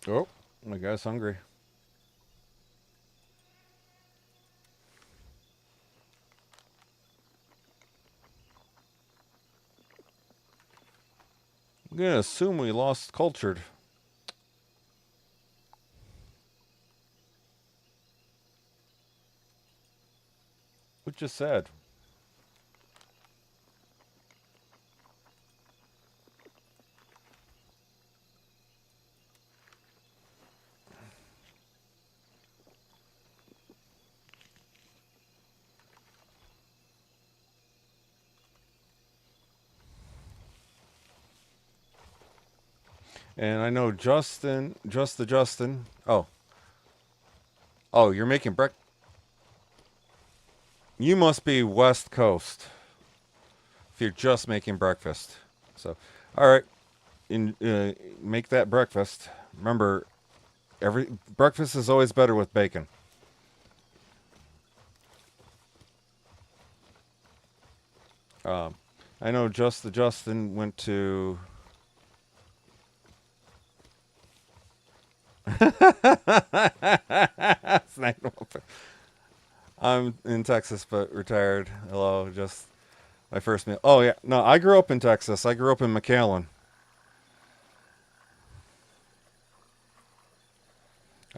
S2: Oh, my guy's hungry. I'm gonna assume we lost Cultured. Which is sad. And I know Justin, Justin. Oh. Oh, you're making breakfast. You must be West Coast if you're just making breakfast. So, all right, make that breakfast. Remember, every breakfast is always better with bacon. I know Justin went to. I'm in Texas, but retired. Hello, just my first meal. Oh yeah, no, I grew up in Texas. I grew up in McAllen.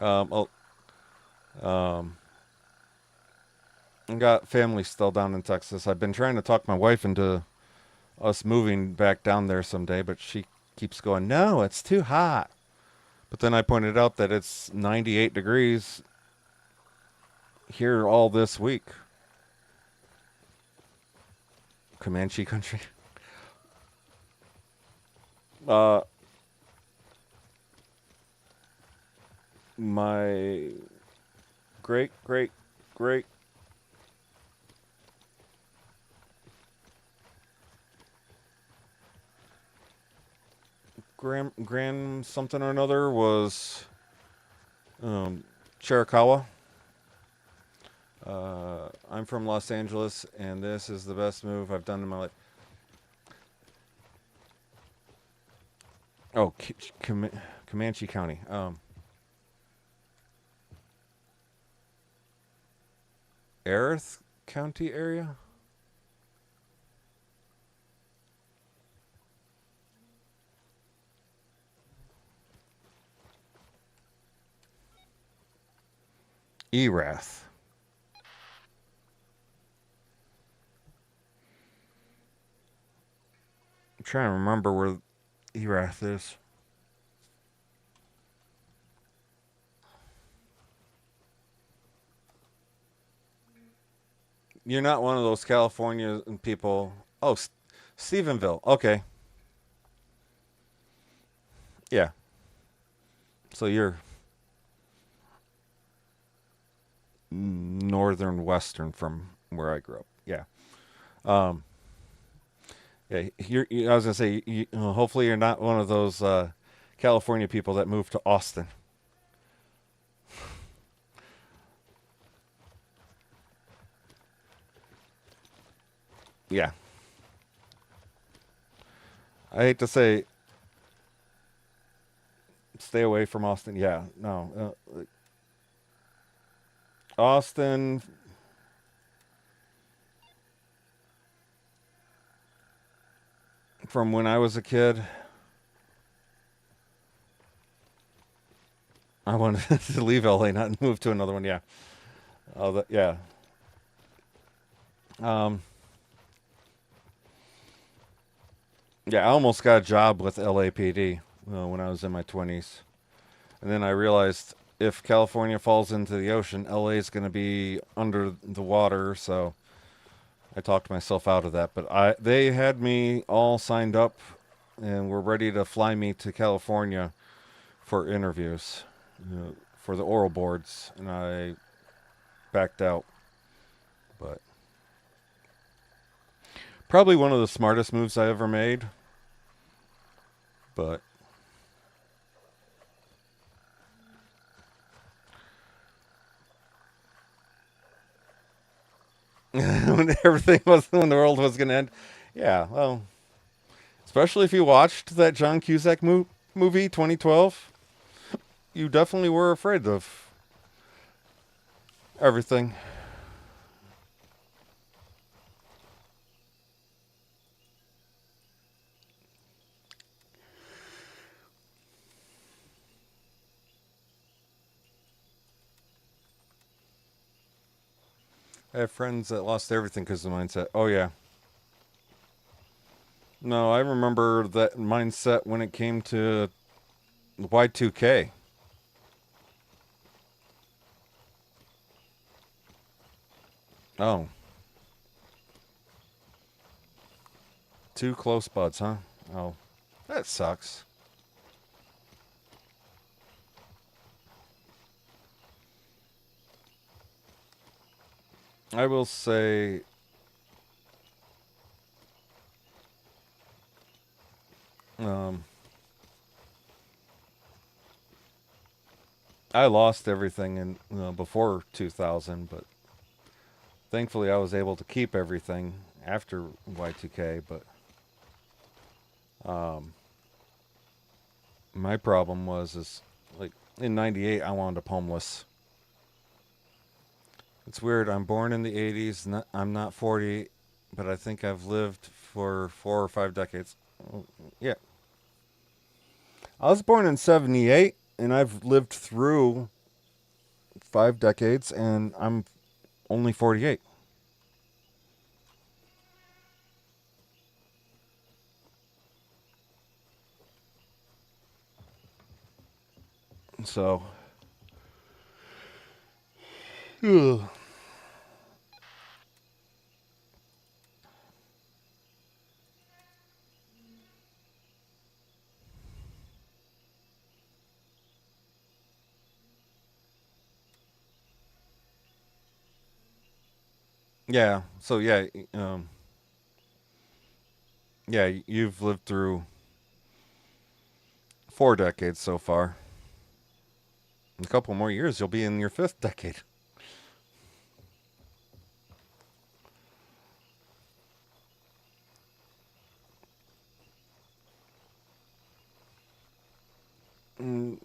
S2: Oh, I got family still down in Texas. I've been trying to talk my wife into us moving back down there someday, but she keeps going, "No, it's too hot." But then I pointed out that it's 98 degrees here all this week. Comanche country. My great grand something or another was Chiricahua. I'm from Los Angeles, and this is the best move I've done in my life. Oh, Comanche County. Aerith County area? Erath. I'm trying to remember where Erath is. You're not one of those California people. Oh, Stephenville. Okay. Yeah. So you're northern western from where I grew up. Yeah. Yeah. I was gonna say. Hopefully, you're not one of those California people that moved to Austin. Yeah. I hate to say, stay away from Austin. Yeah. No. Austin. From when I was a kid, I wanted to leave LA, not move to another one. Yeah. Oh, yeah. Yeah, I almost got a job with LAPD when I was in my 20s. And then I realized if California falls into the ocean, LA is going to be under the water, so I talked myself out of that. But they had me all signed up and were ready to fly me to California for interviews for the oral boards, and I backed out. But probably one of the smartest moves I ever made. But when when the world was going to end. Yeah, well, especially if you watched that John Cusack movie 2012. you definitely were afraid of everything. I have friends that lost everything because of mindset. Oh, yeah. No, I remember that mindset when it came to Y2K. Oh. Two close buds, huh? Oh. That sucks. I will say I lost everything in before 2000, but thankfully I was able to keep everything after Y2K, but my problem was like in 98 I wound up homeless. It's weird. I'm born in the 80s. I'm not 40, but I think I've lived for 4 or 5 decades. Yeah. I was born in 78, and I've lived through 5 decades, and I'm only 48. So, ugh. Yeah. So yeah, yeah, you've lived through 4 decades so far. In a couple more years, you'll be in your 5th decade.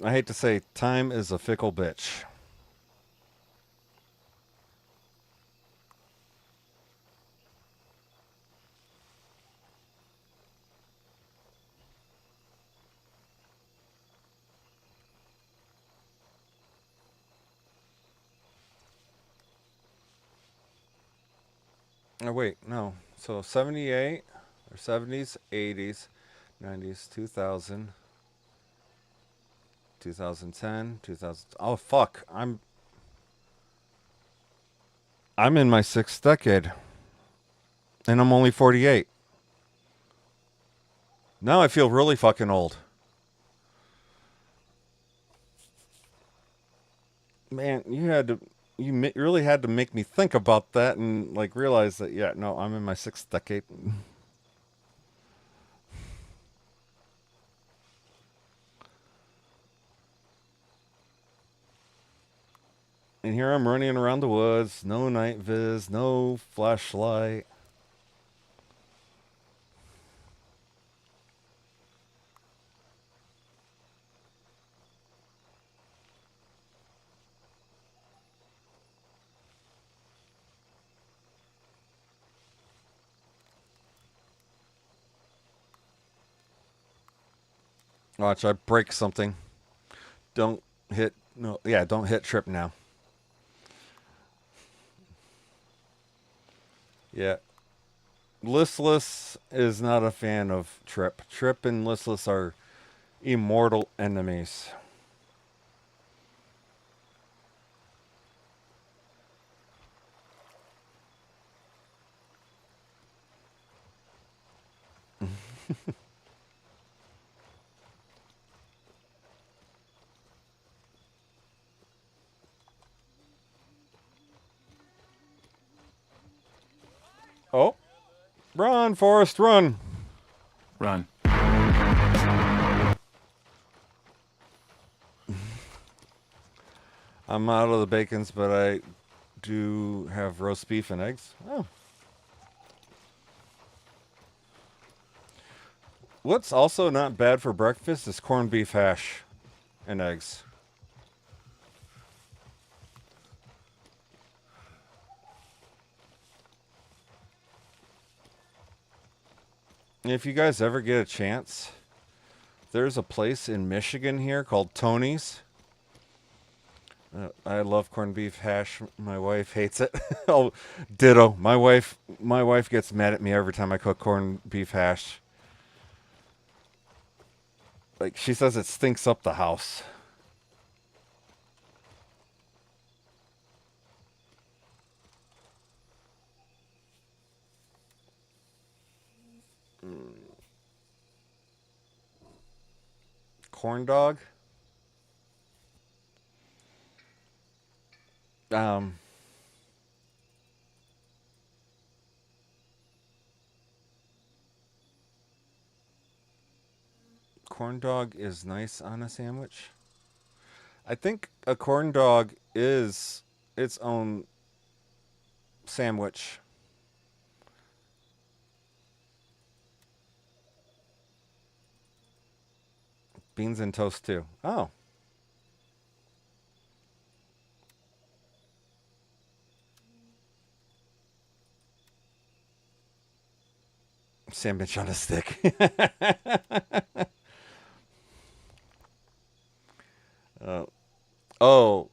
S2: I hate to say, time is a fickle bitch. Oh, wait, no. So 78 or 70s, 80s, 90s, 2000, 2010, 2000. Oh fuck. I'm in my 6th decade and I'm only 48. Now I feel really fucking old. Man, really had to make me think about that and like realize that yeah, no, I'm in my 6th decade. And here I'm running around the woods, no night viz, no flashlight. Watch, I break something. Don't hit, no, yeah, don't hit trip now. Yeah. Listless is not a fan of Trip. Trip and Listless are immortal enemies. Oh, run, Forrest, run.
S5: Run.
S2: I'm out of the bacons, but I do have roast beef and eggs. Oh. What's also not bad for breakfast is corned beef hash and eggs. If you guys ever get a chance, there's a place in Michigan here called Tony's. I love corned beef hash. My wife hates it. Oh, ditto. My wife gets mad at me every time I cook corned beef hash. Like, she says it stinks up the house. Corn dog. Um, corn dog is nice on a sandwich. I think a corn dog is its own sandwich. Beans and toast too. Oh. Sandwich on a stick. Oh,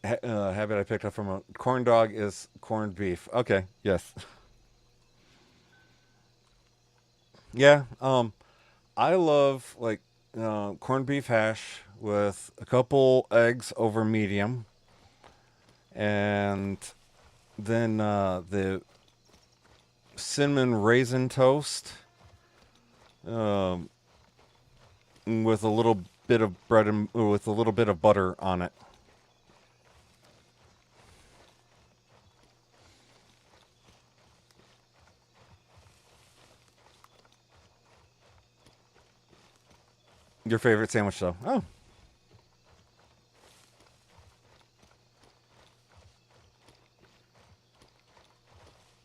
S2: habit I picked up from a corn dog is corned beef. Okay, yes. Yeah, I love like corned beef hash with a couple eggs over medium, and then the cinnamon raisin toast with a little bit of bread and with a little bit of butter on it. Your favorite sandwich, though? Oh.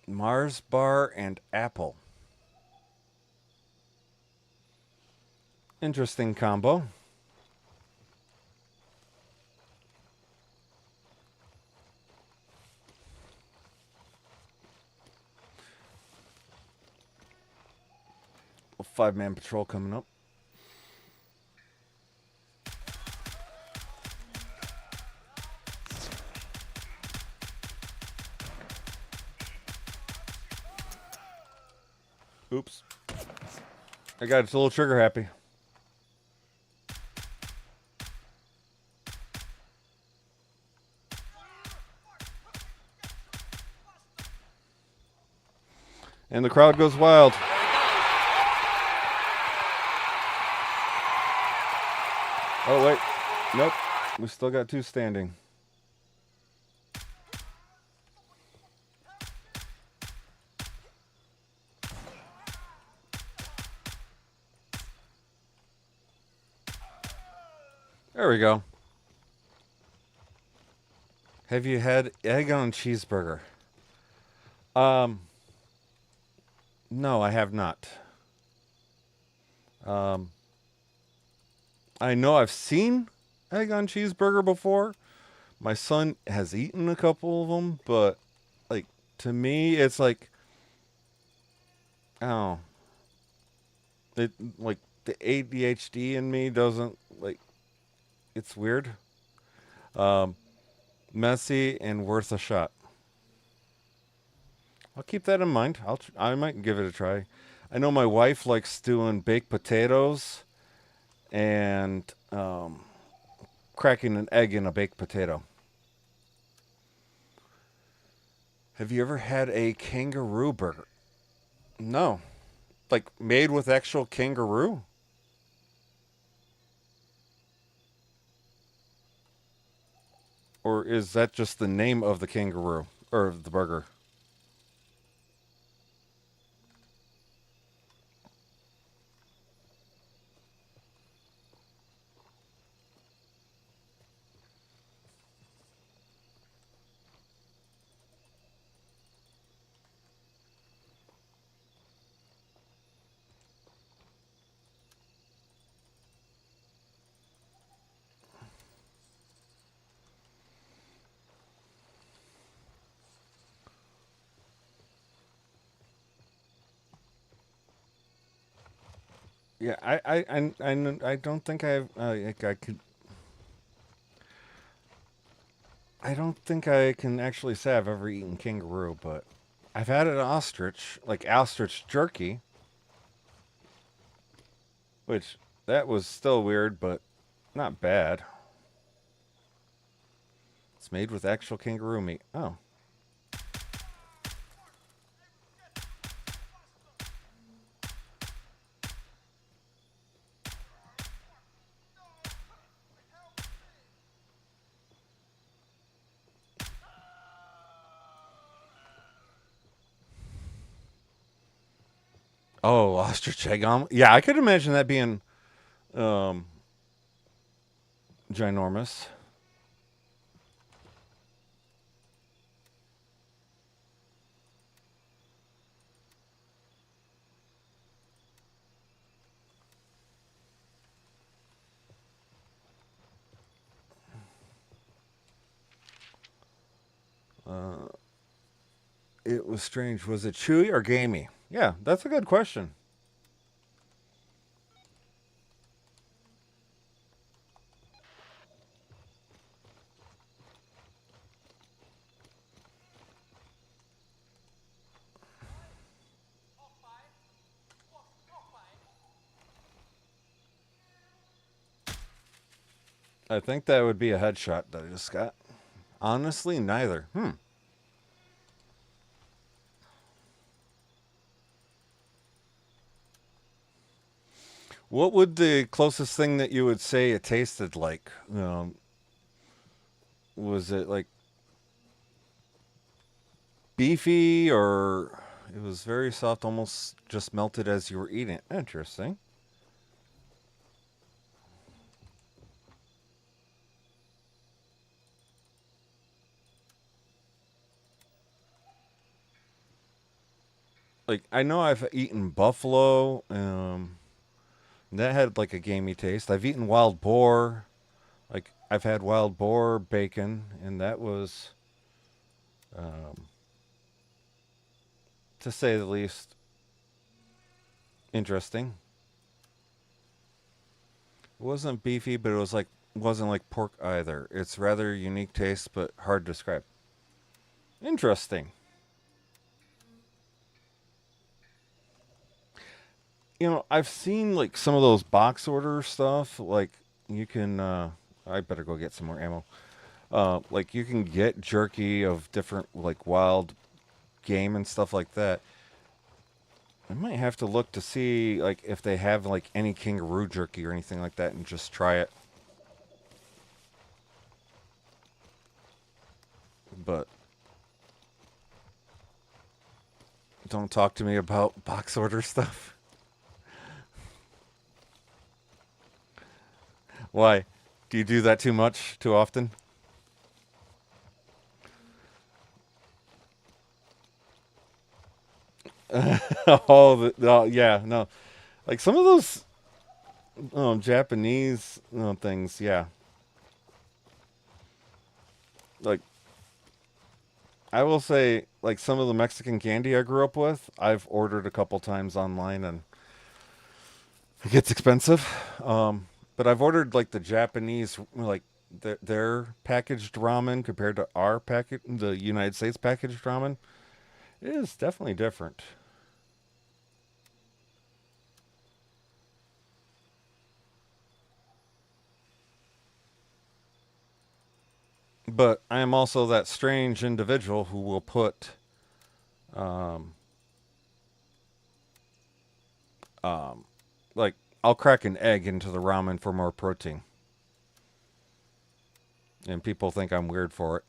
S2: Mars bar and apple. Interesting combo. A 5-man patrol coming up. Oops. I got it a little trigger happy. And the crowd goes wild. Oh, wait. Nope. We still got 2 standing. There we go. Have you had egg on cheeseburger? No, I have not. I know I've seen egg on cheeseburger before. My son has eaten a couple of them, but like to me, it's like, oh, it like the ADHD in me doesn't like. It's weird. Messy and worth a shot. I'll keep that in mind. I might give it a try. I know my wife likes doing baked potatoes and cracking an egg in a baked potato. Have you ever had a kangaroo burger? No. Like made with actual kangaroo? Or is that just the name of the kangaroo or the burger? Yeah, I don't think I could. I don't think I can actually say I've ever eaten kangaroo, but I've had an ostrich, like ostrich jerky, which that was still weird, but not bad. It's made with actual kangaroo meat. Oh. Oh, ostrich egg omelet. Yeah, I could imagine that being um, ginormous. It was strange. Was it chewy or gamey? Yeah, that's a good question. I think that would be a headshot that I just got. Honestly, neither. What would the closest thing that you would say it tasted like? Was it like beefy or it was very soft, almost just melted as you were eating it? Interesting. Like I know I've eaten buffalo. That had like a gamey taste. I've eaten wild boar. Like I've had wild boar bacon, and that was, um, to say the least, interesting. It wasn't beefy, but it was like wasn't like pork either. It's rather unique taste, but hard to describe. Interesting. I've seen like some of those box order stuff. Like you can, I better go get some more ammo. Like you can get jerky of different like wild game and stuff like that. I might have to look to see like if they have like any kangaroo jerky or anything like that and just try it. But don't talk to me about box order stuff. Why? Do you do that too much, too often? Yeah, no. Like some of those Japanese things, yeah. Like I will say, like some of the Mexican candy I grew up with, I've ordered a couple times online and it gets expensive. But I've ordered like the Japanese, like their packaged ramen compared to our packet, the United States packaged ramen. It is definitely different. But I am also that strange individual who will put, um, um, like I'll crack an egg into the ramen for more protein, and people think I'm weird for it.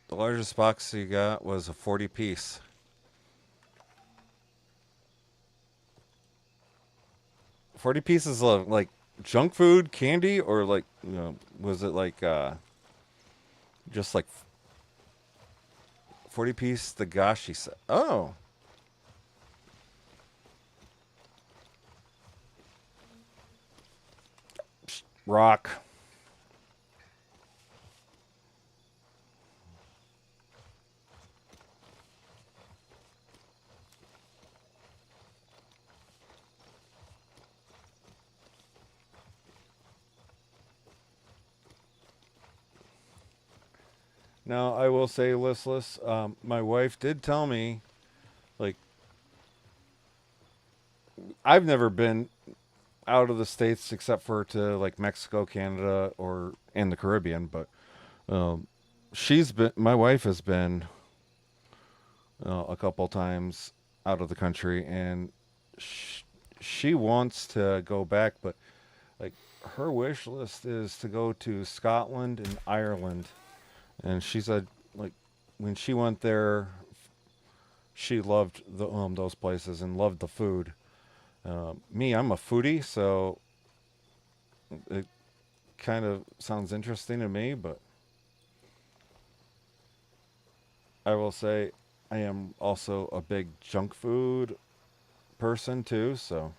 S2: The largest box you got was a 40 piece. 40 pieces of like junk food, candy, or like, was it like just like 40 piece the gashi set? Oh, rock. Now, I will say, listless. My wife did tell me, like, I've never been out of the states except for to like Mexico, Canada, or in the Caribbean. But um, my wife has been a couple times out of the country, and she wants to go back, but like her wish list is to go to Scotland and Ireland. And she said, like, when she went there, she loved those places and loved the food. Me, I'm a foodie, so it kind of sounds interesting to me. But I will say, I am also a big junk food person too. So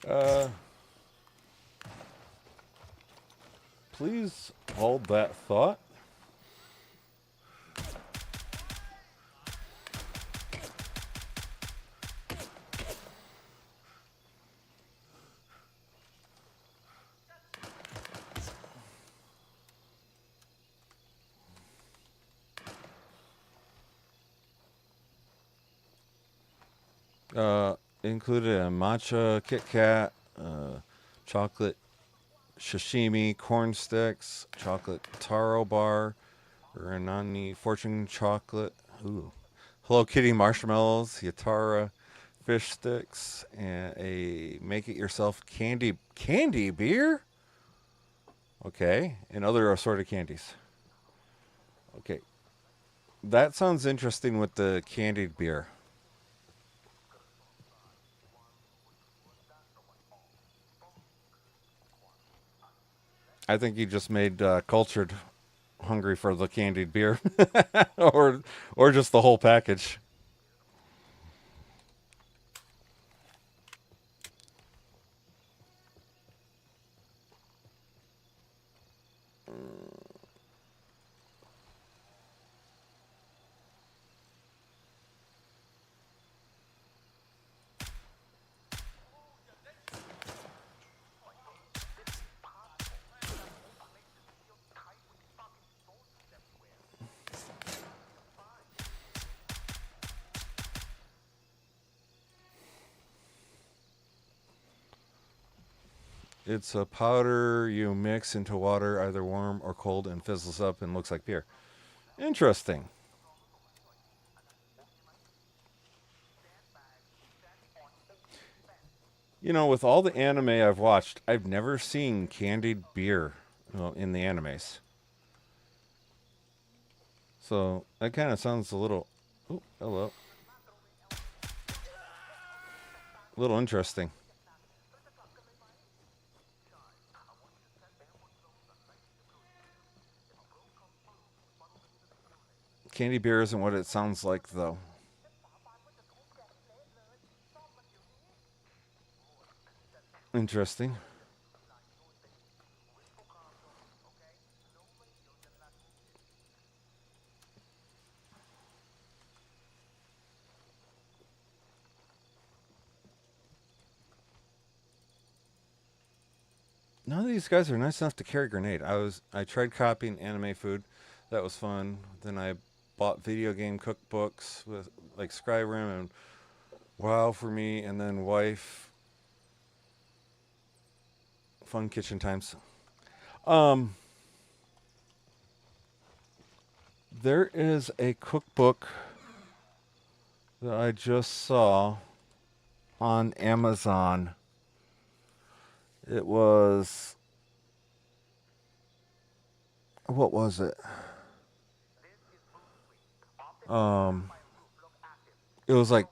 S2: uh, please hold that thought. Included a matcha Kit Kat, chocolate sashimi corn sticks, chocolate taro bar, Ranani fortune chocolate, ooh, Hello Kitty marshmallows, Yatara fish sticks, and a make it yourself candy beer. Okay, and other assorted candies. Okay, that sounds interesting with the candied beer. I think you just made cultured hungry for the candied beer, or just the whole package. It's a powder you mix into water, either warm or cold, and fizzles up and looks like beer. Interesting. You know, with all the anime I've watched, I've never seen candied beer, in the animes. So that kind of sounds a little, oh, hello, a little interesting. Candy beer isn't what it sounds like, though. Interesting. None of these guys are nice enough to carry a grenade. I tried copying anime food. That was fun. Then I bought video game cookbooks with like Skyrim and WoW for me, and then wife fun kitchen times. Um there is a cookbook that I just saw on Amazon. It was, what was it? Um, it was like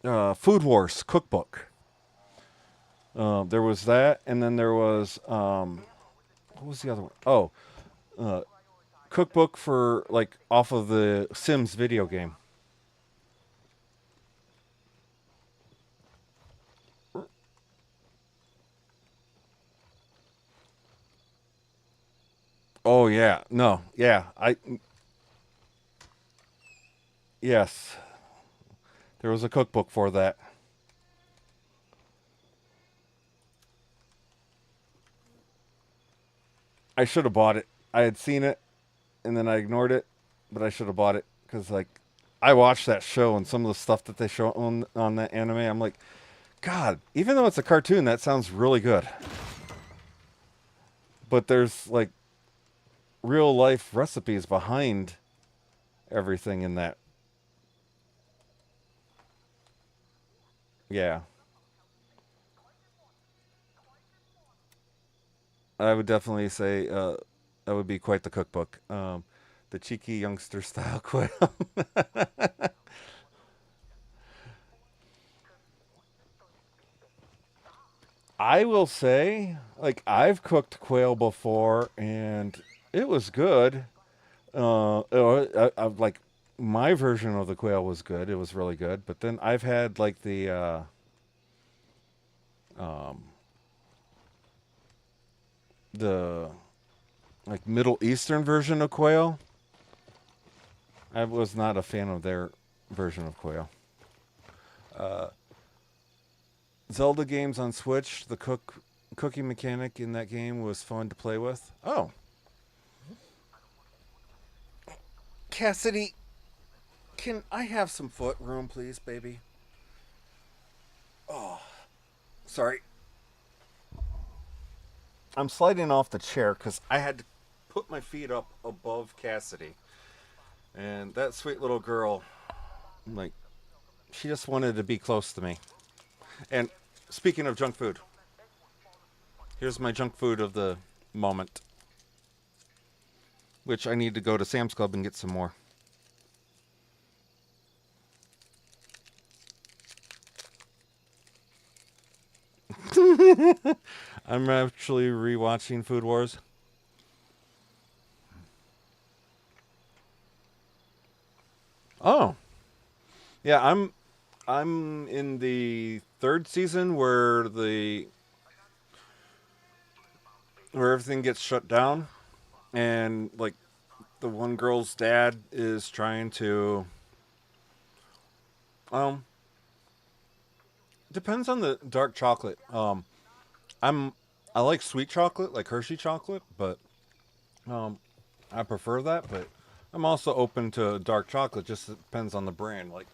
S2: Food Wars cookbook. There was that, and then there was what was the other one? Oh, uh, cookbook for like off of the Sims video game. Oh yeah, no, yeah, yes, there was a cookbook for that. I should have bought it. I had seen it, and then I ignored it, but I should have bought it because like I watched that show and some of the stuff that they show on that anime. I'm like, God, even though it's a cartoon, that sounds really good. But there's like real life recipes behind everything in that. Yeah, I would definitely say that would be quite the cookbook. The cheeky youngster style quail. I will say, like I've cooked quail before, and it was good. Like my version of the quail was good. It was really good. But then I've had like um, the like Middle Eastern version of quail. I was not a fan of their version of quail. Zelda games on Switch. The cookie mechanic in that game was fun to play with. Oh, Cassidy, can I have some foot room, please, baby? Oh, sorry. I'm sliding off the chair because I had to put my feet up above Cassidy. And that sweet little girl, like, she just wanted to be close to me. And speaking of junk food, here's my junk food of the moment, which I need to go to Sam's Club and get some more. I'm actually rewatching Food Wars. Oh, yeah, I'm in the third season where everything gets shut down, and like the one girl's dad is trying to um depends on the dark chocolate. I'm I like sweet chocolate, like Hershey chocolate, but um I prefer that, but I'm also open to dark chocolate, just depends on the brand. Like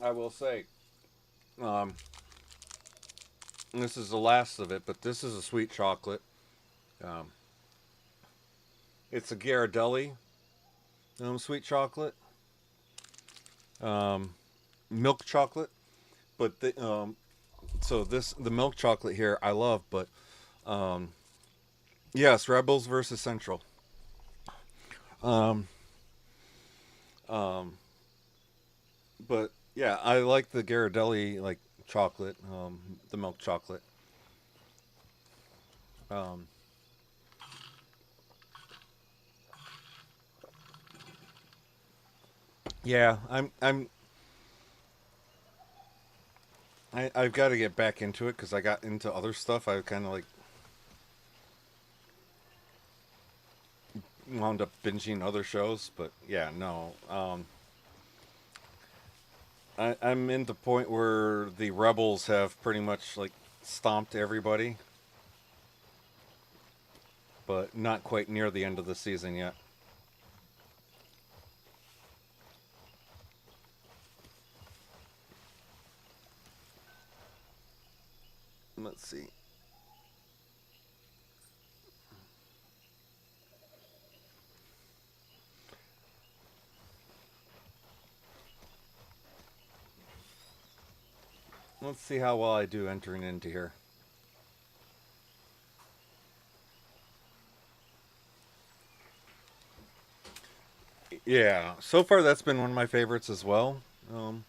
S2: I will say, um and this is the last of it, but this is a sweet chocolate. Um it's a Ghirardelli sweet chocolate. Um Milk chocolate, but so the milk chocolate here I love, but um yes, Rebels versus Central. Um um but yeah, I like the Ghirardelli like chocolate, the milk chocolate. Um yeah, I've got to get back into it cuz I got into other stuff. I kind of like wound up binging other shows, but yeah, no. I'm in the point where the rebels have pretty much like stomped everybody, but not quite near the end of the season yet. Let's see. Let's see how well I do entering into here. Yeah, so far that's been one of my favorites as well. Um,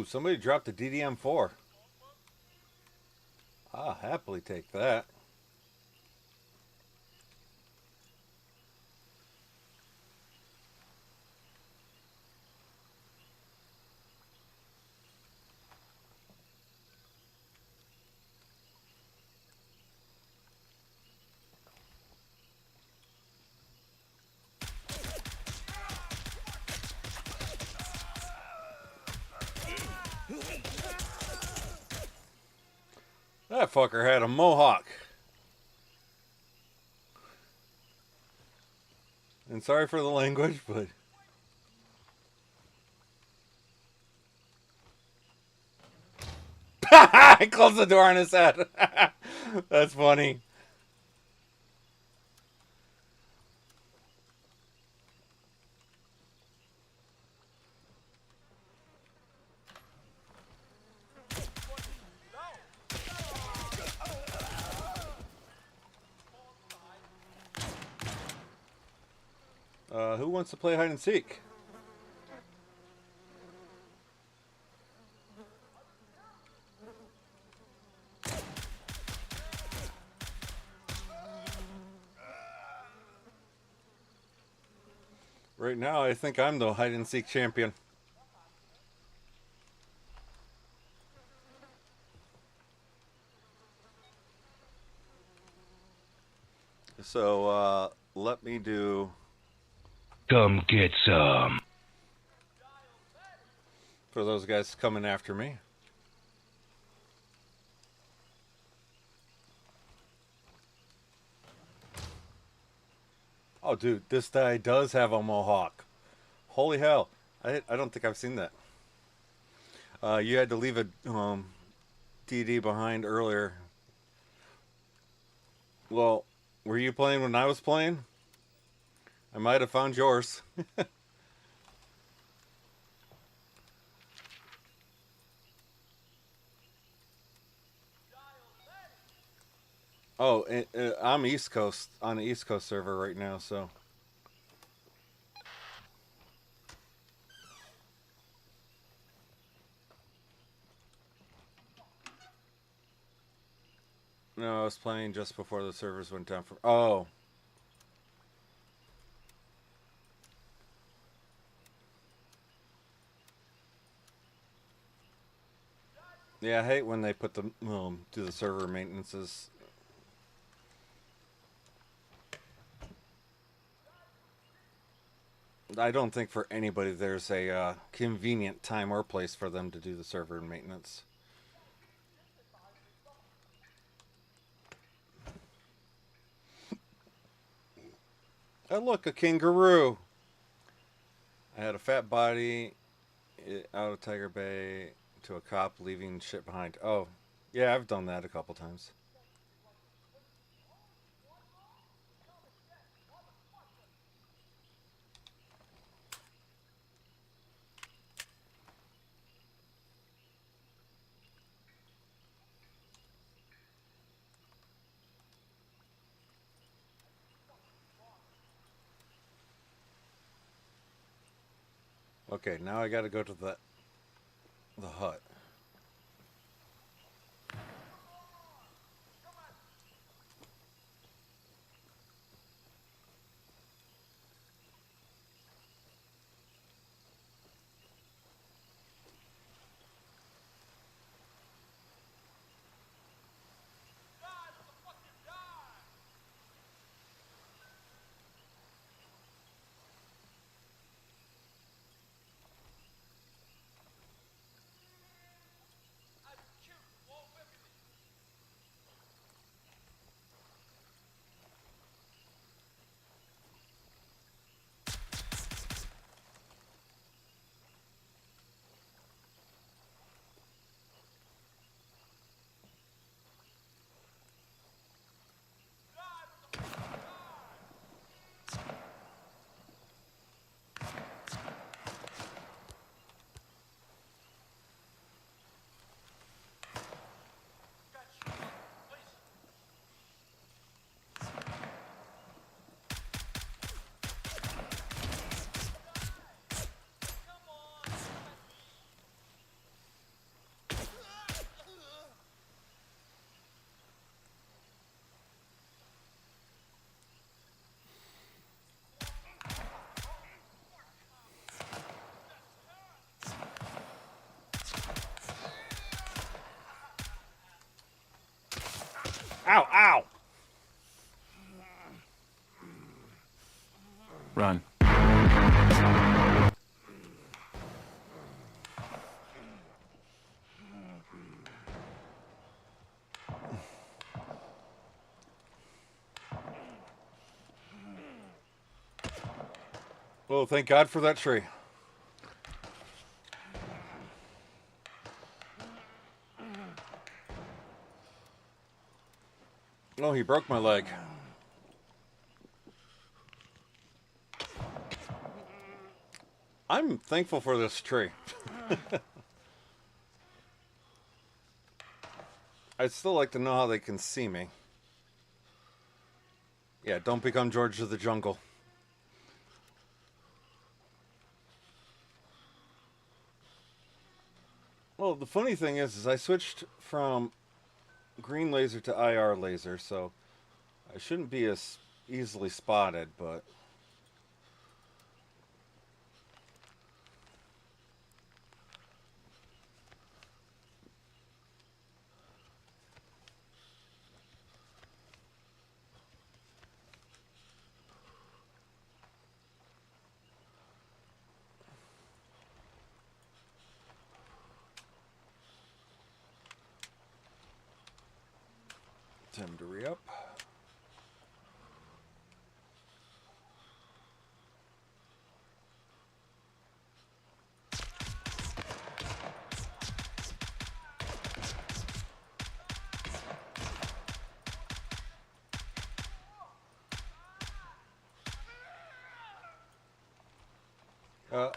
S2: Ooh, somebody dropped a DDM4. I'll happily take that. That fucker had a mohawk. And sorry for the language, but... I closed the door on his head. That's funny. Who wants to play hide and seek? Right now, I think I'm the hide and seek champion. So, let me do...
S6: Come get some.
S2: For those guys coming after me. Oh, dude, this guy does have a mohawk. Holy hell. I don't think I've seen that. You had to leave a DD behind earlier. Well, were you playing when I was playing? I might have found yours. Oh, I'm East Coast, on the East Coast server right now, so... No, I was playing just before the servers went down for... Oh. Yeah, I hate when they put the do the server maintenances. I don't think for anybody there's a convenient time or place for them to do the server maintenance. Oh look, a kangaroo! I had a fat body out of Tiger Bay to a cop leaving shit behind. Oh, yeah, I've done that a couple times. Okay, now I gotta go to the hut. Well, thank God for that tree. Oh, he broke my leg. I'm thankful for this tree. I'd still like to know how they can see me. Yeah, don't become George of the Jungle. Well, the funny thing is I switched from green laser to IR laser, so I shouldn't be as easily spotted, but... Time to re-up.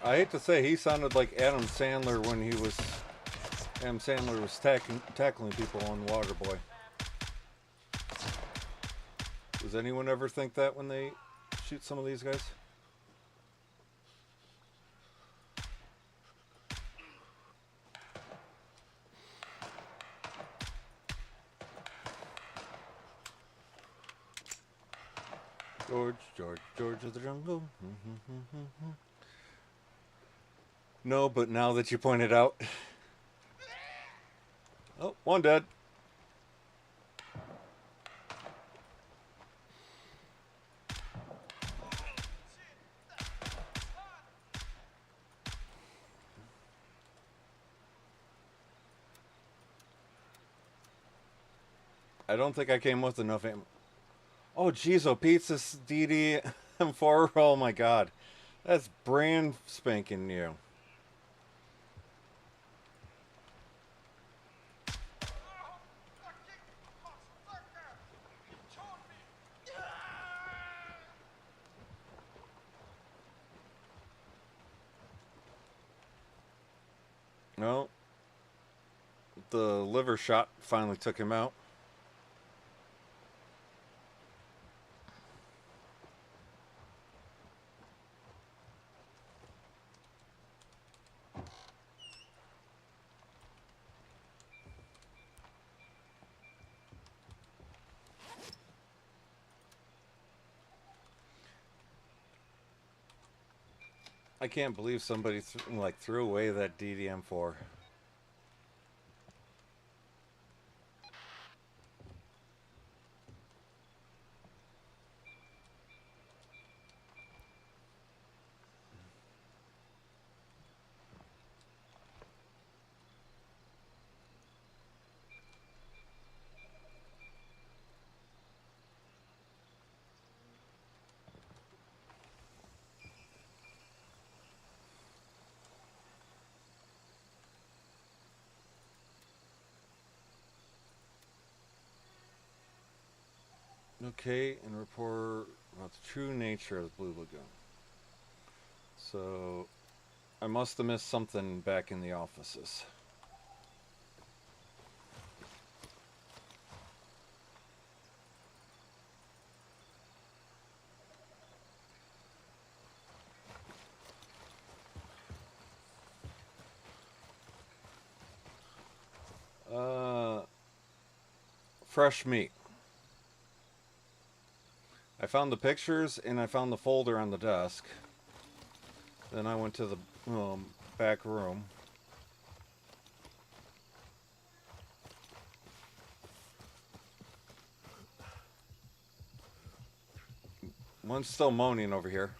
S2: I hate to say, he sounded like Adam Sandler when Adam Sandler was tackling people on Waterboy. Does anyone ever think that when they shoot some of these guys? George of the Jungle. No, but now that you point it out. Oh, one dead. I don't think I came with enough ammo. Oh, geez, oh, Pete's this DD-M4. Oh, my God. That's brand spanking new. No. The liver shot finally took him out. I can't believe somebody threw away that DD-M4. Okay, and report about the true nature of the Blue Lagoon. So, I must have missed something back in the offices. Fresh meat. I found the pictures and I found the folder on the desk. Then I went to the back room. One's still moaning over here.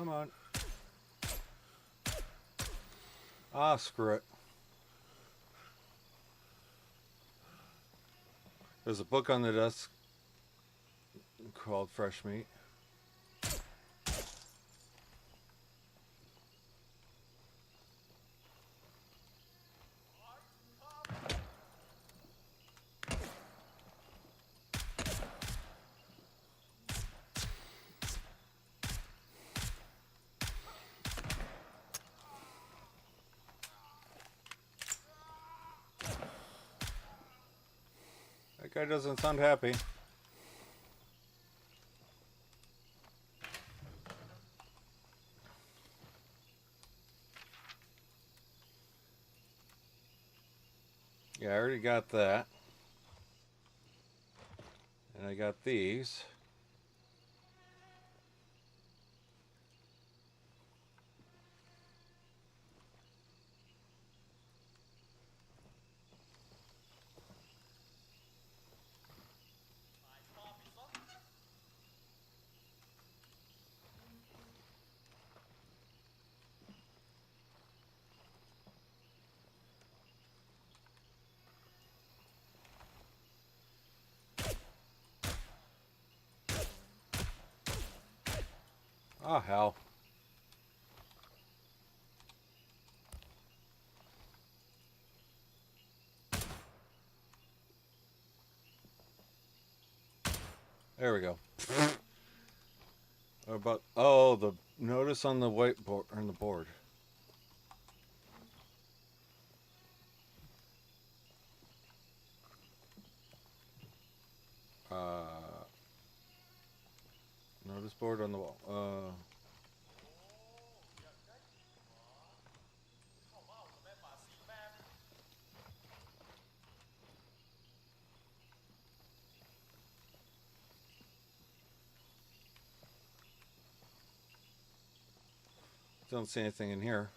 S2: Come on. Ah, screw it. There's a book on the desk called Fresh Meat. That guy doesn't sound happy. Yeah, I already got that. And I got these. Oh, hell. There we go. About the notice on the whiteboard on the board. Notice board on the wall. Don't see anything in here.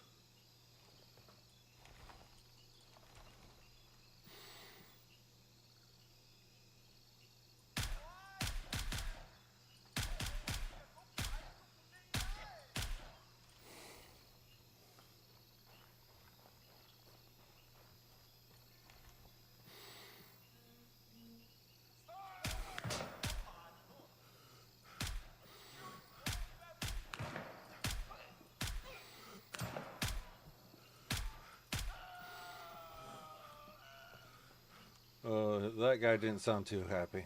S2: That guy didn't sound too happy.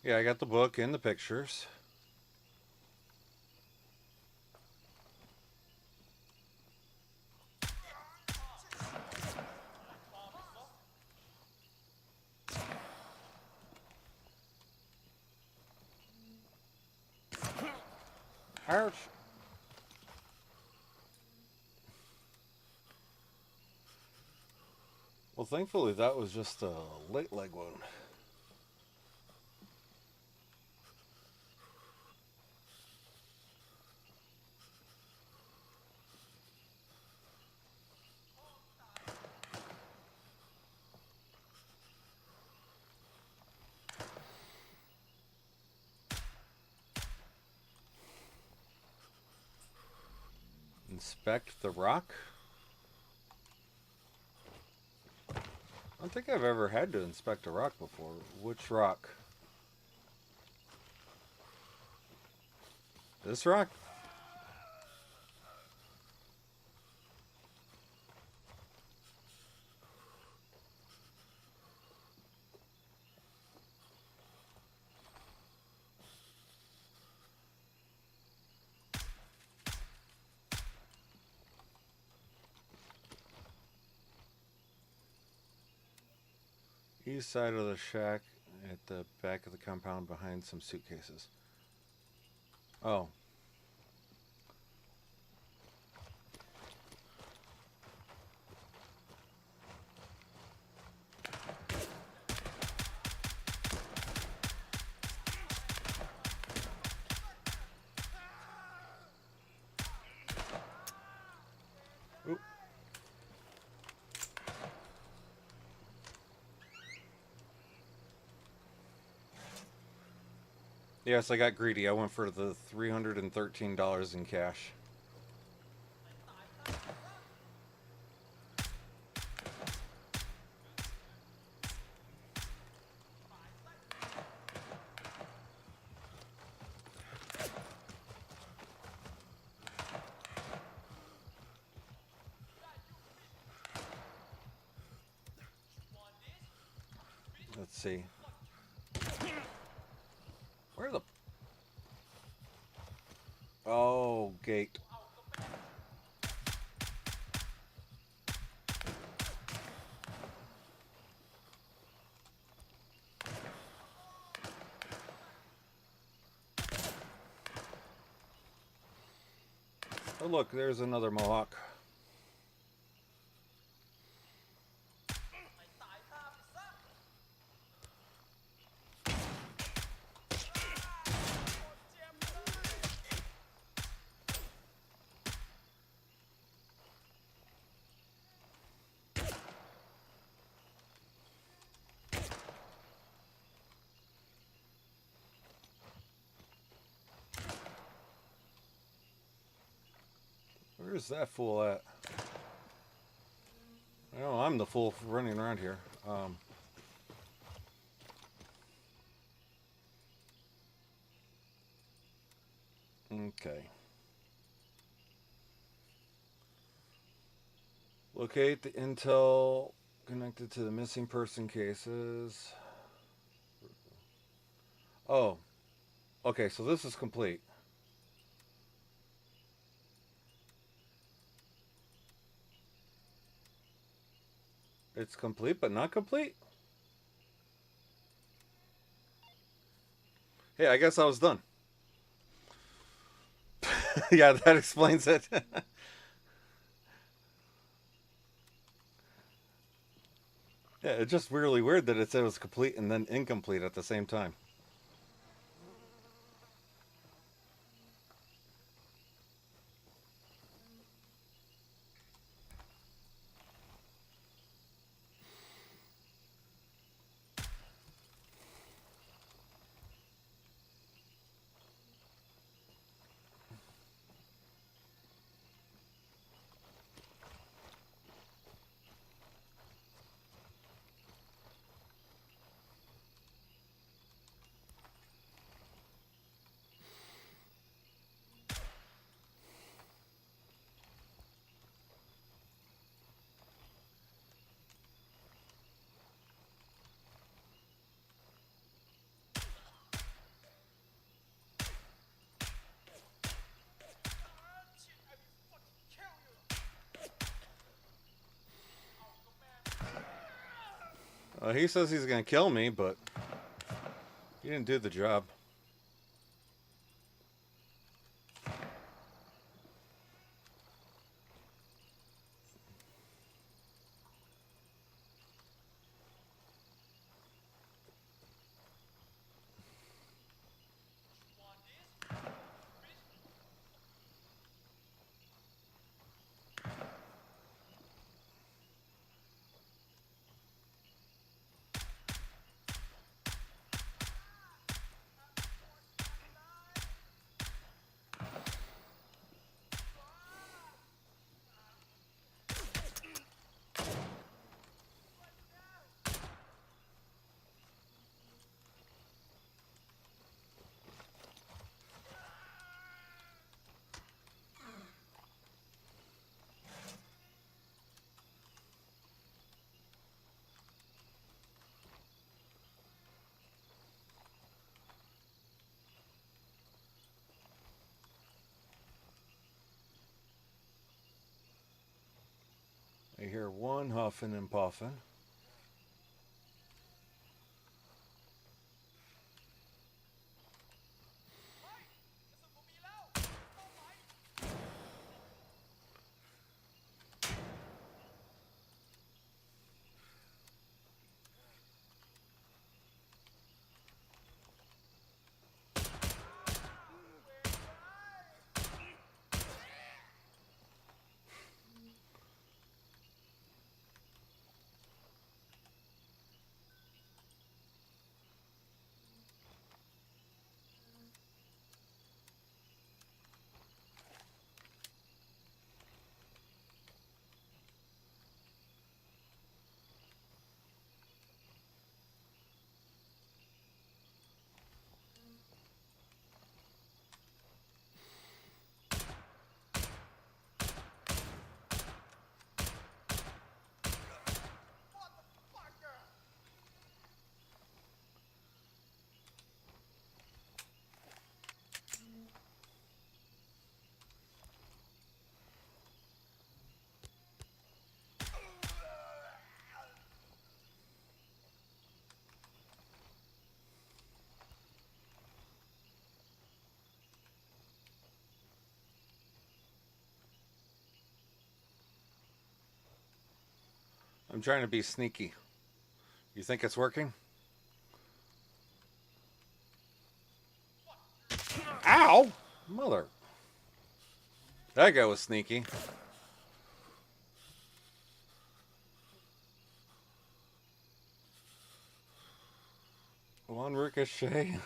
S2: Yeah, I got the book and the pictures. Ouch. Well, thankfully that was just a late leg wound. Inspect the rock. I don't think I've ever had to inspect a rock before. Which rock? This rock? East side of the shack at the back of the compound behind some suitcases. Oh. Oop. Yes, I got greedy. I went for the $313 in cash. Let's see. Where the... Oh, gate. Oh, look, there's another Mohawk. Where's that fool at? Oh, I'm the fool running around here. Okay. Locate the intel connected to the missing person cases. Oh. Okay, so this is complete. It's complete, but not complete? Hey, I guess I was done. Yeah, that explains it. Yeah, it's just really weird that it said it was complete and then incomplete at the same time. He says he's gonna kill me, but he didn't do the job. I hear one huffing and puffing. I'm trying to be sneaky. You think it's working? Ow! Mother. That guy was sneaky. One ricochet.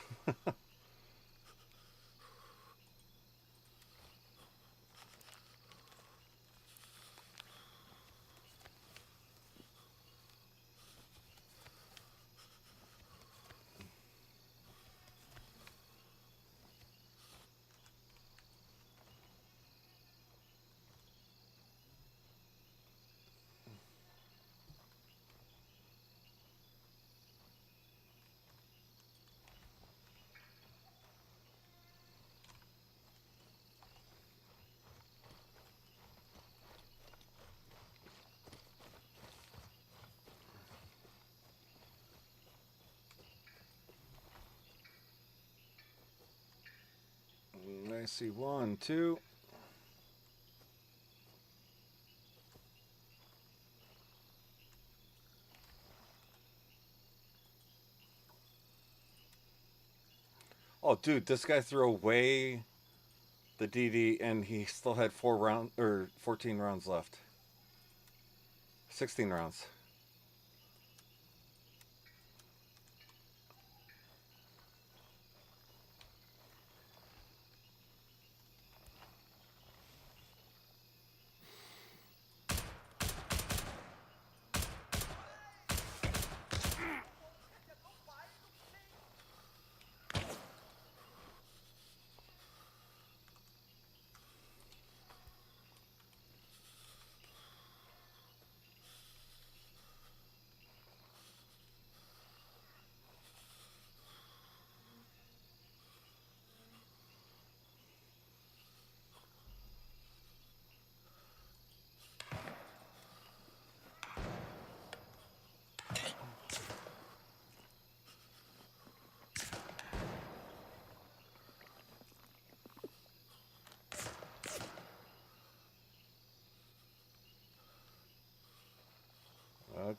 S2: I see 1, 2. Oh, dude, this guy threw away the DD and he still had 14 rounds left. 16 rounds.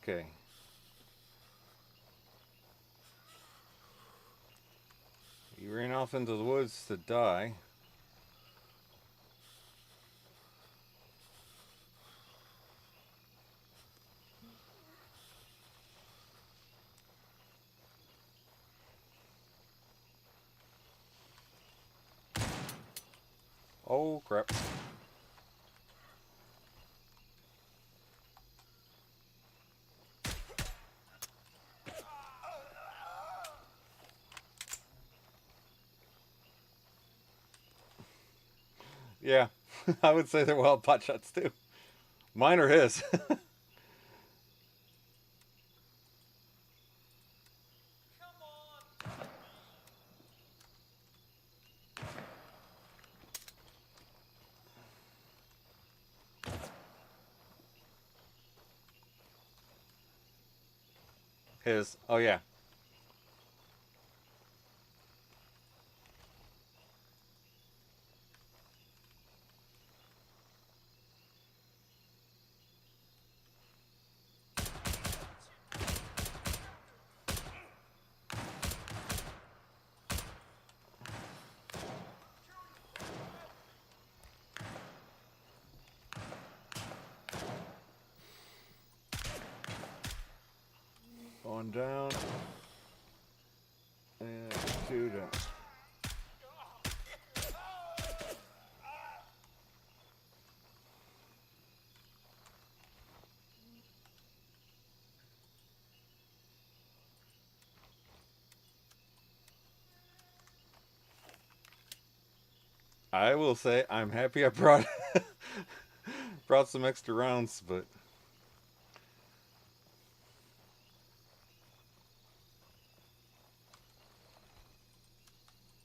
S2: Okay. He ran off into the woods to die. Oh, crap. Yeah, I would say they're wild pot shots too. Mine or his. His. Oh, yeah. Going down. And 2 down. I will say I'm happy I brought brought some extra rounds, but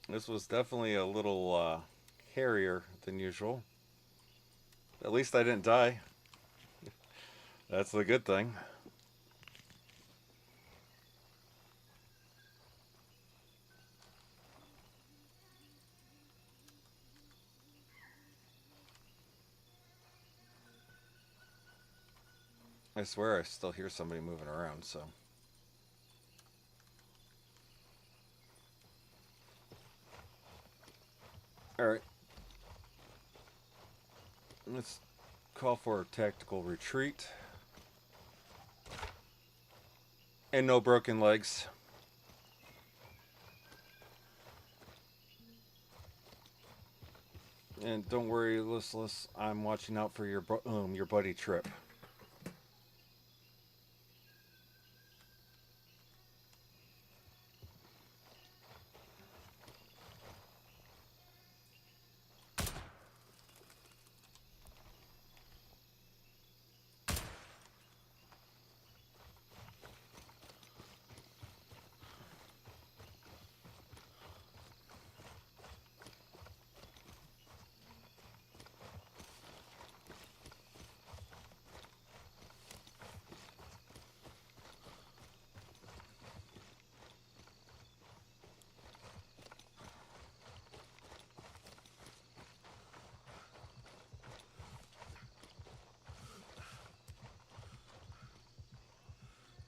S2: this was definitely a little hairier than usual. At least I didn't die. That's the good thing. I swear I still hear somebody moving around, so. Alright. Let's call for a tactical retreat. And no broken legs. And don't worry, listless. I'm watching out for your buddy Trip.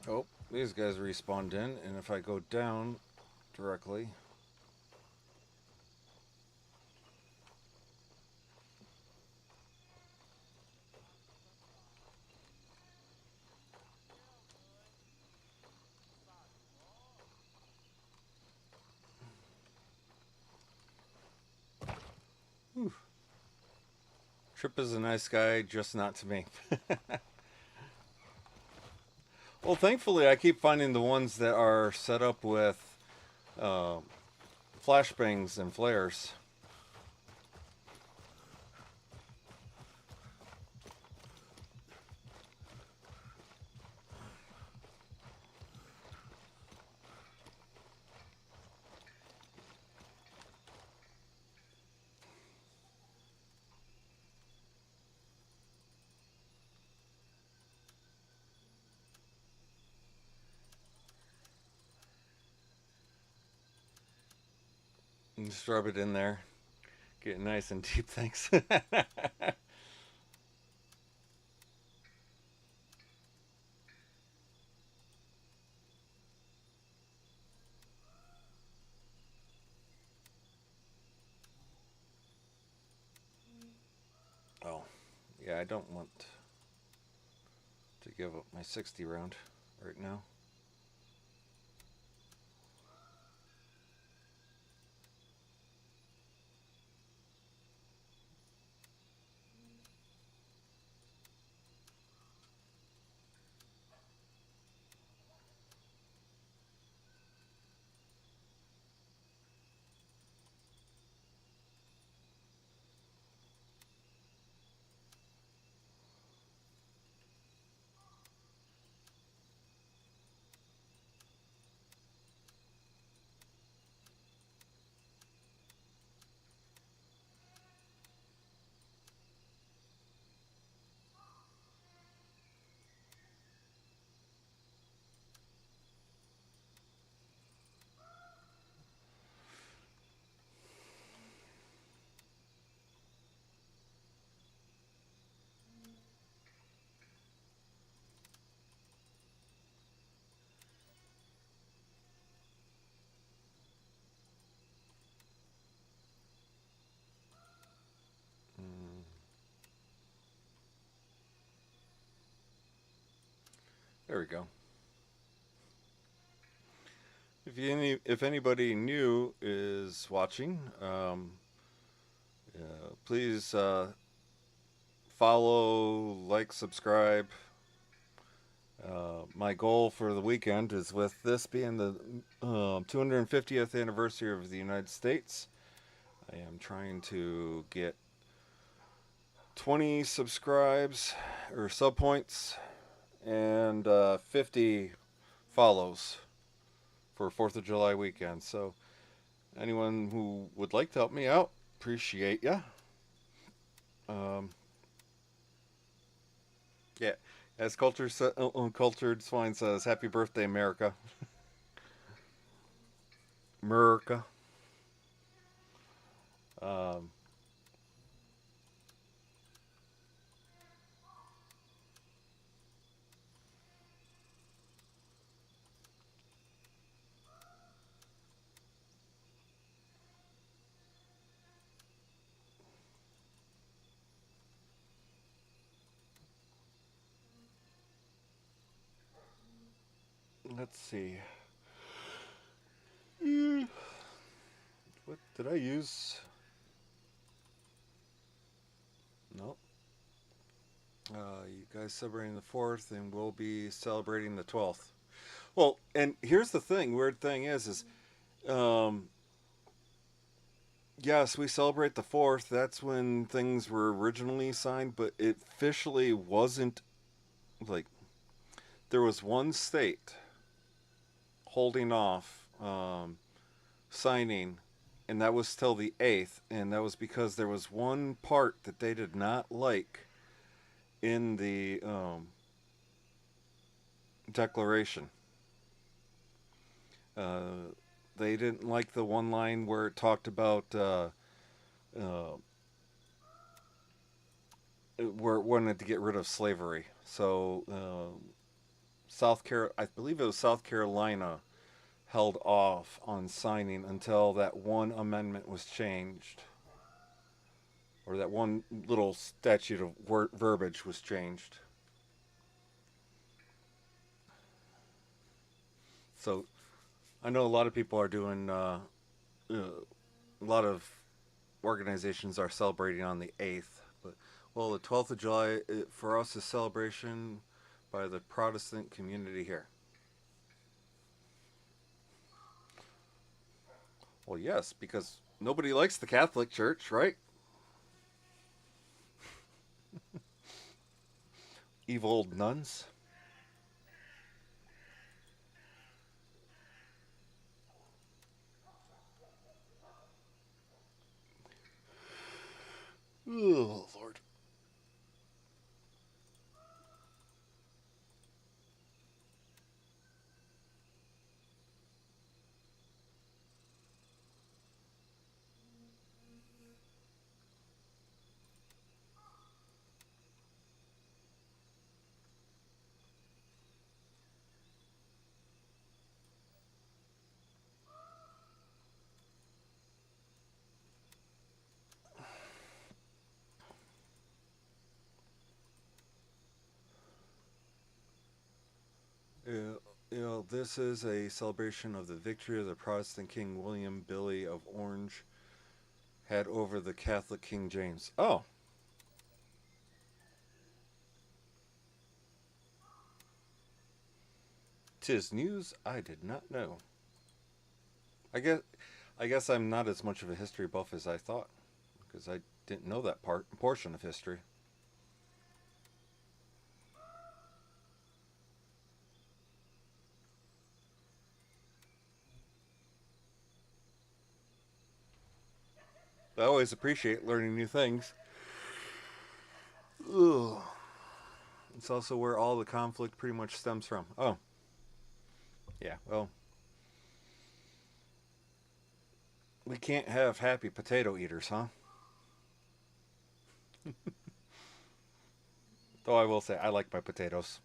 S2: Oh, these guys respawned in, and if I go down directly. Whew. Trip is a nice guy, just not to me. Well, thankfully, I keep finding the ones that are set up with flashbangs and flares. And just rub it in there. Get it nice and deep, thanks. Oh, yeah, I don't want to give up my 60 round right now. There we go. If anybody new is watching, please follow, like, subscribe. My goal for the weekend is, with this being the 250th anniversary of the United States, I am trying to get 20 subscribes or sub points and 50 follows for 4th of July weekend. So anyone who would like to help me out, appreciate ya. Yeah, as Cultured Swine says, happy birthday, America. America. Let's see. What did I use? Nope. You guys celebrating the 4th, and we'll be celebrating the 12th. Well, and here's the thing. Weird thing is, yes, we celebrate the 4th. That's when things were originally signed, but it officially wasn't like there was one state holding off signing, and that was till the 8th, and that was because there was one part that they did not like in the declaration. They didn't like the one line where it talked about where it wanted to get rid of slavery. So I believe it was South Carolina, held off on signing until that one amendment was changed, or that one little statute of verbiage was changed. So I know a lot of people are doing, a lot of organizations are celebrating on the 8th. But, well, the 12th of July, for us, is celebration by the Protestant community here. Well, yes, because nobody likes the Catholic Church, right? Evil old nuns. Oh, Lord. This is a celebration of the victory of the Protestant King William Billy of Orange had over the Catholic King James. Oh. Tis news I did not know. I guess I'm not as much of a history buff as I thought, because I didn't know that portion of history. I always appreciate learning new things. Ugh. It's also where all the conflict pretty much stems from. Oh. Yeah, well. We can't have happy potato eaters, huh? Though I will say, I like my potatoes.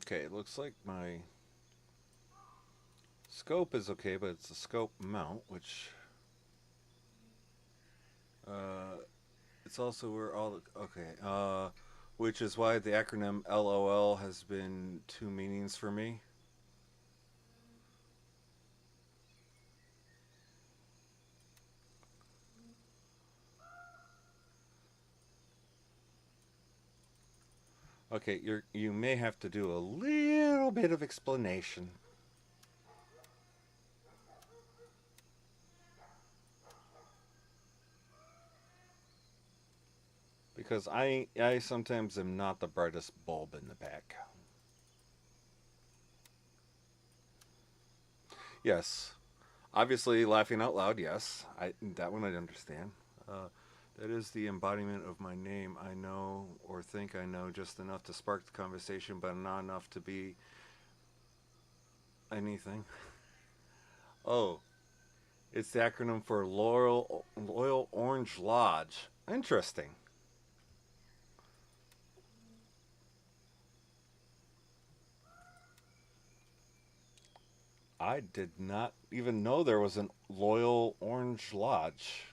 S2: Okay, it looks like my scope is okay, but it's a scope mount, which it's also where all the okay, which is why the acronym LOL has been two meanings for me. Okay, you may have to do a little bit of explanation. Because I sometimes am not the brightest bulb in the back. Yes, Obviously, laughing out loud, yes. That one I understand. That is the embodiment of my name. I know or think I know just enough to spark the conversation, but not enough to be anything. Oh, it's the acronym for Loyal Orange Lodge. Interesting. I did not even know there was an Loyal Orange Lodge.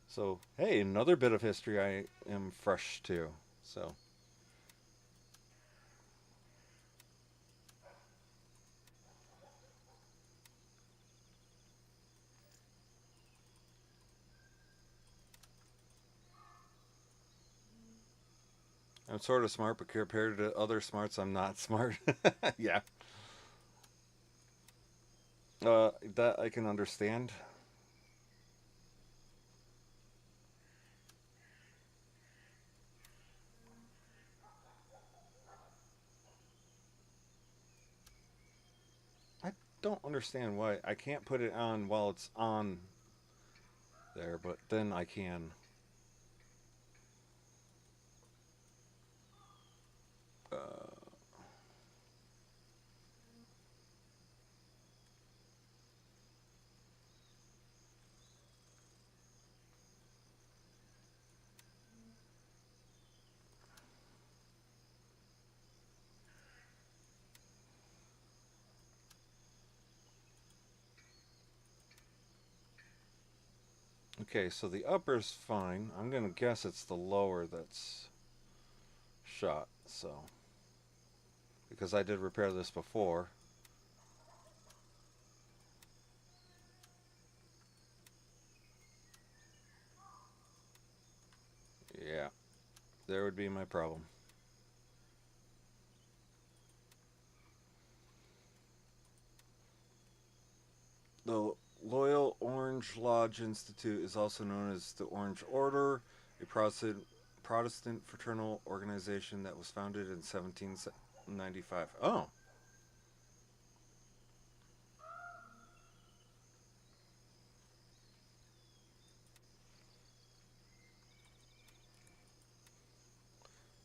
S2: So, hey, another bit of history I am fresh to. So, I'm sort of smart, but compared to other smarts, I'm not smart. Yeah. That I can understand. I don't understand why I can't put it on while it's on there, but then I can. Okay, so the upper's fine. I'm gonna guess it's the lower that's shot, so. Because I did repair this before. Yeah, there would be my problem. The Loyal Orange Lodge Institute is also known as the Orange Order, a Protestant fraternal organization that was founded in 1795. Oh.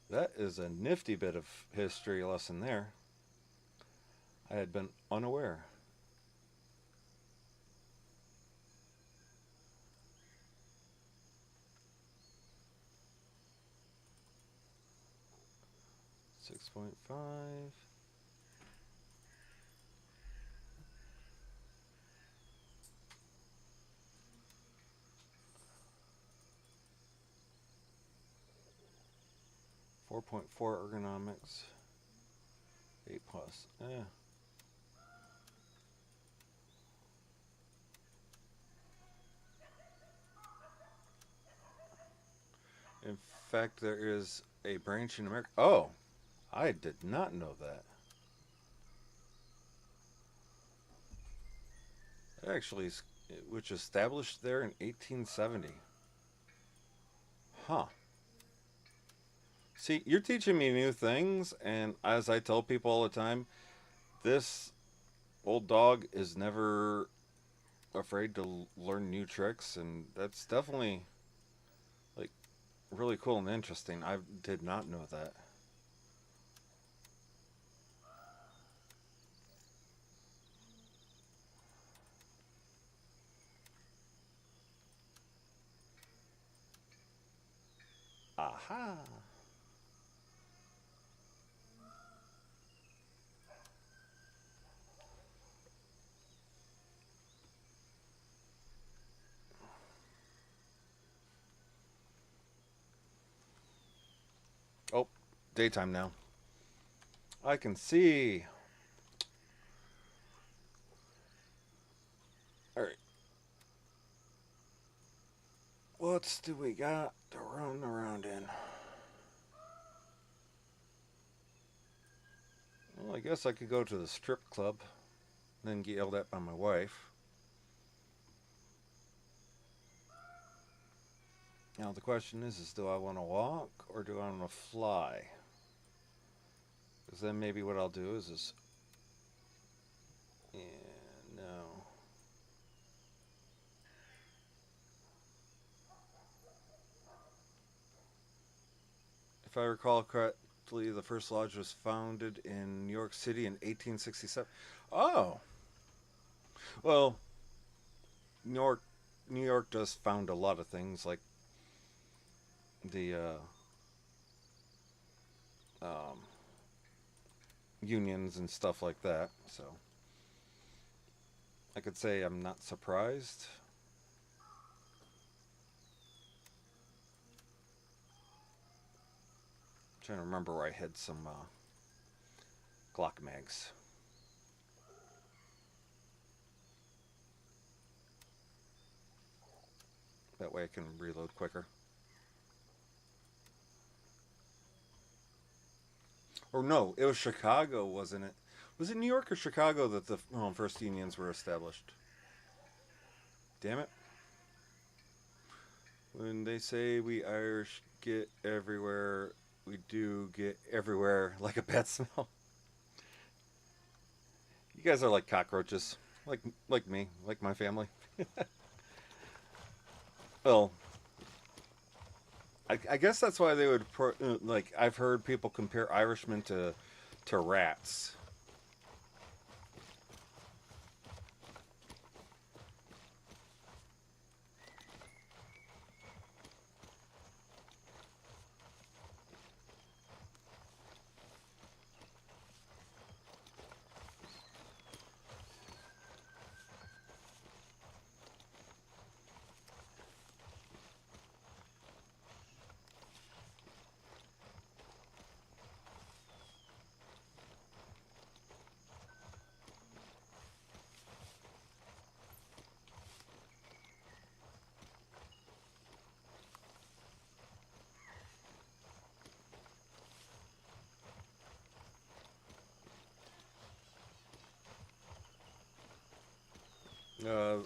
S2: That is a nifty bit of history lesson there. I had been unaware. .5. 4.4 ergonomics. 8 plus. In fact, there is a branch in America. Oh, I did not know that. Actually, which established there in 1870. Huh. See, you're teaching me new things, and as I tell people all the time, this old dog is never afraid to learn new tricks, and that's definitely like really cool and interesting. I did not know that. Aha. Oh, daytime now. I can see. All right. What do we got to run around in? Well, I guess I could go to the strip club, then get yelled at by my wife. Now the question is do I want to walk or do I want to fly? Because then maybe what I'll do is yeah, no. I recall correctly, the first lodge was founded in New York City in 1867. Oh, well, New York, New York does found a lot of things like the um, unions and stuff like that. So I could say I'm not surprised. Trying to remember where I had some Glock mags. That way I can reload quicker. Or no, it was Chicago, wasn't it? Was it New York or Chicago that the first unions were established? Damn it. When they say we Irish get everywhere, we do get everywhere like a bad smell. You guys are like cockroaches. Like me, like my family. Well, I guess that's why they would like. I've heard people compare Irishmen to rats.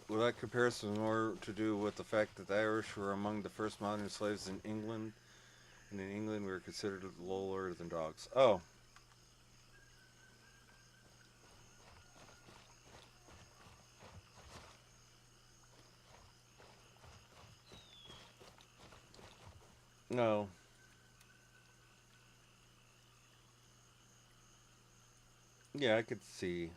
S2: With that comparison more to do with the fact that the Irish were among the first modern slaves in England, and in England we were considered lower than dogs. Oh. No. Yeah, I could see.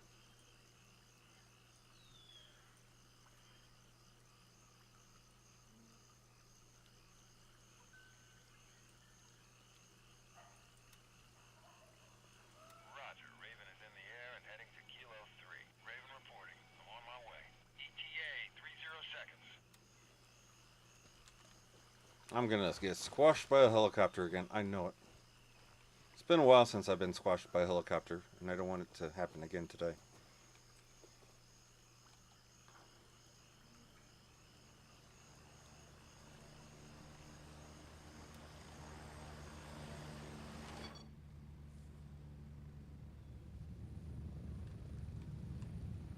S3: Roger. Raven is in the air and heading to Kilo 3. Raven reporting. I'm on my way. ETA 30 seconds.
S2: I'm gonna get squashed by a helicopter again. I know it. It's been a while since I've been squashed by a helicopter, and I don't want it to happen again today.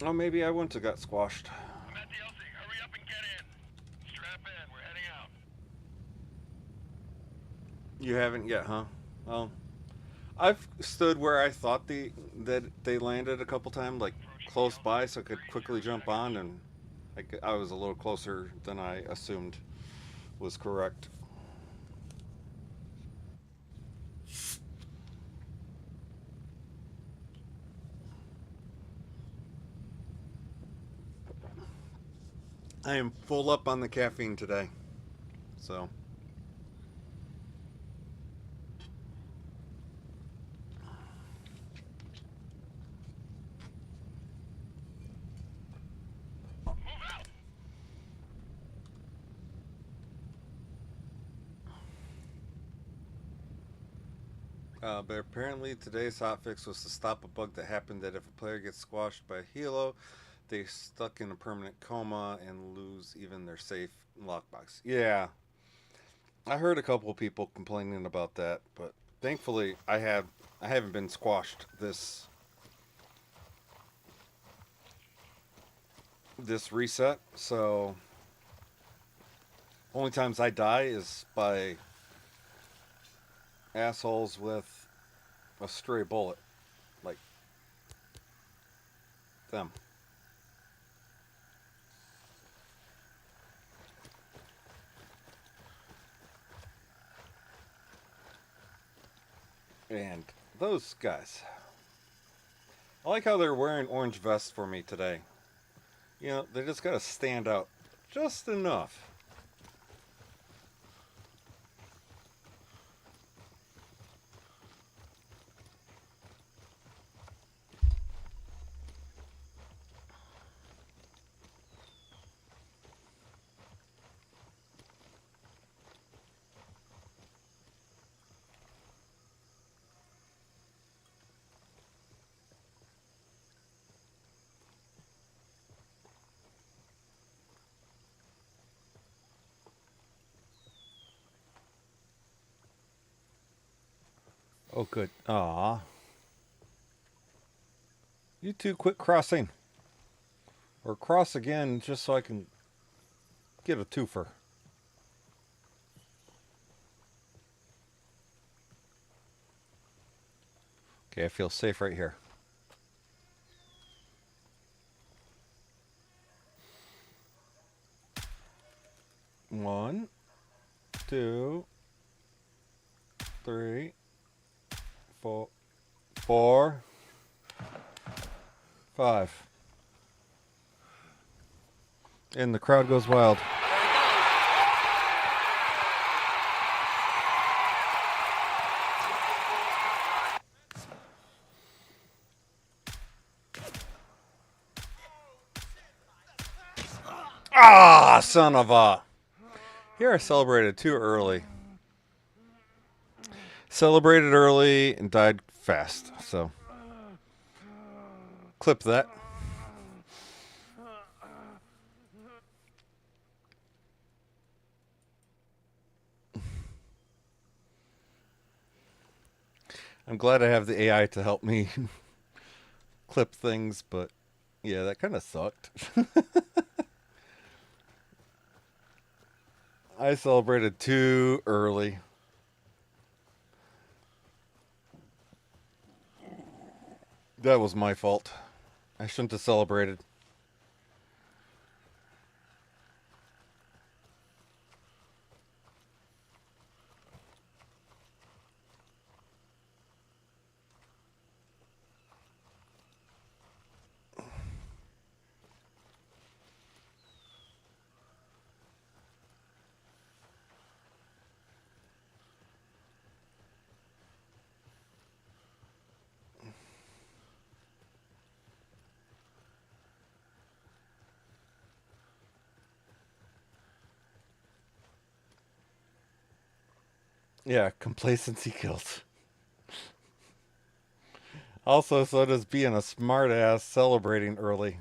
S2: Oh, maybe I wouldn't have got squashed.
S3: I'm at the LZ. Hurry up and get in. Strap in. We're heading out.
S2: You haven't yet, huh? Well, I've stood where I thought that they landed a couple times, like close by, so I could quickly jump on, and I was a little closer than I assumed was correct. I am full up on the caffeine today, so.
S3: Move out.
S2: But apparently today's hotfix was to stop a bug that happened that if a player gets squashed by a helo, they stuck in a permanent coma and lose even their safe lockbox. Yeah, I heard a couple of people complaining about that, but thankfully I haven't been squashed this reset. So only times I die is by assholes with a stray bullet, like them. And those guys. I like how they're wearing orange vests for me today. You know, they just gotta stand out just enough. Oh, good. Aw. You two quit crossing. Or cross again just so I can get a twofer. Okay, I feel safe right here. One, two, three, four, five. And the crowd goes wild. Ah, son of a. Here I celebrated too early. Celebrated early and died fast. So, clip that. I'm glad I have the AI to help me clip things, but yeah, that kind of sucked. I celebrated too early. That was my fault. I shouldn't have celebrated. Yeah, complacency kills. Also, so does being a smartass celebrating early.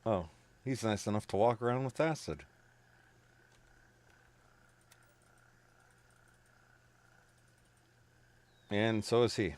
S2: Oh, he's nice enough to walk around with acid. And so is he.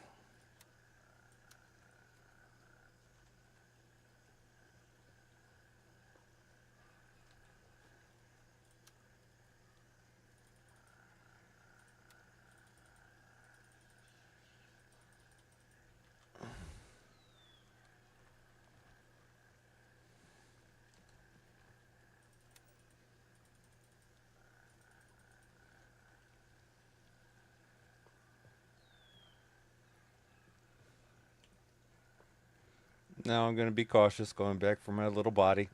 S2: Now I'm going to be cautious going back for my little body.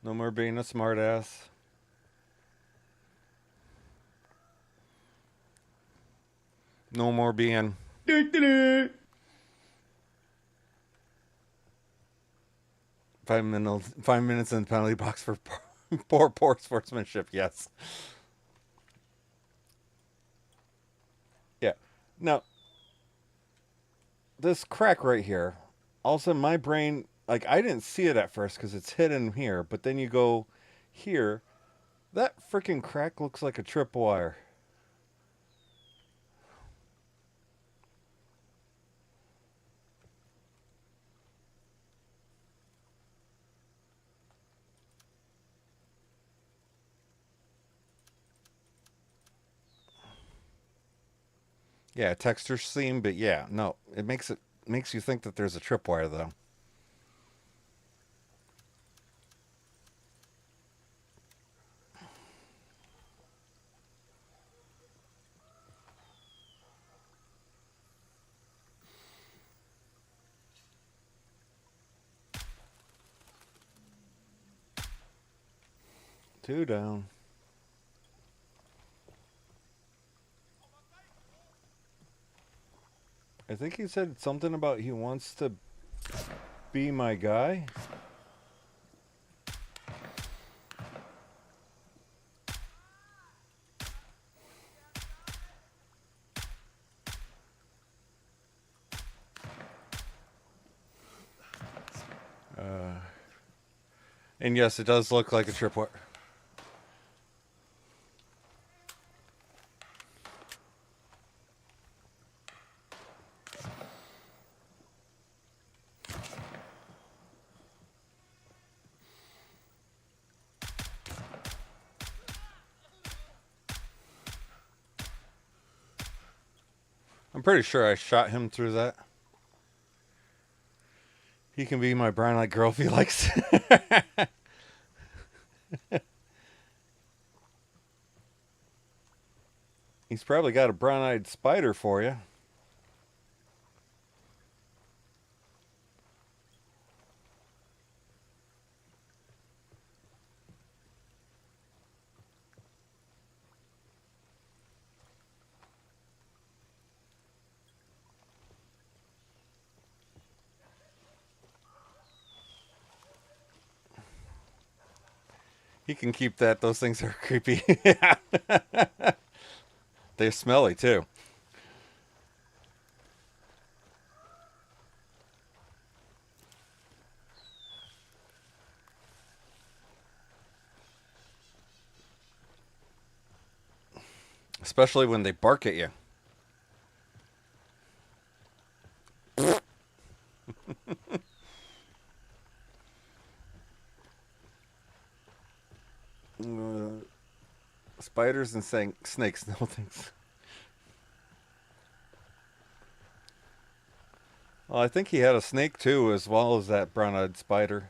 S2: No more being a smartass. No more being... 5 minutes in the penalty box for poor sportsmanship, yes. Yeah. Now, this crack right here, all of a sudden my brain, like, I didn't see it at first because it's hidden here, but then you go here, that freaking crack looks like a tripwire. Yeah, texture seam, but yeah, no, it makes you think that there's a tripwire though. Two down. I think he said something about he wants to be my guy. And yes, it does look like a tripwire. I'm pretty sure I shot him through that. He can be my brown-eyed girl if he likes. He's probably got a brown-eyed spider for you. He can keep that. Those things are creepy. They're smelly too. Especially when they bark at you. Spiders and snakes, no thanks. Well, I think he had a snake too, as well as that brown-eyed spider.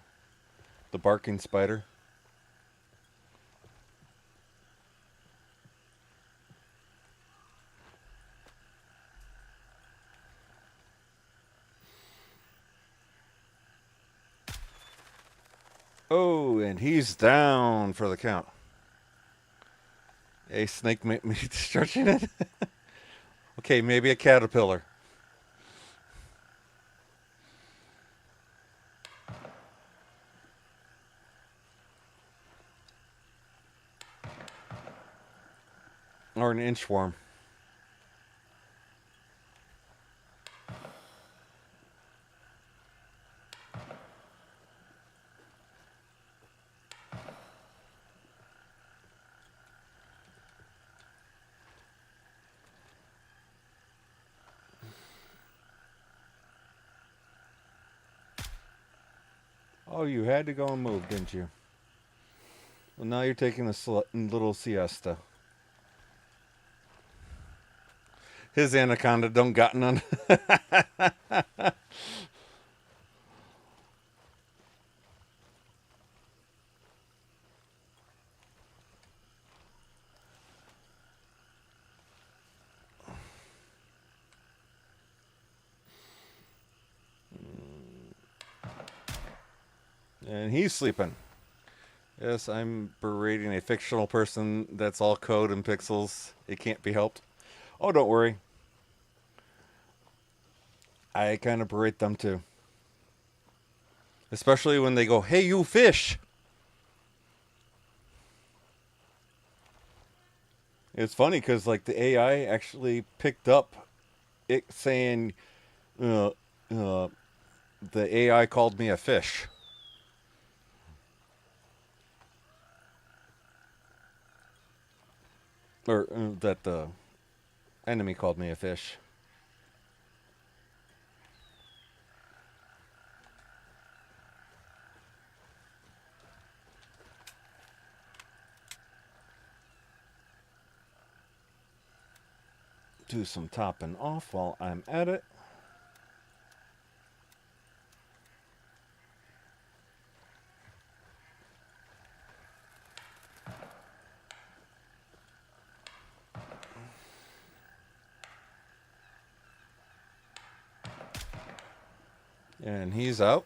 S2: The barking spider. Oh, and he's down for the count. A snake made me destruction it. Okay, maybe a caterpillar. Or an inchworm. Oh, you had to go and move, didn't you? Well, now you're taking a little siesta. His anaconda don't got none. And he's sleeping. Yes, I'm berating a fictional person that's all code and pixels. It can't be helped. Oh, don't worry. I kind of berate them too. Especially when they go, "Hey, you fish!" It's funny because like the AI actually picked up it saying, uh, uh, the AI called me a fish. Or that the enemy called me a fish. do some topping off while I'm at it. And he's out.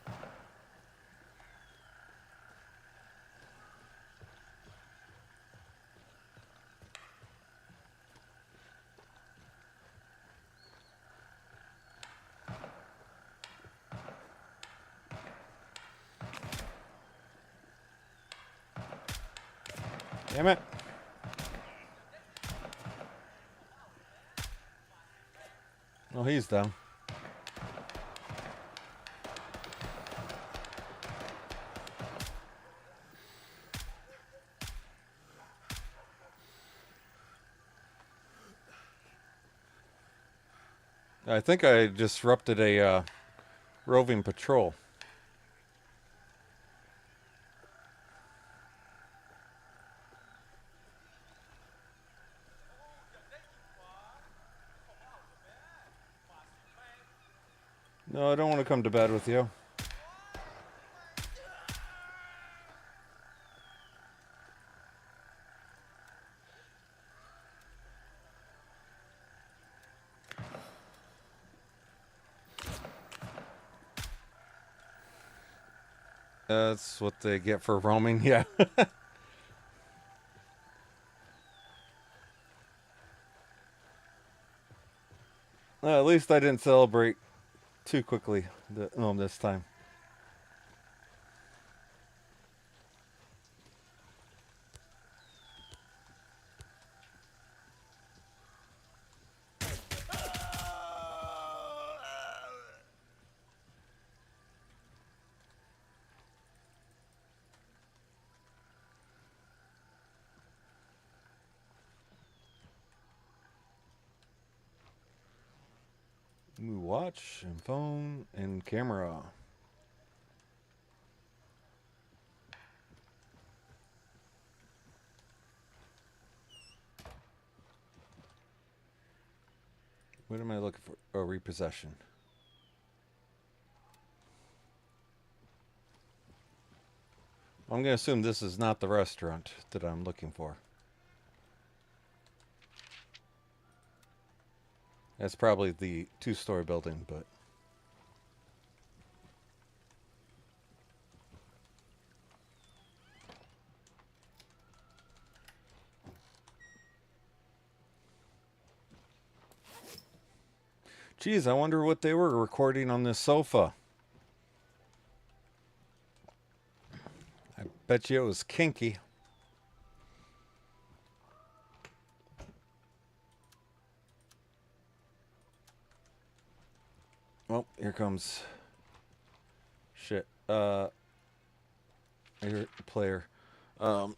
S2: Damn it. Oh, he's down. I think I disrupted a roving patrol. No, I don't want to come to bed with you. That's what they get for roaming, yeah. Well, at least I didn't celebrate too quickly this time. New watch and phone and camera. What am I looking for? Oh, repossession. I'm going to assume this is not the restaurant that I'm looking for. That's probably the two-story building, but... Geez, I wonder what they were recording on this sofa. I bet you it was kinky. Oh, here comes shit. Here, player. I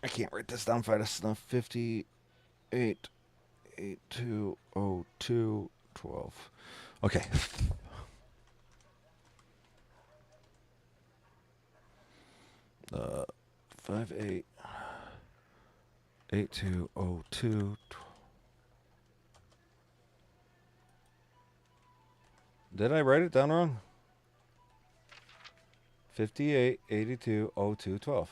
S2: can't write this down fast enough. 58 8202 12. Okay. Uh 58 8202 Did I write it down wrong? 58 82 02 12.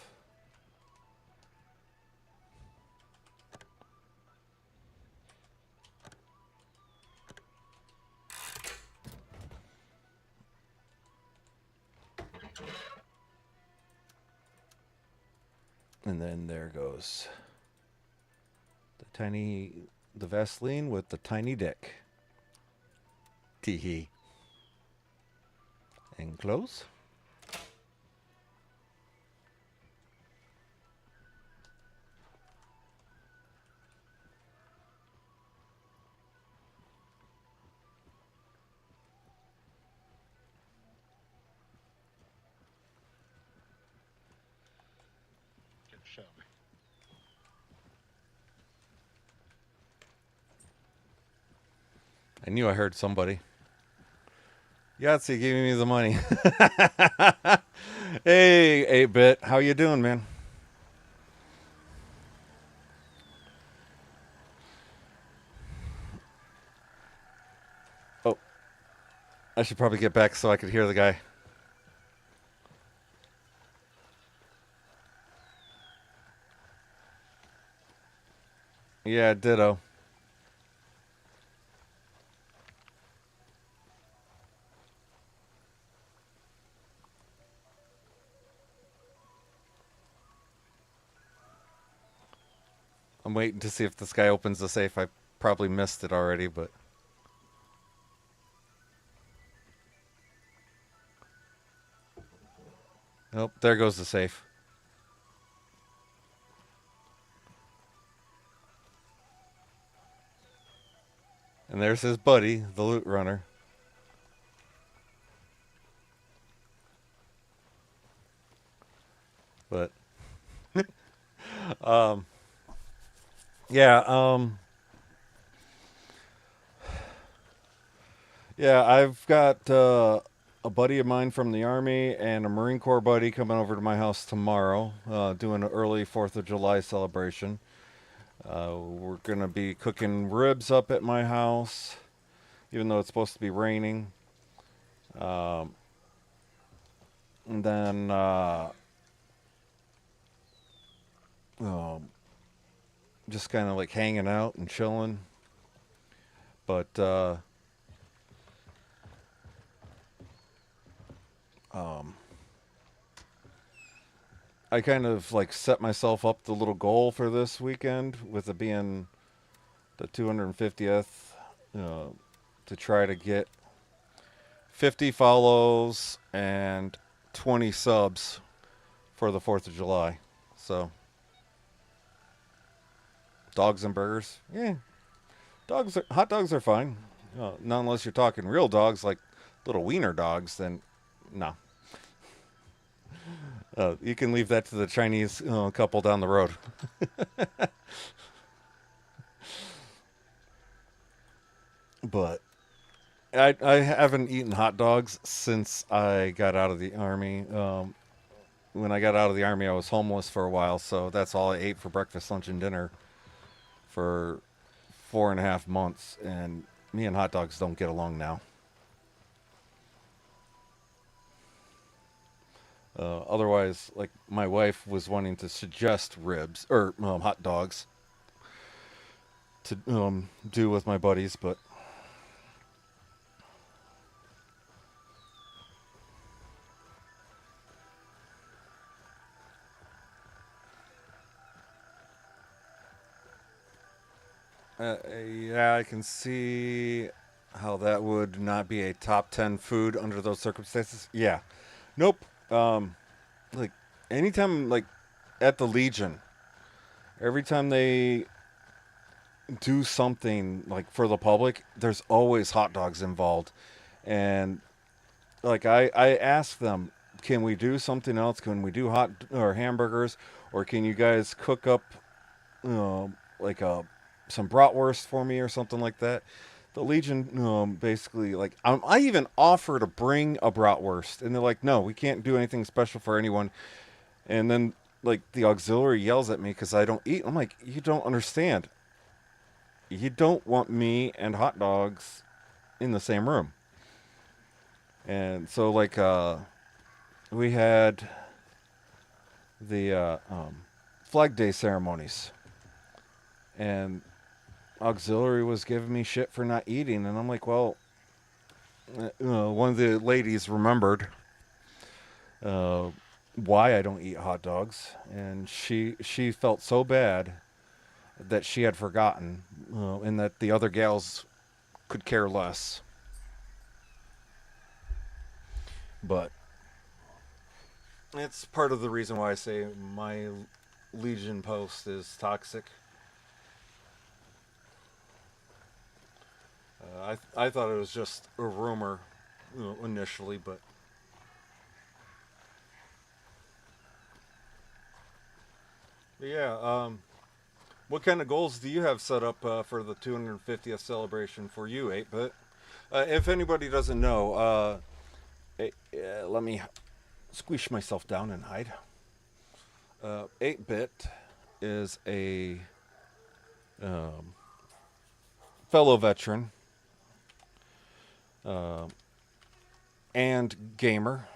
S2: And then there goes the Vaseline with the tiny dick. Tee-hee. And close.
S7: Show me.
S2: I knew I heard somebody. Yahtzee giving me the money. Hey, 8-Bit. How you doing, man? I should probably get back so I could hear the guy. Yeah, ditto. I'm waiting to see if this guy opens the safe. I probably missed it already, but... Nope, there goes the safe. And there's his buddy, the loot runner. But... yeah, yeah, I've got a buddy of mine from the Army and a Marine Corps buddy coming over to my house tomorrow, doing an early 4th of July celebration. We're going to be cooking ribs up at my house, even though it's supposed to be raining. And then just kind of like hanging out and chilling. But I kind of like set myself up the little goal for this weekend, with it being the 250th, to try to get 50 follows and 20 subs for the 4th of July. So, dogs and burgers, yeah, hot dogs are fine. Not unless you're talking real dogs, like little wiener dogs, then no. You can leave that to the Chinese couple down the road. But I haven't eaten hot dogs since I got out of the Army. When I got out of the Army, I was homeless for a while, so that's all I ate for breakfast, lunch, and dinner for 4.5 months. And me and hot dogs don't get along now. Otherwise, like, my wife was wanting to suggest ribs or hot dogs to do with my buddies, but yeah, I can see how that would not be a top 10 food under those circumstances. Yeah. Nope. Like, anytime, like, at the Legion, every time they do something, like, for the public, there's always hot dogs involved. And, like, I ask them, can we do something else? Can we do hot or hamburgers? Or can you guys cook up, like, some bratwurst for me or something like that? The Legion, basically, like, I even offer to bring a bratwurst, and they're like, no, we can't do anything special for anyone. And then, like, the auxiliary yells at me because I don't eat. I'm like, you don't understand. You don't want me and hot dogs in the same room. And so, like, we had the Flag Day ceremonies, and auxiliary was giving me shit for not eating, and I'm like, well, one of the ladies remembered why I don't eat hot dogs, and she felt so bad that she had forgotten, and that the other gals could care less. But it's part of the reason why I say my Legion post is toxic. I thought it was just a rumor, initially, but yeah. What kind of goals do you have set up for the 250th celebration for you, 8-Bit? If anybody doesn't know, let me squish myself down and hide. 8-Bit is a fellow veteran. and gamer.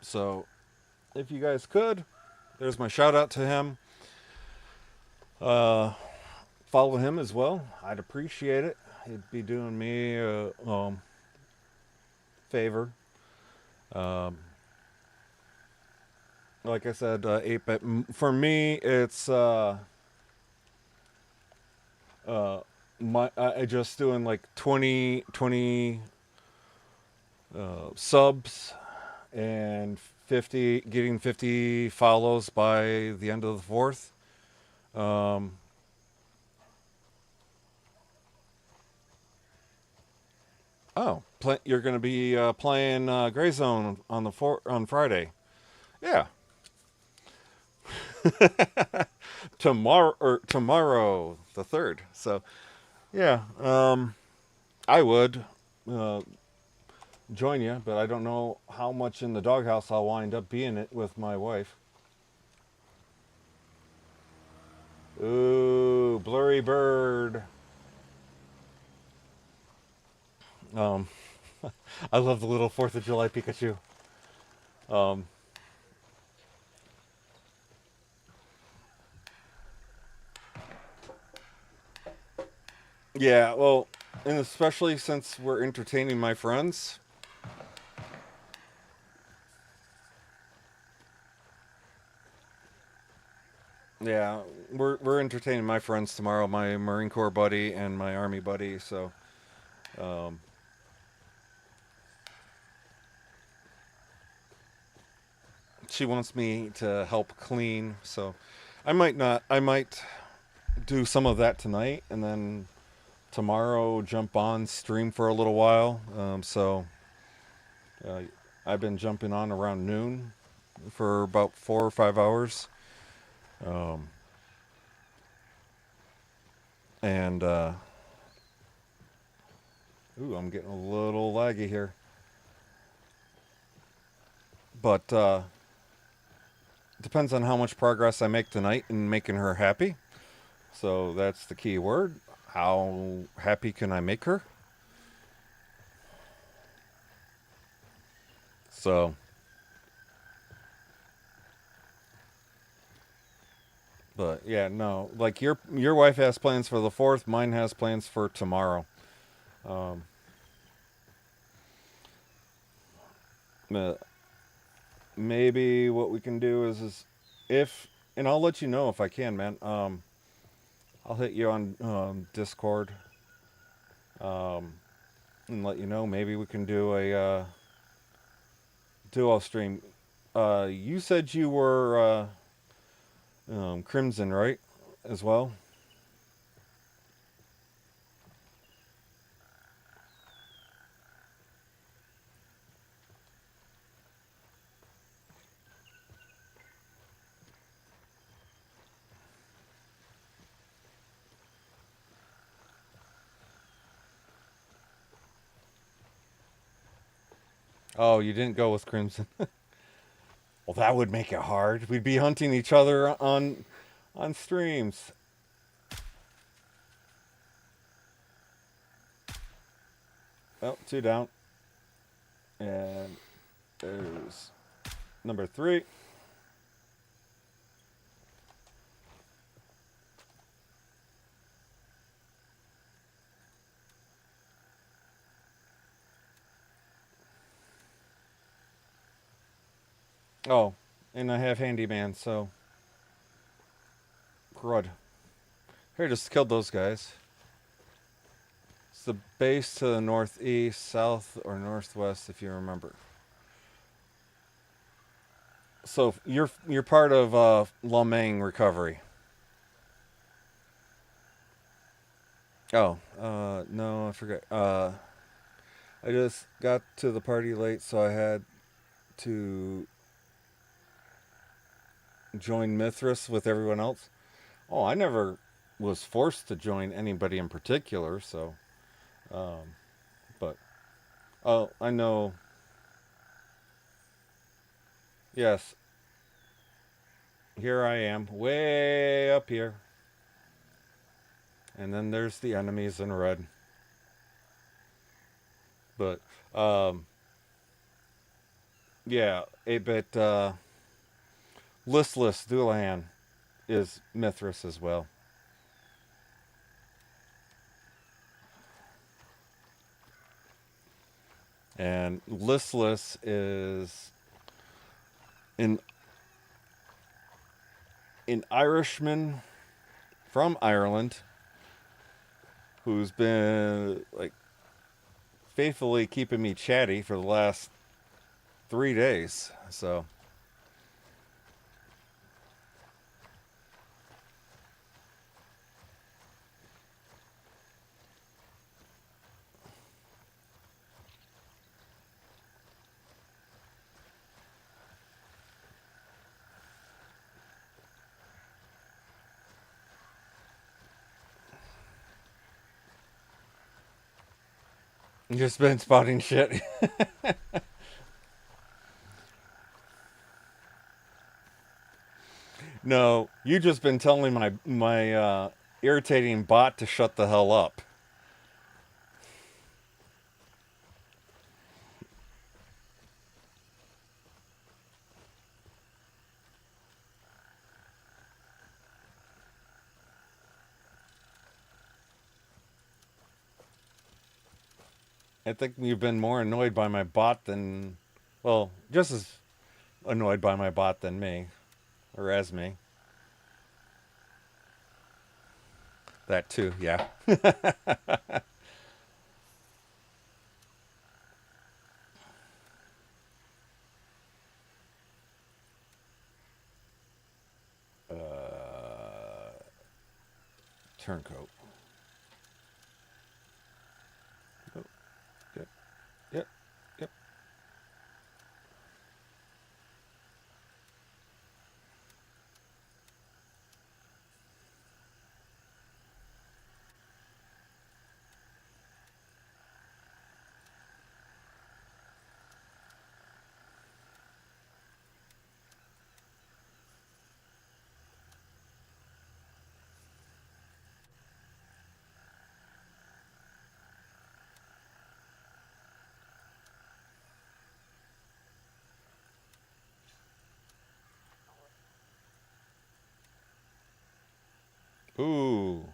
S2: So if you guys could, there's my shout out to him. Follow him as well. I'd appreciate it. He'd be doing me a favor. Like I said, 8-bit. For me, it's I just doing like 20 subs and 50, getting 50 follows by the end of the fourth. You're going to be playing Gray Zone on Friday. Yeah. Tomorrow the 3rd. So, yeah, I would join you, but I don't know how much in the doghouse I'll wind up being it with my wife. Ooh, blurry bird. I love the little 4th of July Pikachu. Yeah, well, and especially since we're entertaining my friends. Yeah, we're entertaining my friends tomorrow, my Marine Corps buddy and my Army buddy, so she wants me to help clean, so I might do some of that tonight and then tomorrow jump on stream for a little while. I've been jumping on around noon for about 4 or 5 hours. Ooh, I'm getting a little laggy here. But depends on how much progress I make tonight in making her happy. So that's the key word. How happy can I make her? So, but yeah, no, like your wife has plans for the 4th, mine has plans for tomorrow. Maybe what we can do is if, and I'll let you know if I can, man. I'll hit you on Discord, and let you know. Maybe we can do a duo stream. You said you were Crimson, right? As well. Oh, you didn't go with Crimson. Well, that would make it hard. We'd be hunting each other on streams. Oh, 2 down. And there's number 3. Oh, and I have handyman, so crud. Here, just killed those guys. It's the base to the northeast, south, or northwest, if you remember. So you're part of Lamang recovery. Oh, no, I forgot. I just got to the party late, so I had to join Mithras with everyone else. Oh, I never was forced to join anybody in particular, so, but, oh, I know, yes, here I am, way up here. And then there's the enemies in red. But, yeah, 8-bit, Listless Dualahan is Mithras as well. And Listless is an Irishman from Ireland who's been like faithfully keeping me chatty for the last 3 days. So just been spotting shit. No, you just been telling my irritating bot to shut the hell up. I think you've been more annoyed by my bot than, well, just as annoyed by my bot than me, or as me. That too, yeah. Turncoat. Oh, yep, yep, yep. Ooh.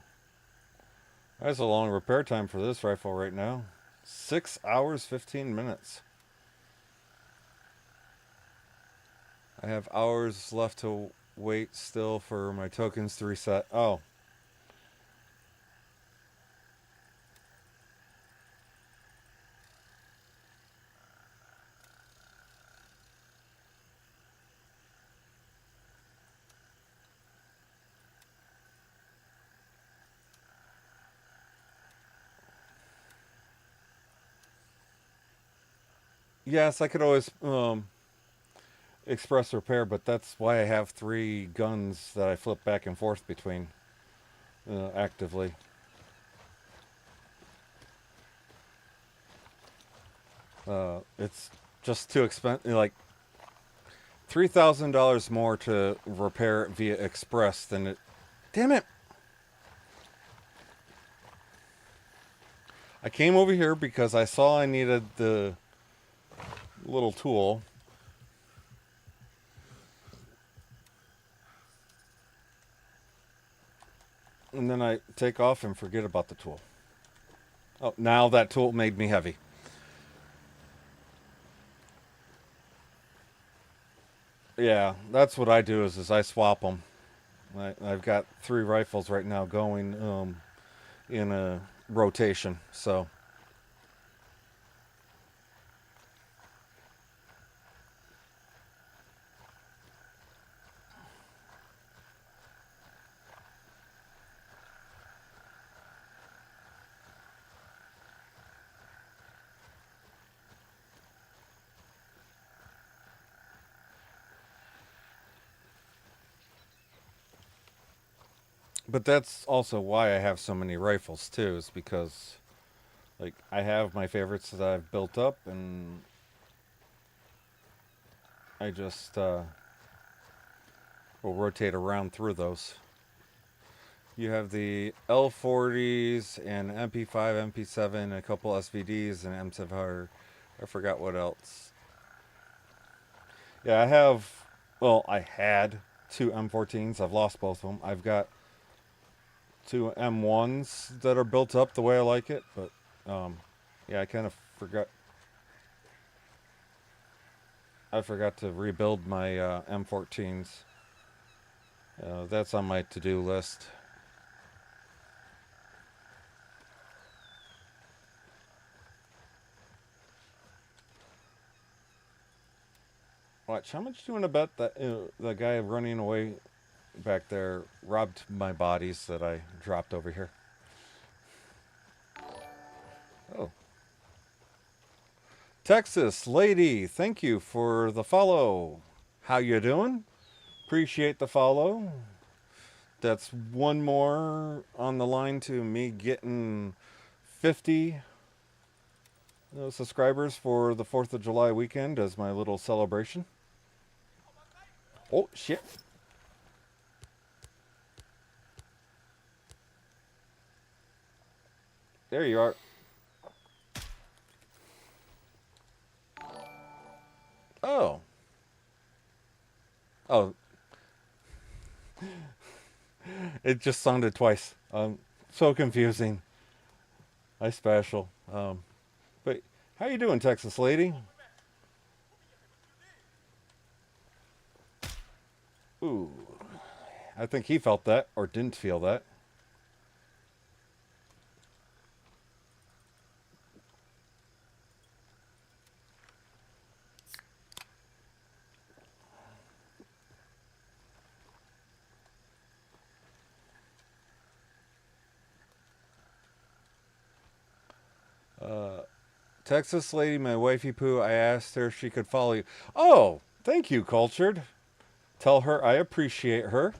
S2: That's a long repair time for this rifle right now. 6 hours, 15 minutes. I have hours left to wait still for my tokens to reset. Oh. Yes, I could always express repair, but that's why I have 3 guns that I flip back and forth between actively. It's just too expensive. Like $3,000 more to repair it via express than it. Damn it! I came over here because I saw I needed the little tool. And then I take off and forget about the tool. Oh, now that tool made me heavy. Yeah, that's what I do is I swap them. I've got 3 rifles right now going in a rotation, so. But that's also why I have so many rifles too, is because like I have my favorites that I've built up and I just We'll rotate around through those. You have the L40s and MP5, MP7, a couple SVDs, and M7. I forgot what else. Yeah, I had two M14s. I've lost both of them. I've got two M1s that are built up the way I like it, but yeah, I kind of forgot. I forgot to rebuild my M14s. That's on my to-do list. Watch, how much do you want to bet that the guy running away back there robbed my bodies that I dropped over here? Oh. Texas lady, thank you for the follow. How you doing? Appreciate the follow. That's one more on the line to me getting 50 subscribers for the 4th of July weekend as my little celebration. Oh, shit. There you are. Oh. Oh. It just sounded twice. So confusing. I special. But how you doing, Texas lady? Ooh. I think he felt that or didn't feel that. Texas lady, my wifey poo, I asked her if she could follow you. Oh, thank you, Cultured. Tell her I appreciate her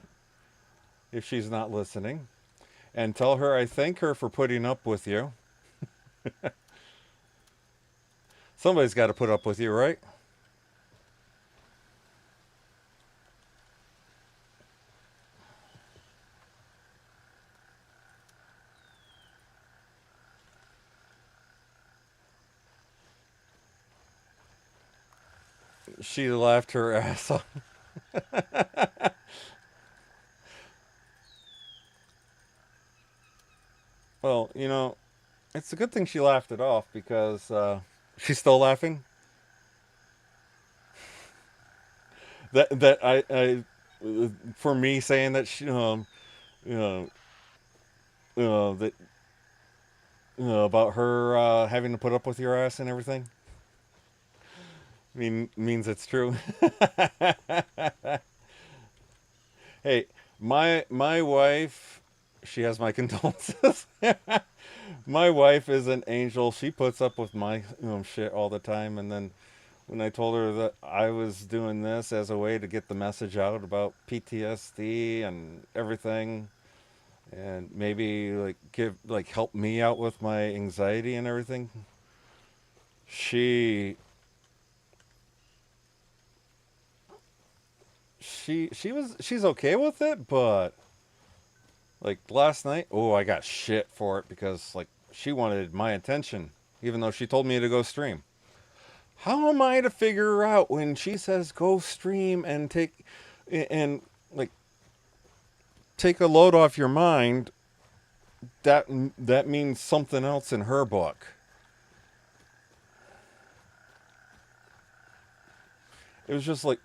S2: if she's not listening. And tell her I thank her for putting up with you. Somebody's got to put up with you, right? She laughed her ass off. Well, you know, it's a good thing she laughed it off because she's still laughing. I for me saying that she you know that about her having to put up with your ass and everything. Means it's true. Hey, my wife, she has my condolences. My wife is an angel. She puts up with my shit all the time. And then when I told her that I was doing this as a way to get the message out about PTSD and everything, and maybe help me out with my anxiety and everything, she's okay with it, but like last night, oh, I got shit for it because like she wanted my attention even though she told me to go stream. How am I to figure out when she says go stream and take a load off your mind, that means something else in her book? It was just like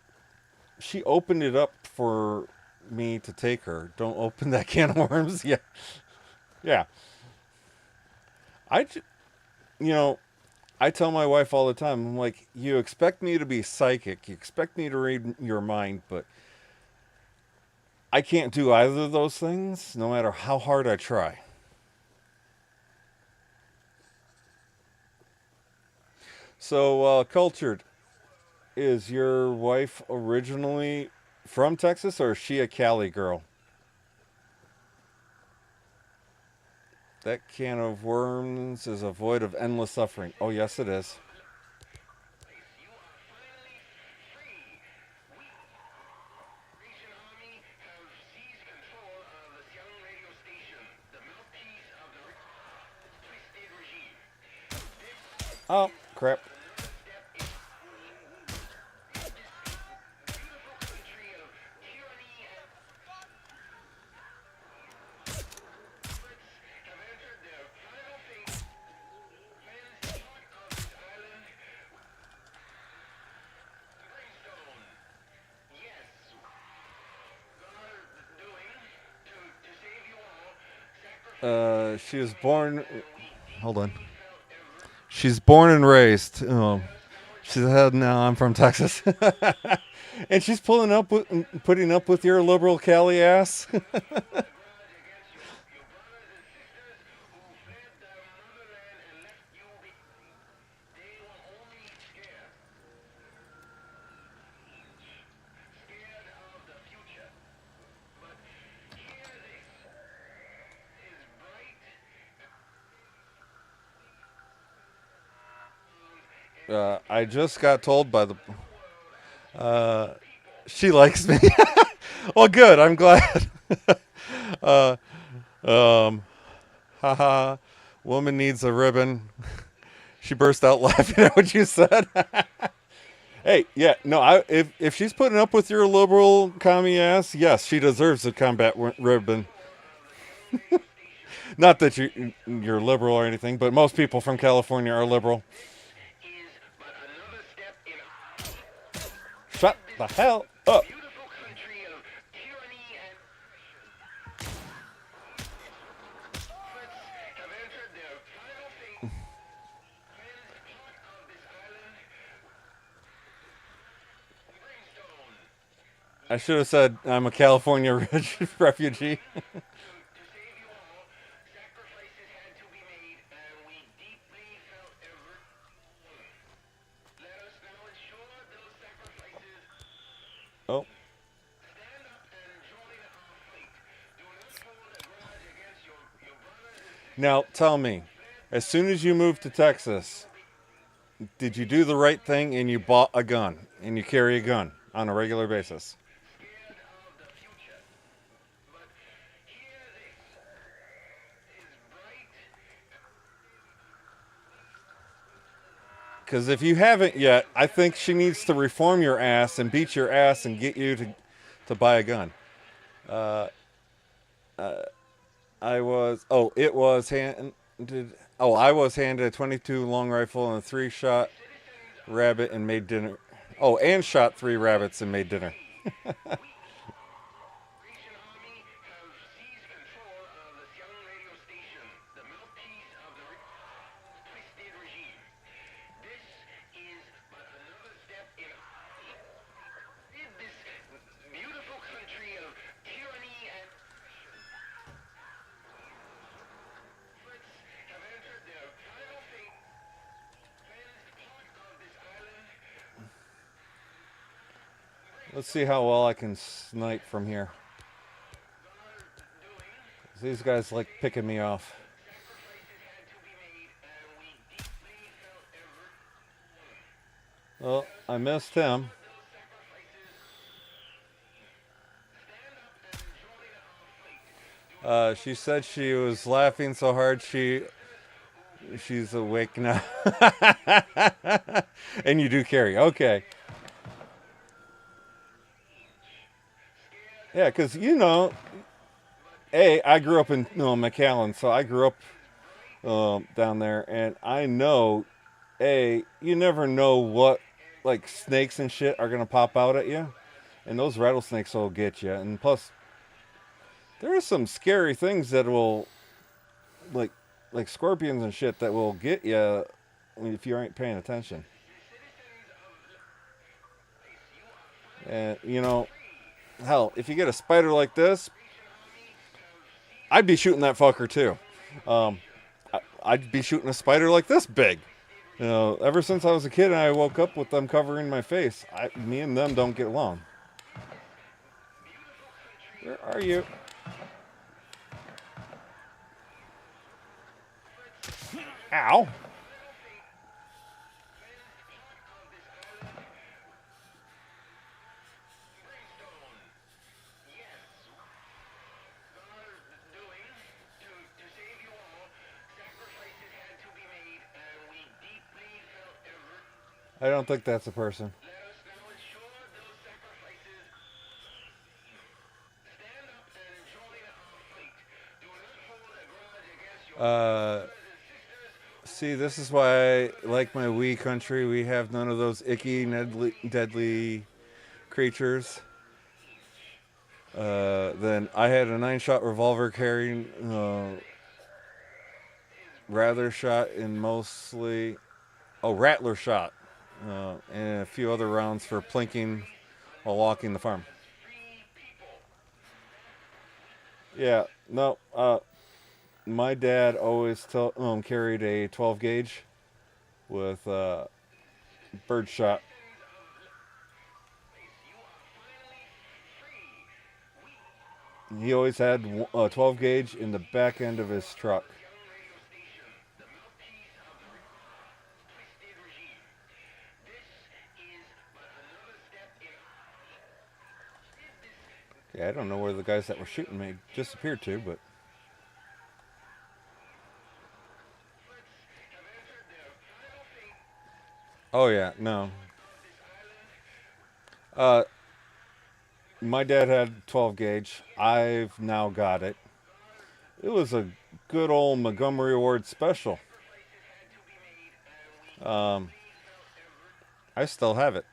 S2: she opened it up for me to take her. Don't open that can of worms. Yeah. Yeah. I tell my wife all the time, I'm like, you expect me to be psychic, you expect me to read your mind, but I can't do either of those things, no matter how hard I try. So, Cultured, is your wife originally from Texas, or is she a Cali girl? That can of worms is a void of endless suffering. Oh, yes, it is. Oh, crap. She was born. Hold on. She's born and raised. She said, "No, I'm from Texas," and she's putting up with your liberal Cali ass. I just got told by the. She likes me. Well, good. I'm glad. Haha. Woman needs a ribbon. She burst out laughing at what you said. Hey, yeah, no. If she's putting up with your liberal commie ass, yes, she deserves a combat ribbon. Not that you're liberal or anything, but most people from California are liberal. Shut the hell up. I should have said I'm a California refugee. Oh. Now, tell me, as soon as you moved to Texas, did you do the right thing and you bought a gun and you carry a gun on a regular basis? Because if you haven't yet, I think she needs to reform your ass and beat your ass and get you to buy a gun. I was handed a 22 long rifle and a 3-shot rabbit and made dinner. Oh, and shot 3 rabbits and made dinner. Let's see how well I can snipe from here. These guys like picking me off. Well, I missed him. She said she was laughing so hard she's awake now. And you do carry. Okay. Yeah, because, I grew up in McAllen, so I grew up down there, and I know, you never know what, like, snakes and shit are going to pop out at you, and those rattlesnakes will get you, and plus, there are some scary things that will, like scorpions and shit that will get you if you ain't paying attention. And, hell, if you get a spider like this, I'd be shooting that fucker too. I'd be shooting a spider like this big. Ever since I was a kid and I woke up with them covering my face, me and them don't get along. Where are you? Ow. I don't think that's a person. See, this is why I like my wee country. We have none of those icky, deadly creatures. Then I had a 9-shot revolver carrying Rattler shot and mostly, Rattler shot, and a few other rounds for plinking while walking the farm. Yeah, no. My dad always carried a 12 gauge with bird shot. He always had a 12 gauge in the back end of his truck. Yeah, I don't know where the guys that were shooting me disappeared to, but oh yeah, no. My dad had 12 gauge. I've now got it. It was a good old Montgomery Ward special. I still have it.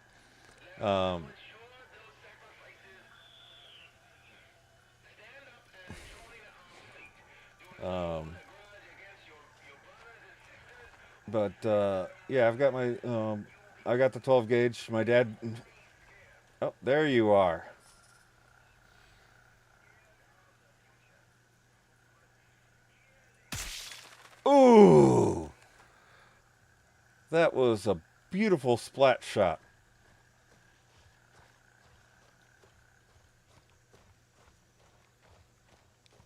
S2: But yeah, I've got my I got the 12 gauge. My dad. Oh, there you are. Ooh, that was a beautiful splat shot.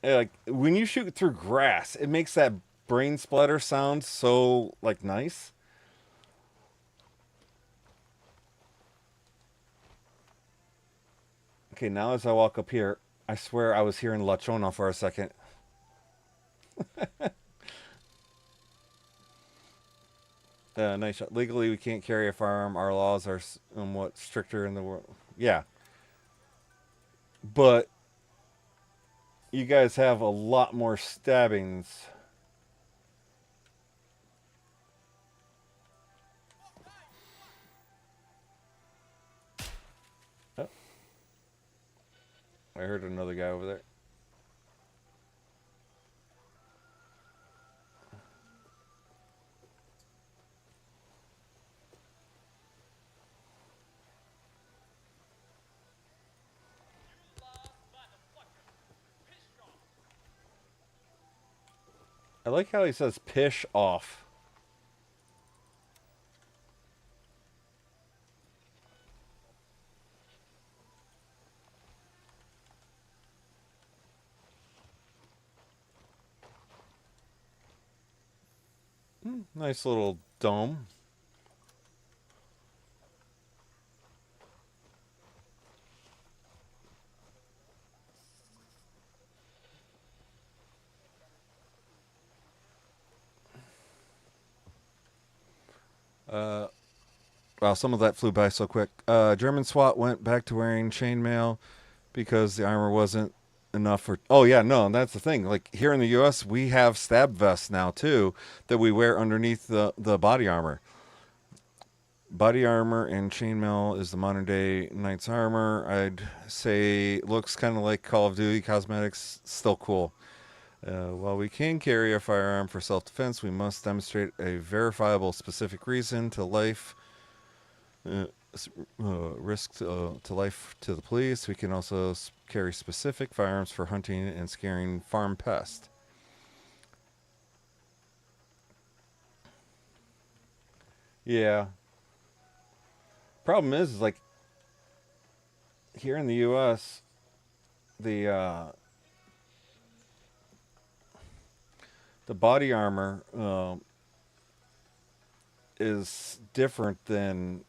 S2: Yeah, like when you shoot through grass, it makes that brain splatter sound so like nice. Okay, now as I walk up here, I swear I was hearing La Chona for a second. Nice shot. Legally, we can't carry a firearm. Our laws are somewhat stricter in the world. Yeah. But you guys have a lot more stabbings. Oh. I heard another guy over there. I like how he says pish off. Nice little dome. Wow, some of that flew by so quick. German SWAT went back to wearing chainmail because the armor wasn't enough for. Oh yeah, no, that's the thing. Like here in the U.S., we have stab vests now too that we wear underneath the body armor. Body armor and chainmail is the modern day knight's armor. I'd say looks kind of like Call of Duty cosmetics. Still cool. While we can carry a firearm for self-defense, we must demonstrate a verifiable specific reason to life. Risk to life to the police. We can also carry specific firearms for hunting and scaring farm pests. Yeah. Problem is like here in the U.S., the body armor is different than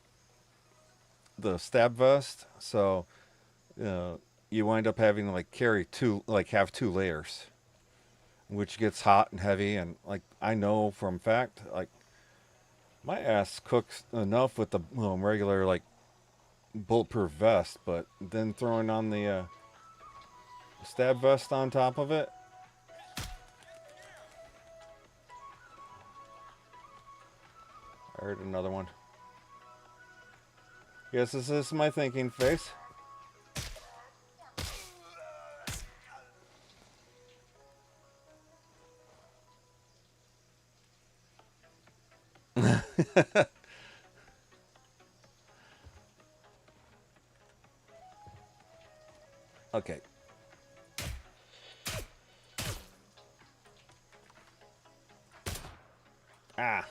S2: the stab vest, so you wind up having to like have two layers, which gets hot and heavy. And like I know from fact, like My ass cooks enough with the regular like bulletproof vest, but then throwing on the stab vest on top of it. I heard another one. Yes, this is my thinking face. Okay. Ah,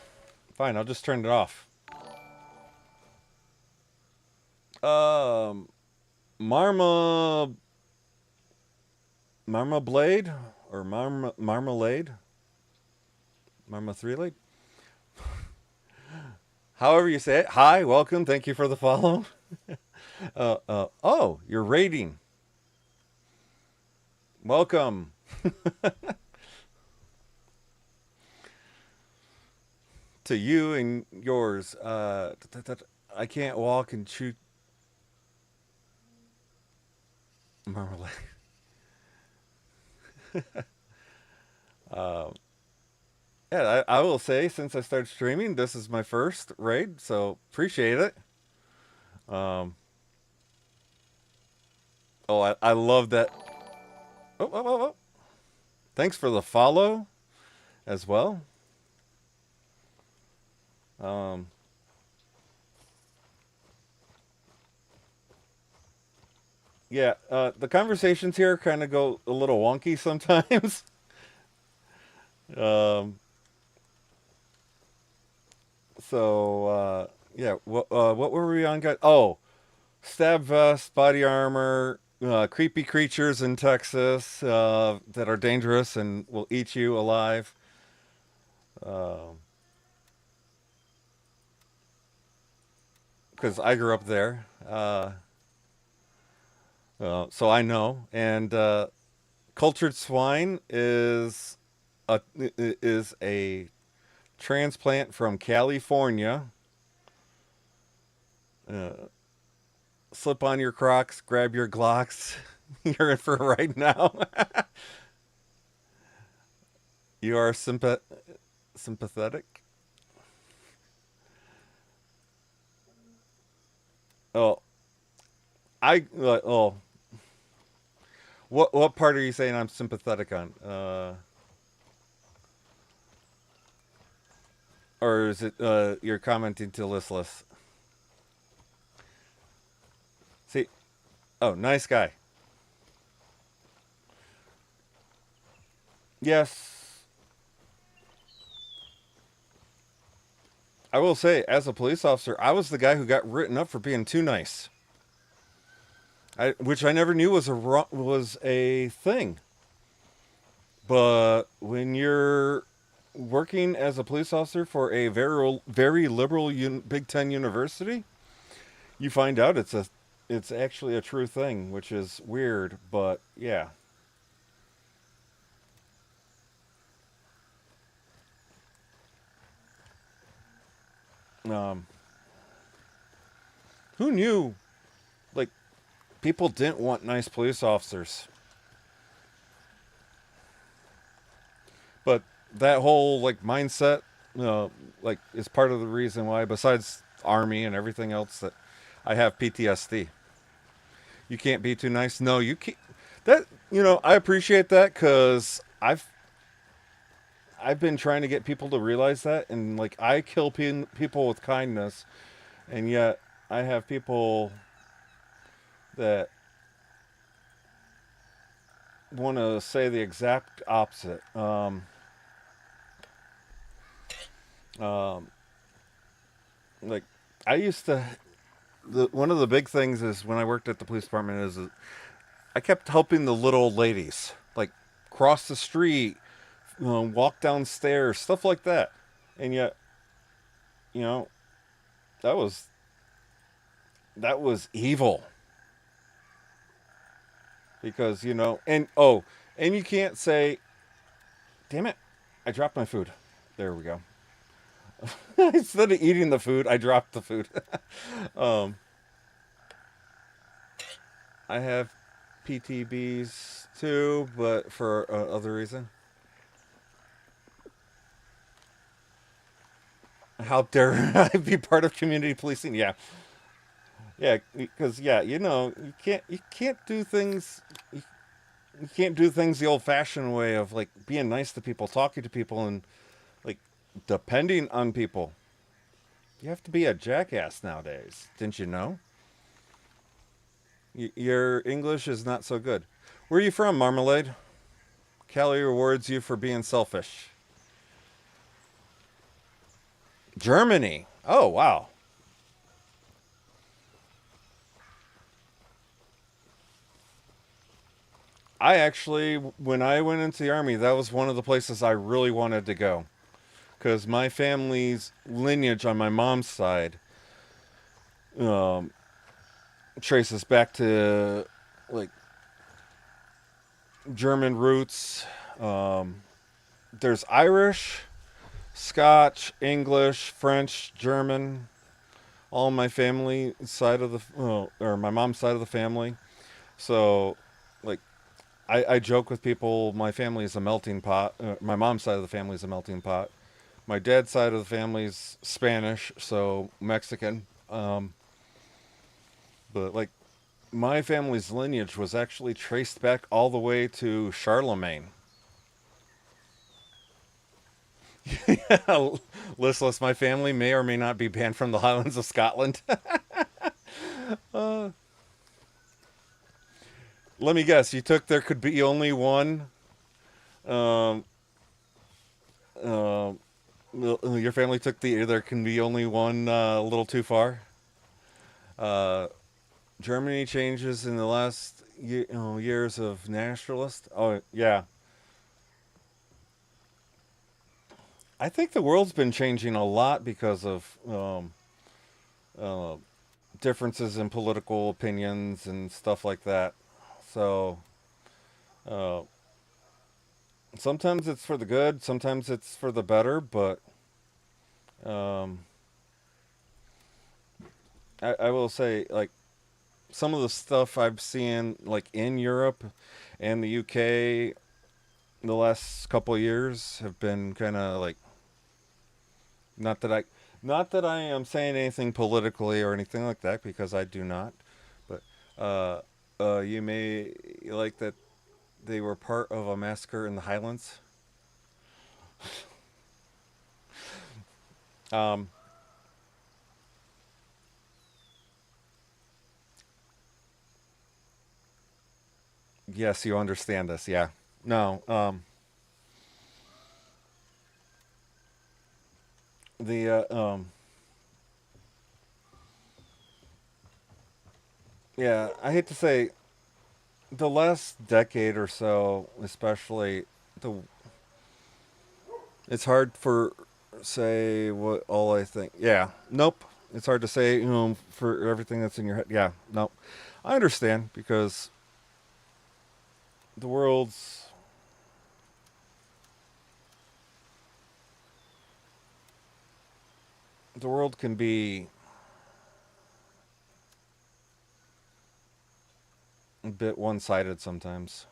S2: fine. I'll just turn it off. Marma Blade or Marmalade, Marma Three Lade. However you say it. Hi, welcome. Thank you for the follow. Oh, you're raiding. Welcome. To you and yours. I can't walk and shoot marmalade. Yeah, I will say, since I started streaming, this is my first raid, so appreciate it. Um, oh, I love that. Oh. Thanks for the follow as well. Yeah, the conversations here kind of go a little wonky sometimes. um, yeah, what were we on, guys? Oh, stab vest, body armor, creepy creatures in Texas that are dangerous and will eat you alive. Because I grew up there, so I know. And cultured swine is a transplant from California. Slip on your Crocs, grab your Glocks. You're in for it right now. You are sympathetic. Oh, oh. What part are you saying I'm sympathetic on? Or is it you're commenting to listless? See, oh, nice guy. Yes, I will say, as a police officer, I was the guy who got written up for being too nice. Which I never knew was a thing. But when you're working as a police officer for a very liberal Big Ten university, you find out it's actually a true thing, which is weird. But yeah. Um, who knew? Like, people didn't want nice police officers. But that whole like mindset, like is part of the reason why, besides army and everything else, that I have PTSD. You can't be too nice. No, you can't. That I appreciate that because I've been trying to get people to realize that, and like I kill people with kindness, and yet I have people that want to say the exact opposite. Um, like I used to. One of the big things is when I worked at the police department is I kept helping the little ladies, like cross the street, walk downstairs, stuff like that, and yet, you know, that was that was evil because and you can't say, "Damn it, I dropped my food." There we go. Instead of eating the food, I dropped the food. I have PTBs too, but for other reason. How dare I be part of community policing? Yeah, yeah, because yeah, you can't do things. You can't do things the old-fashioned way of like being nice to people, talking to people, and like depending on people. You have to be a jackass nowadays. Didn't you know? Your English is not so good. Where are you from, Marmalade? Callie rewards you for being selfish. Germany. Oh, wow. I actually, when I went into the army, that was one of the places I really wanted to go. Because my family's lineage on my mom's side um, traces back to like German roots. Um, there's Irish, Scotch, English, French, German. All my family side of the, or my mom's side of the family. So, like, I joke with people. My family is a melting pot. My mom's side of the family is a melting pot. My dad's side of the family's Spanish, so Mexican. But like, my family's lineage was actually traced back all the way to Charlemagne. Listless, my family may or may not be banned from the Highlands of Scotland. Let me guess, you took there could be only one. Um, uh, your family took the there can be only one a little too far. Uh, Germany changes in the last years of nationalist. Oh yeah, I think the world's been changing a lot because of uh, differences in political opinions and stuff like that. So uh, sometimes it's for the good, sometimes it's for the better, but um, I will say like some of the stuff I've seen like in Europe and the UK the last couple of years have been kind of like not that I not that I am saying anything politically or anything like that because I do not, but uh, you may like that they were part of a massacre in the Highlands. Um, yes, you understand this, yeah. No, the yeah, I hate to say the last decade or so, especially the it's hard for say what all I think. Yeah, nope. It's hard to say, for everything that's in your head. Yeah, nope. I understand because the world's the world can be a bit one-sided sometimes.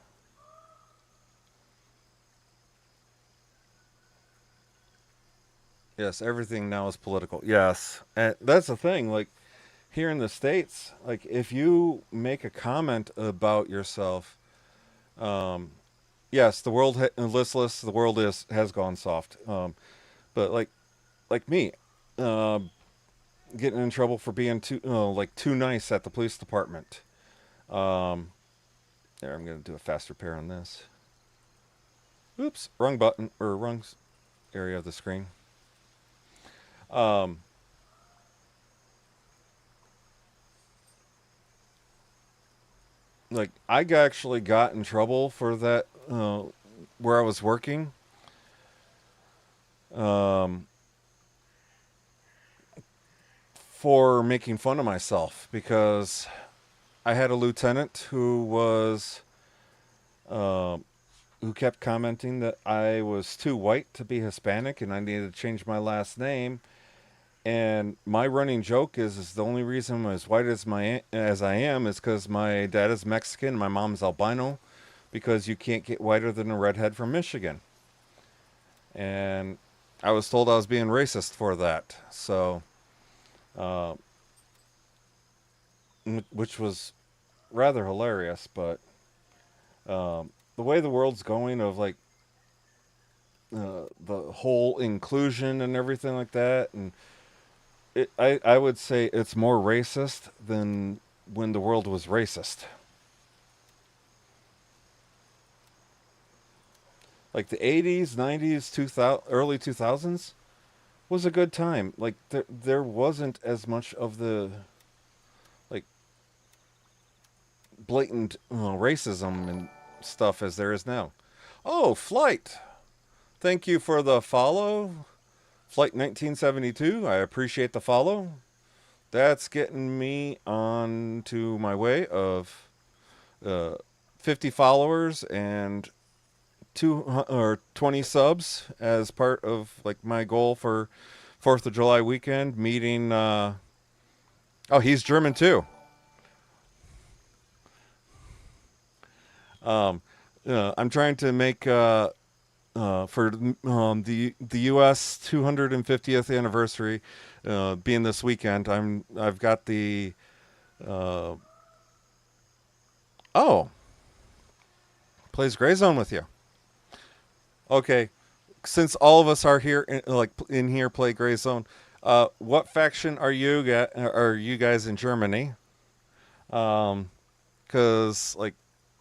S2: Yes, everything now is political. Yes, and that's the thing. Like here in the states, like if you make a comment about yourself, um, yes, the world listless. The world is has gone soft. But like me, uh, getting in trouble for being too nice at the police department. Um, there, I'm gonna do a fast repair on this. Oops, wrong button or wrong area of the screen. Um, like actually got in trouble for that where I was working. Um, for making fun of myself because I had a lieutenant who was uh, who kept commenting that I was too white to be Hispanic and I needed to change my last name. And my running joke is the only reason I'm as white as I am is because my dad is Mexican, my mom's albino, because you can't get whiter than a redhead from Michigan. And I was told I was being racist for that. So, uh, which was rather hilarious. But the way the world's going, of like the whole inclusion and everything like that, and I would say it's more racist than when the world was racist. Like the 80s, 90s, 2000, early 2000s was a good time. Like there wasn't as much of the like blatant racism and stuff as there is now. Oh, Flight. Thank you for the follow. Flight 1972. I appreciate the follow. That's getting me on to my way of 50 followers and 20 subs as part of like my goal for 4th of July weekend, meeting oh, he's German too. I'm trying to make for the U.S. 250th anniversary being this weekend. I've got the oh, plays Gray Zone with you. Okay, since all of us are here in here play Gray Zone, what faction are you guys in Germany? Cause like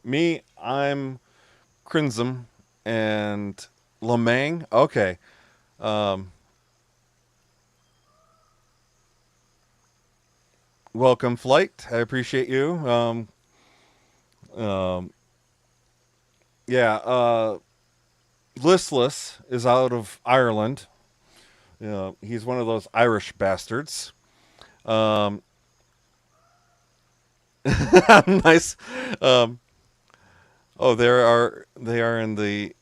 S2: me, I'm Crimson and Lemang. Okay. Welcome, Flight. I appreciate you. Yeah. Listless is out of Ireland. He's one of those Irish bastards. Um, nice. Oh, they are in the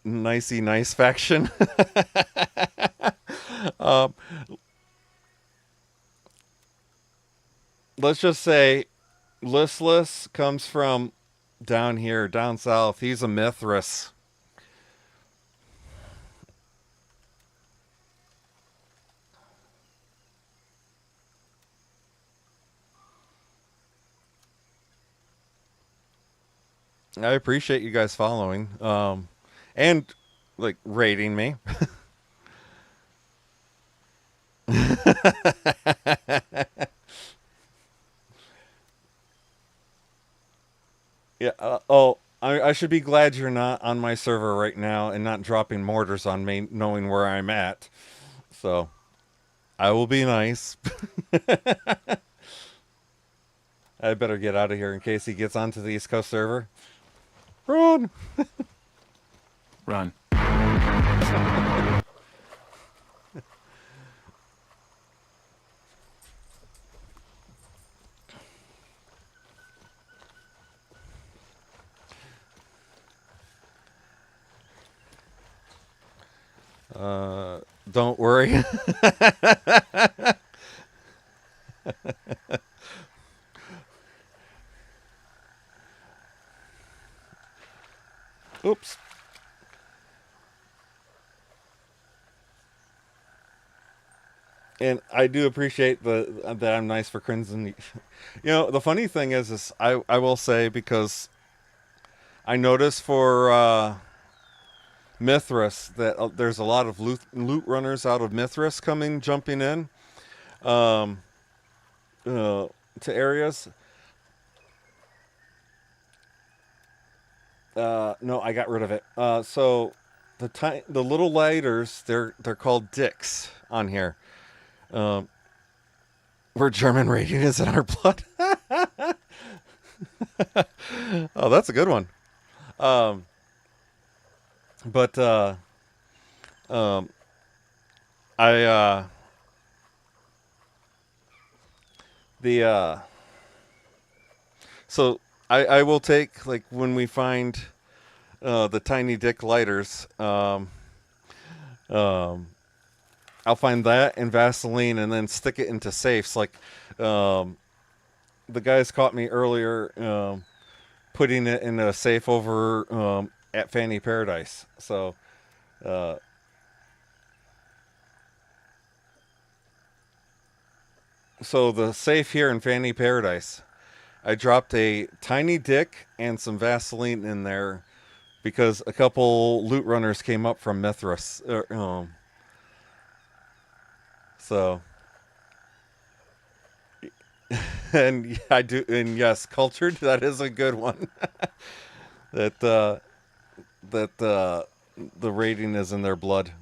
S2: nicey nice faction. um, let's just say Listless comes from down here, down south. He's a Mithras. I appreciate you guys following, and like rating me. Yeah. Oh, I should be glad you're not on my server right now and not dropping mortars on me, knowing where I'm at. So, I will be nice. I better get out of here in case he gets onto the East Coast server. Run!
S6: Run.
S2: Don't worry. Oops. And I do appreciate that I'm nice for Crimson. You know, the funny thing is I will say, because I noticed for Mithras that there's a lot of loot runners out of Mithras jumping in to areas. No, I got rid of it. So the little lighters, they're called dicks on here. We're German rating is in our blood. Oh, that's a good one. But I so I will take, like, when we find the tiny dick lighters. I'll find that and Vaseline and then stick it into safes. Like, the guys caught me earlier putting it in a safe over at Fanny Paradise. So, the safe here in Fanny Paradise, I dropped a tiny dick and some Vaseline in there because a couple loot runners came up from Mithras. So, and I do, and yes, cultured. That is a good one. that the rating is in their blood.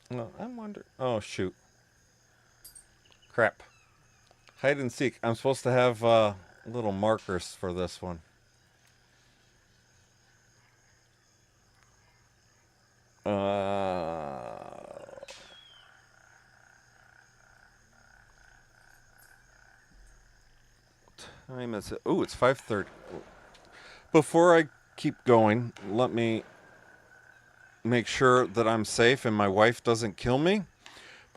S2: No, I wonder. Oh shoot! Crap. Hide and seek. I'm supposed to have little markers for this one. Time is it? Oh, it's 5:30. Before I keep going, let me make sure that I'm safe and my wife doesn't kill me,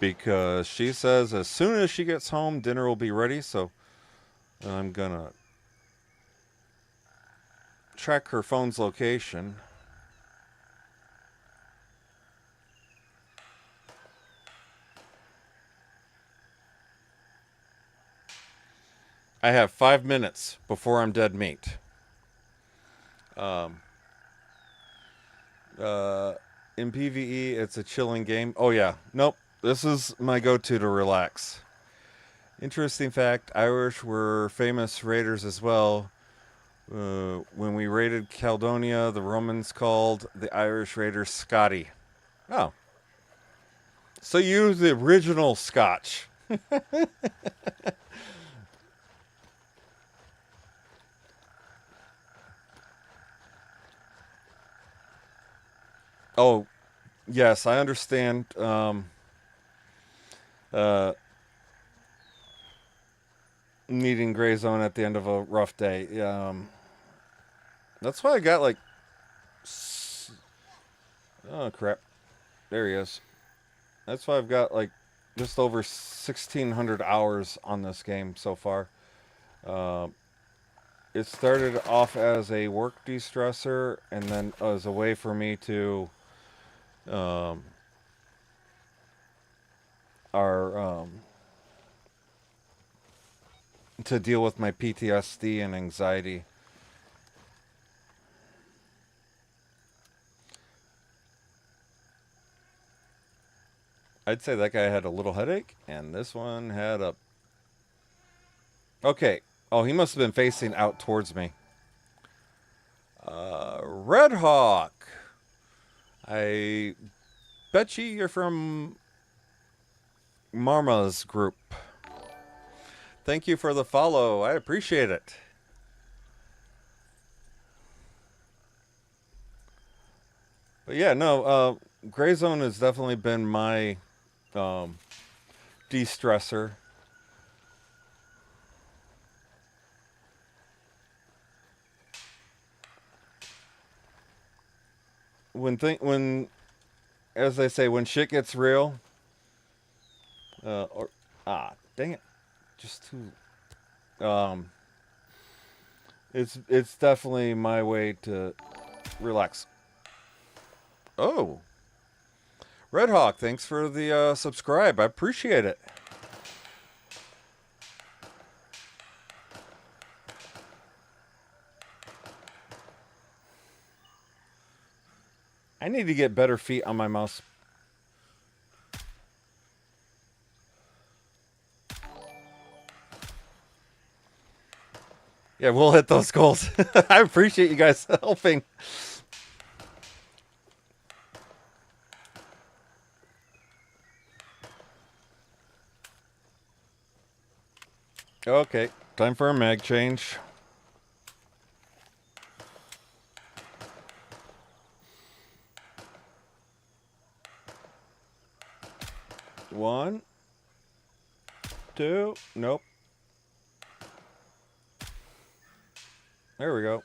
S2: because she says as soon as she gets home, dinner will be ready. So I'm gonna track her phone's location. I have 5 minutes before I'm dead meat. In PvE, it's a chilling game. Oh yeah, nope. This is my go-to to relax. Interesting fact: Irish were famous raiders as well. When we raided Caledonia, the Romans called the Irish raiders Scotty. Oh, so you the original Scotch. Oh, yes, I understand. Needing gray zone at the end of a rough day. That's why I got like. Oh crap! There he is. That's why I've got like just over 1,600 hours on this game so far. It started off as a work de-stressor, and then as a way for me to to deal with my PTSD and anxiety. I'd say that guy had a little headache, and this one had a... Okay. Oh, he must have been facing out towards me. Red Hawk. I bet you're from Marma's group. Thank you for the follow. I appreciate it. But yeah, no, Gray Zone has definitely been my de-stressor. When, as they say, when shit gets real, dang it, just too, it's definitely my way to relax. Oh, Red Hawk, thanks for the subscribe. I appreciate it. I need to get better feet on my mouse. Yeah, we'll hit those goals. I appreciate you guys helping. Okay, time for a mag change. One, two, nope. There we go.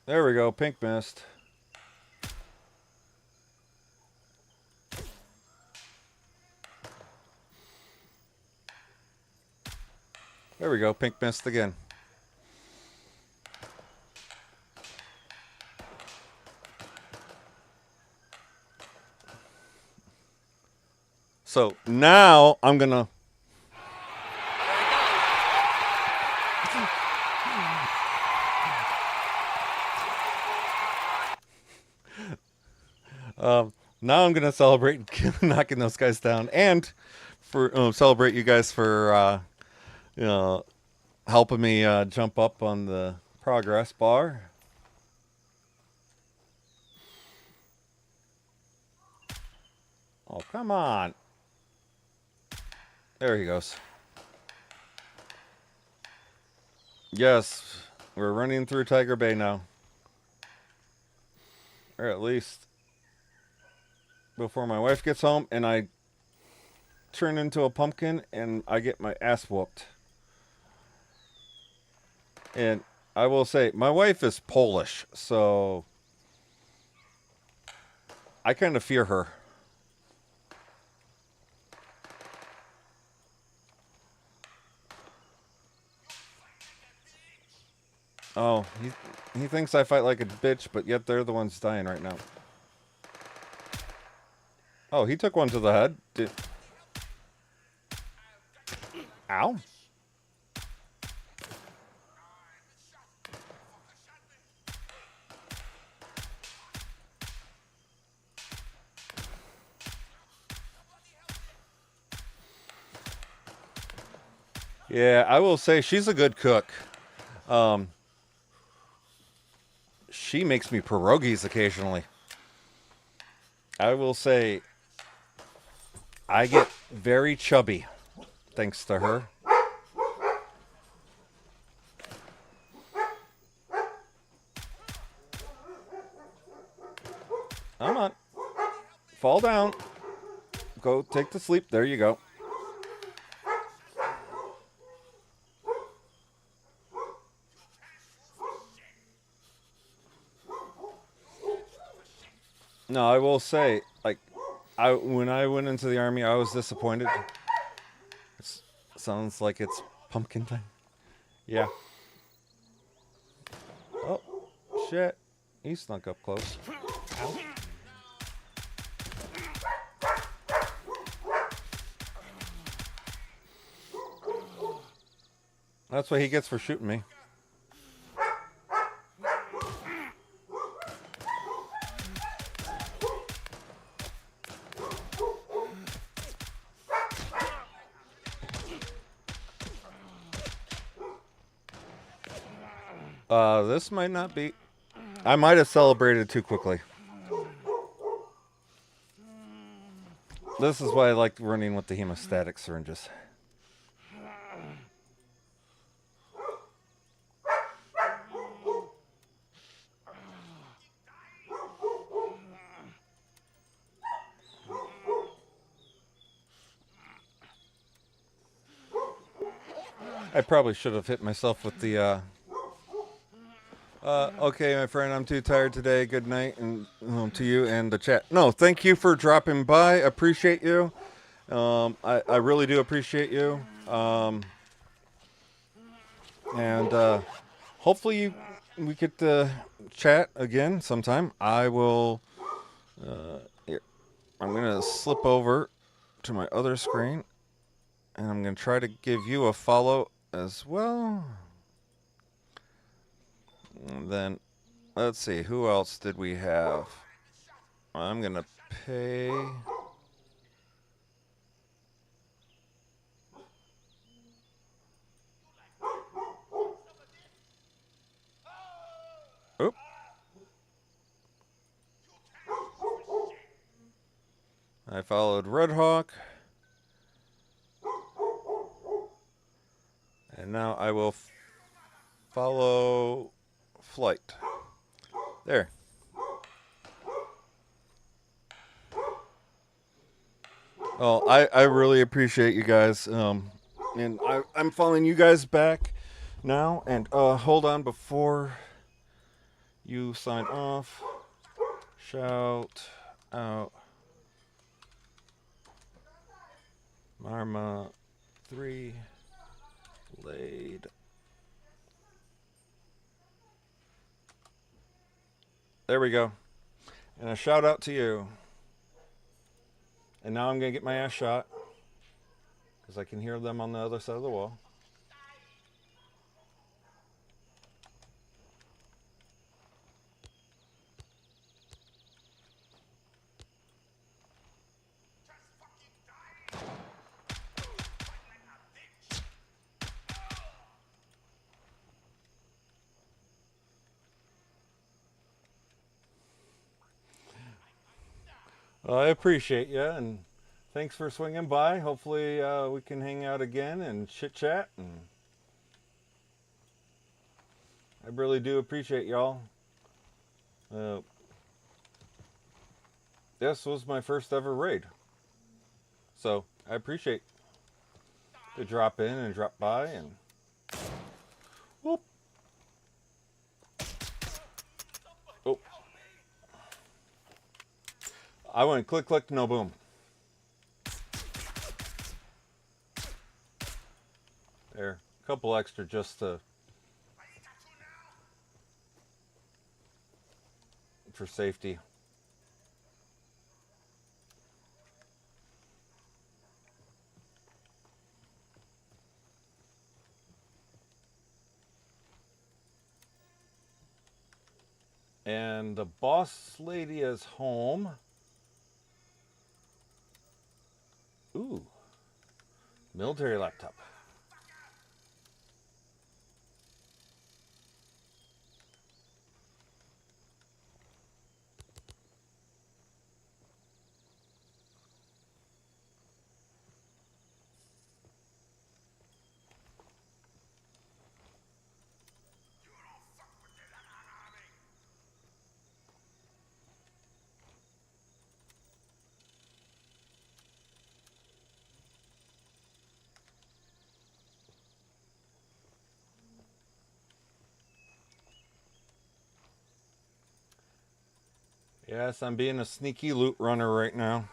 S2: There we go, pink mist. There we go, pink mist again. So now I'm gonna now I'm gonna celebrate knocking those guys down, and for celebrate you guys for you know, helping me jump up on the progress bar. Oh, come on. There he goes. Yes, we're running through Tiger Bay now. Or at least before my wife gets home and I turn into a pumpkin and I get my ass whooped. And I will say, my wife is Polish, so I kind of fear her. Oh, he thinks I fight like a bitch, but yet they're the ones dying right now. Oh, he took one to the head. Ow. Yeah, I will say she's a good cook. She makes me pierogies occasionally. I will say I get very chubby thanks to her. Come on. Fall down. Go take the sleep. There you go. No, I will say, like, when I went into the army, I was disappointed. It sounds like it's pumpkin time. Yeah. Oh, shit. He snuck up close. Ow. That's what he gets for shooting me. This might not be... I might have celebrated too quickly. This is why I like running with the hemostatic syringes. I probably should have hit myself with the, okay, my friend, I'm too tired today. Good night, and to you and the chat. No, thank you for dropping by. Appreciate you. I really do appreciate you. And hopefully we get to chat again sometime. I will, here. I'm going to slip over to my other screen, and I'm going to try to give you a follow as well. And then, let's see, who else did we have? I'm going to pay... Oop. I followed Red Hawk. And now I will follow Flight. There. Oh, I really appreciate you guys. And I'm following you guys back now. And hold on before You sign off. Shout out. Marma 3 laid. There we go. And a shout out to you. And now I'm going to get my ass shot. Because I can hear them on the other side of the wall. Well, I appreciate you, and thanks for swinging by. Hopefully we can hang out again and chit-chat. And I really do appreciate y'all. This was my first ever raid. So, I appreciate the drop in and drop by and... Whoop! Oh. I went click, click, no boom. There. A couple extra just to... for safety. And the boss lady is home. Ooh. Military laptop. Yes, I'm being a sneaky loot runner right now.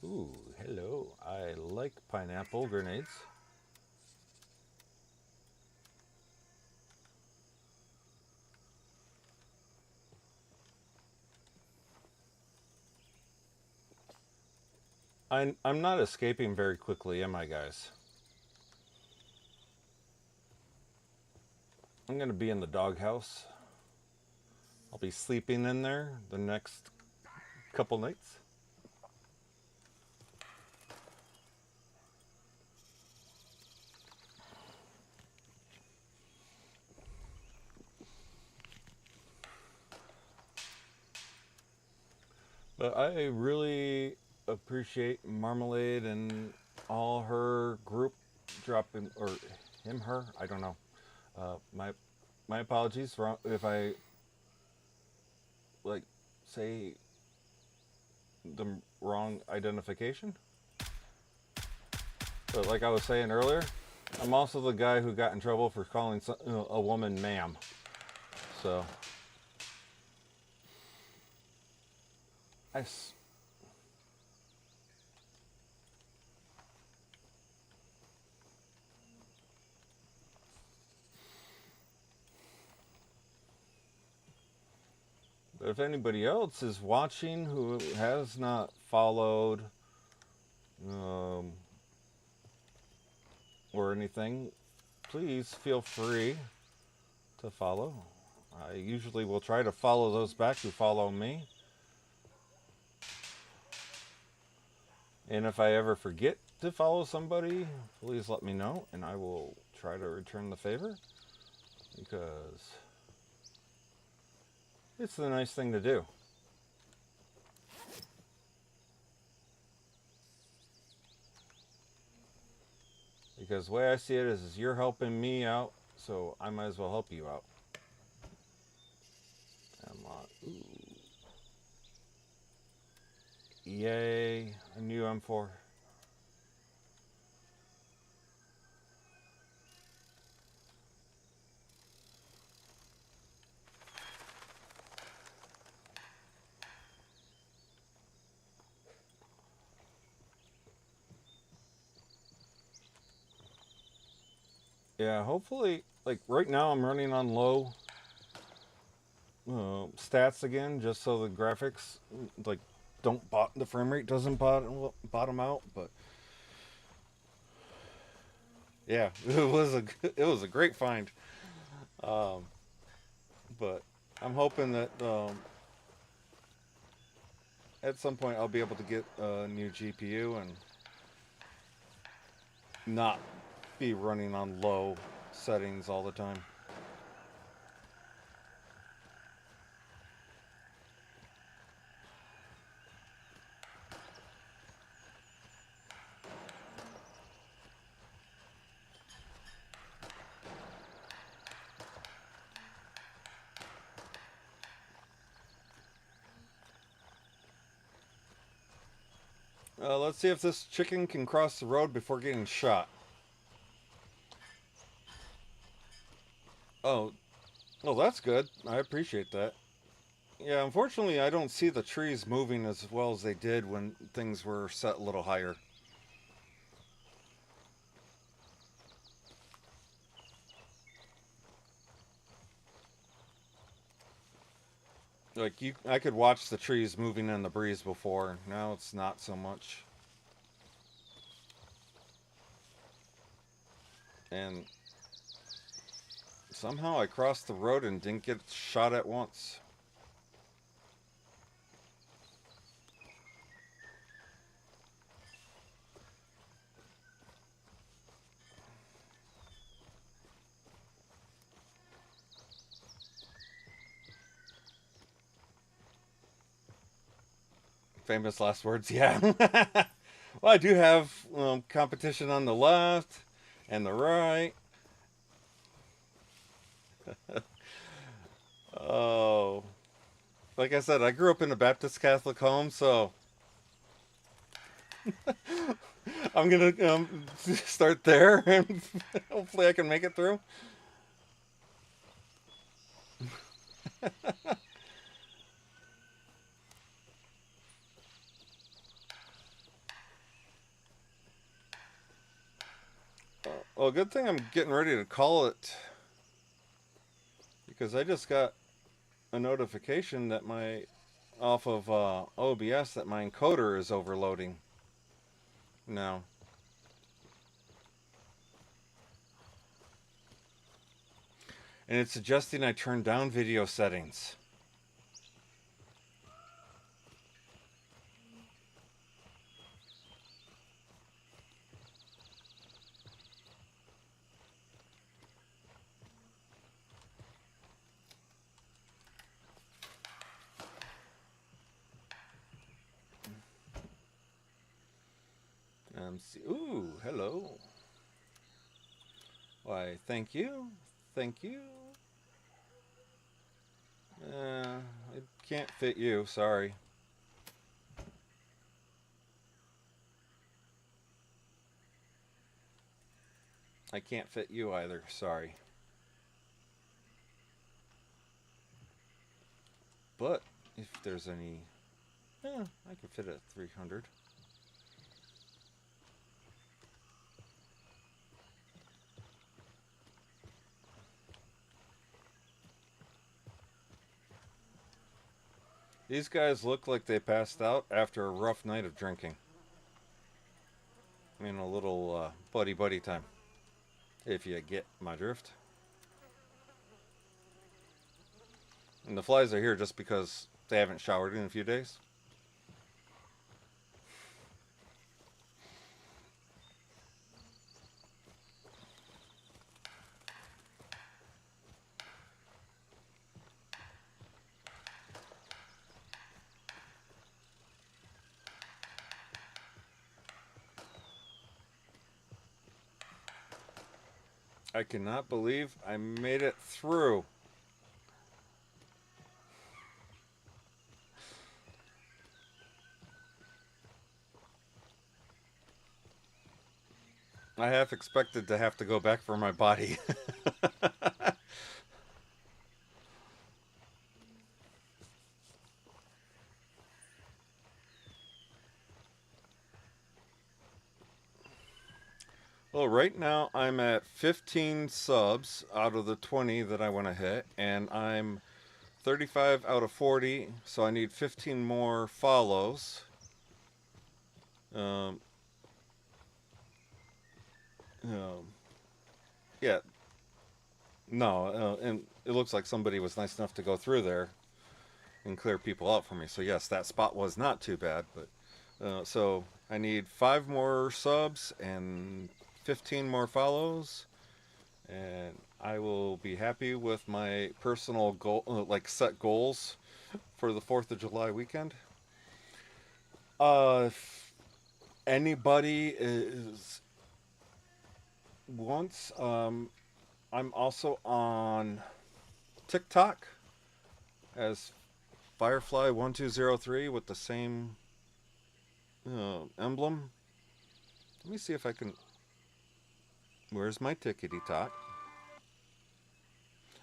S2: Ooh, hello. I like pineapple grenades. I'm not escaping very quickly, am I, guys? I'm going to be in the doghouse. I'll be sleeping in there the next couple nights. But I really appreciate Marmalade and all her group dropping, or him, her, I don't know. My apologies for if I like say the wrong identification. But like I was saying earlier, I'm also the guy who got in trouble for calling a woman ma'am. So but if anybody else is watching who has not followed or anything, please feel free to follow. I usually will try to follow those back who follow me. And if I ever forget to follow somebody, please let me know and I will try to return the favor, because it's the nice thing to do. Because the way I see it is you're helping me out, so I might as well help you out. Come on. Ooh. Yay, a new M4. Yeah, hopefully, like right now I'm running on low stats again, just so the graphics like don't the frame rate doesn't bottom out. But yeah, it was a great find. But I'm hoping that at some point I'll be able to get a new GPU and not be running on low settings all the time. Let's see if this chicken can cross the road before getting shot. Oh, well, that's good. I appreciate that. Yeah, unfortunately, I don't see the trees moving as well as they did when things were set a little higher. Like I could watch the trees moving in the breeze before. Now it's not so much. And somehow I crossed the road and didn't get shot at once. Famous last words, yeah. Well, I do have competition on the left and the right. Oh, like I said, I grew up in a Baptist Catholic home, so I'm gonna start there, and hopefully I can make it through. Well, good thing I'm getting ready to call it, because I just got a notification that off of OBS that my encoder is overloading now. And it's suggesting I turn down video settings. Ooh, hello. Why, thank you. Thank you. It can't fit you, sorry. I can't fit you either, sorry. But if there's any, I could fit it at 300. These guys look like they passed out after a rough night of drinking. I mean, a little buddy time, if you get my drift. And the flies are here just because they haven't showered in a few days. I cannot believe I made it through. I half expected to have to go back for my body. Well, right now I'm at 15 subs out of the 20 that I want to hit, and I'm 35 out of 40, so I need 15 more follows. Um, yeah, no, and it looks like somebody was nice enough to go through there and clear people out for me. So yes, that spot was not too bad, but so I need 5 more subs and 15 more follows, and I will be happy with my personal goal, like set goals for the 4th of July weekend. If anybody is wants, I'm also on TikTok as Firefly1203 with the same emblem. Let me see if I can. Where's my tickety tock?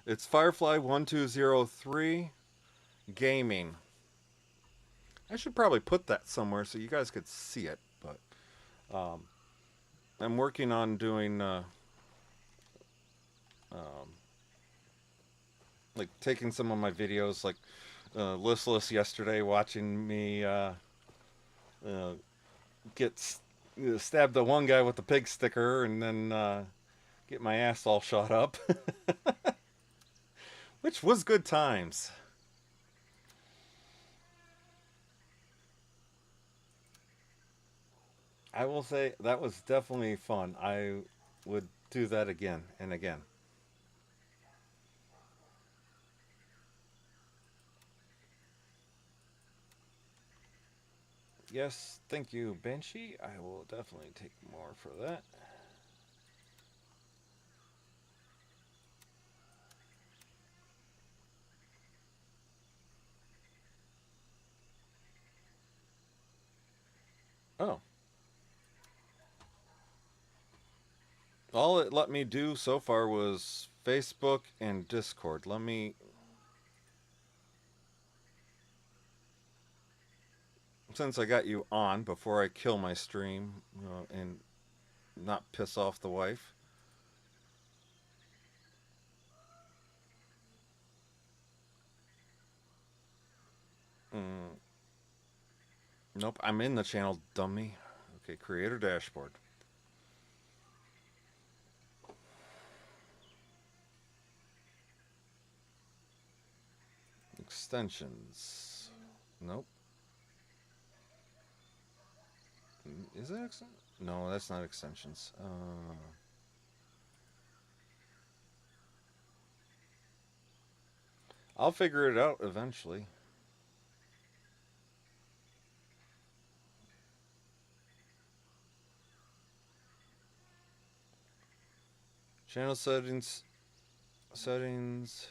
S2: It's Firefly1203 Gaming. I should probably put that somewhere so you guys could see it, but I'm working on doing like taking some of my videos, like Listless yesterday watching me get stab the one guy with the pig sticker and then get my ass all shot up. Which was good times. I will say that was definitely fun. I would do that again and again. Yes, thank you, Banshee. I will definitely take more for that. Oh. All it let me do so far was Facebook and Discord. Let me... Since I got you on before I kill my stream and not piss off the wife. Nope, I'm in the channel, dummy. Okay, creator dashboard. Extensions. Nope. Is that extension? No, that's not extensions. I'll figure it out eventually. Channel settings. Settings.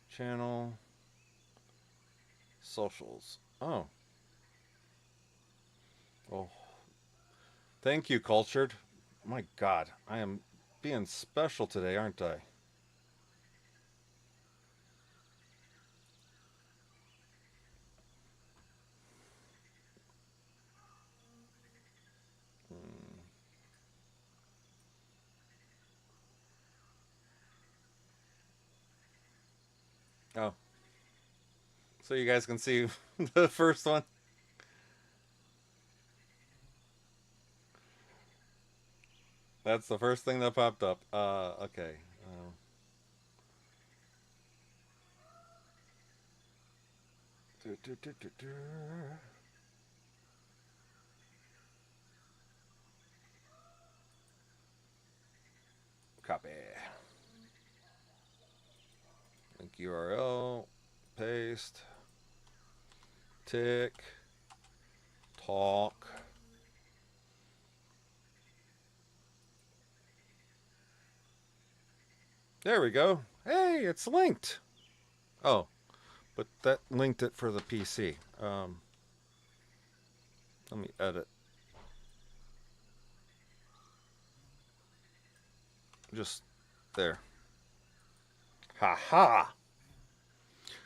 S2: Channel. Socials. Oh. Oh. Thank you, Cultured. My God, I am being special today, aren't I? Oh. So you guys can see the first one. That's the first thing that popped up. Okay. Copy. Link URL. Paste. Tick. Talk. There we go. Hey, it's linked. Oh, but that linked it for the PC. Let me edit. Just there. Ha ha.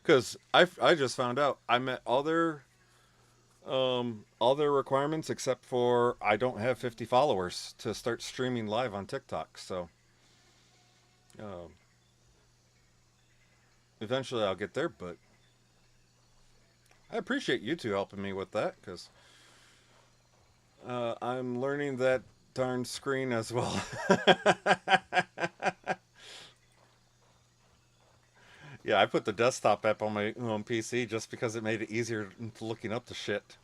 S2: Because I just found out I met all their requirements except for I don't have 50 followers to start streaming live on TikTok. So um, eventually I'll get there, but I appreciate you two helping me with that because I'm learning that darn screen as well. Yeah, I put the desktop app on my PC just because it made it easier looking up the shit.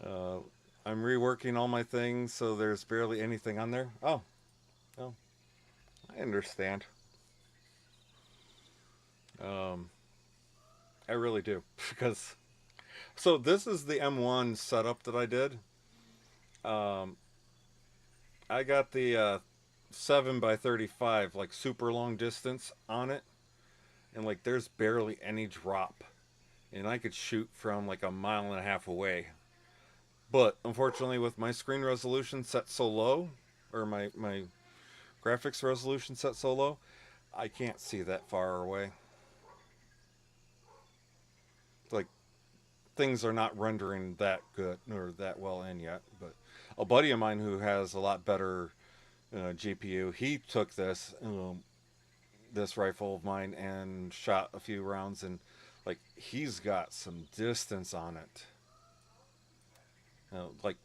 S2: Uh, I'm reworking all my things, so there's barely anything on there. Oh, oh, I understand. Um, I really do because so this is the M1 setup that I did. Um, I got the 7 by 35 like super long distance on it, and like there's barely any drop, and I could shoot from like a mile and a half away. But unfortunately, with my screen resolution set so low, or my graphics resolution set so low, I can't see that far away. Like things are not rendering that good or that well in yet. But a buddy of mine who has a lot better GPU, he took this rifle of mine and shot a few rounds, and like he's got some distance on it. Like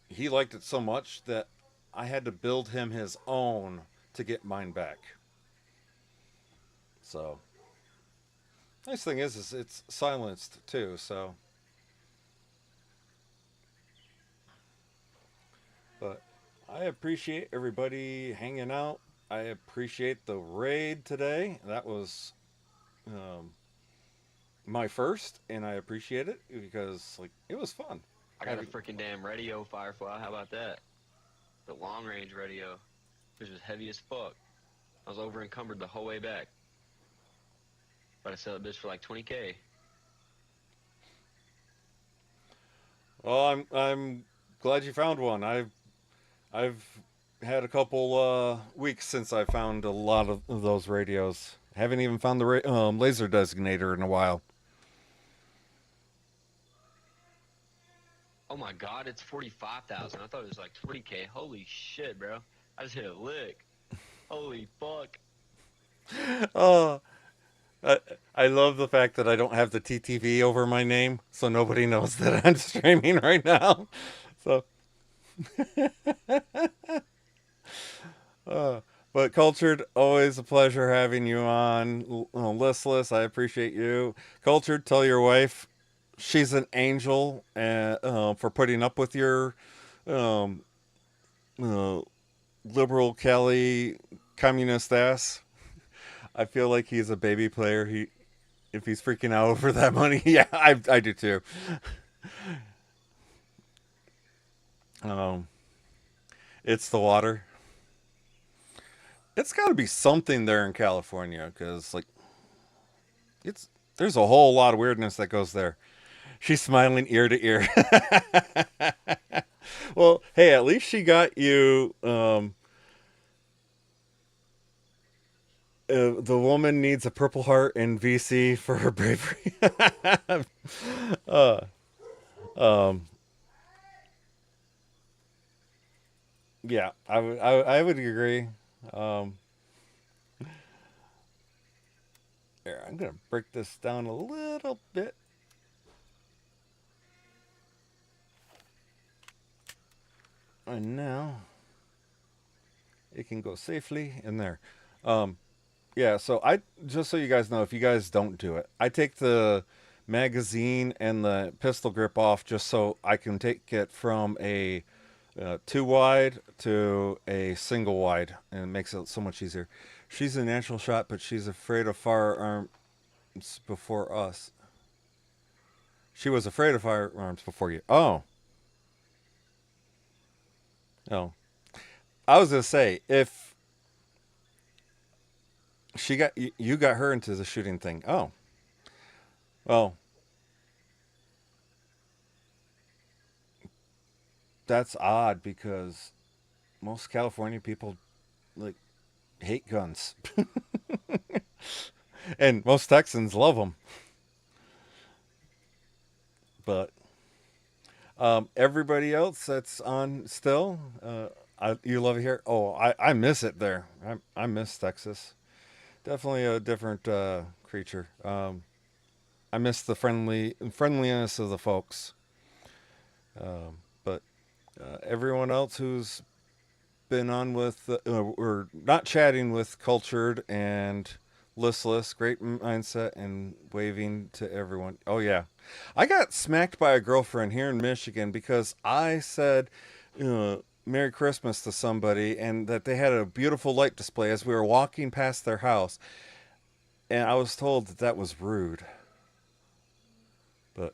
S2: he liked it so much that I had to build him his own to get mine back. So nice thing is it's silenced too. So, but I appreciate everybody hanging out. I appreciate the raid today. That was um, my first, and I appreciate it because like it was fun.
S8: I got a freaking damn radio, Firefly. How about that? The long range radio. It was heavy as fuck. I was over encumbered the whole way back. But I sell that bitch for like 20K.
S2: Well, I'm glad you found one. I've had a couple weeks since I found a lot of those radios. Haven't even found the laser designator in a while.
S8: Oh my god, it's 45,000. I thought it was like 20K. Holy shit, bro. I just hit a lick. Holy fuck.
S2: Oh, I love the fact that I don't have the TTV over my name, so nobody knows that I'm streaming right now. So, but Cultured, always a pleasure having you on. Listless, I appreciate you. Cultured, tell your wife she's an angel for putting up with your um, uh, liberal Cali communist ass. I feel like he's a baby player. If he's freaking out over that money, yeah, I do too. Um, it's the water. It's got to be something there in California because like there's a whole lot of weirdness that goes there. She's smiling ear to ear. Well, hey, at least she got you. The woman needs a Purple Heart in VC for her bravery. uh, um, yeah, I would agree. Um, Here, I'm gonna break this down a little bit. And now it can go safely in there. Yeah, so just so you guys know, if you guys don't do it, I take the magazine and the pistol grip off just so I can take it from a 2 wide to a single wide, and it makes it so much easier. She's a natural shot, but she's afraid of firearms before us. She was afraid of firearms before you. Oh. Oh. I was gonna say, if you got her into the shooting thing. Oh. Well, that's odd because most California people like hate guns. And most Texans love them. But everybody else that's on still, you love it here. Oh, I miss it there. I miss Texas. Definitely a different creature. I miss the friendliness of the folks. But everyone else who's been on with, or not chatting with Cultured and Listless, great mindset and waving to everyone. Oh yeah, I got smacked by a girlfriend here in Michigan because I said Merry Christmas to somebody and that they had a beautiful light display as we were walking past their house, and I was told that that was rude. But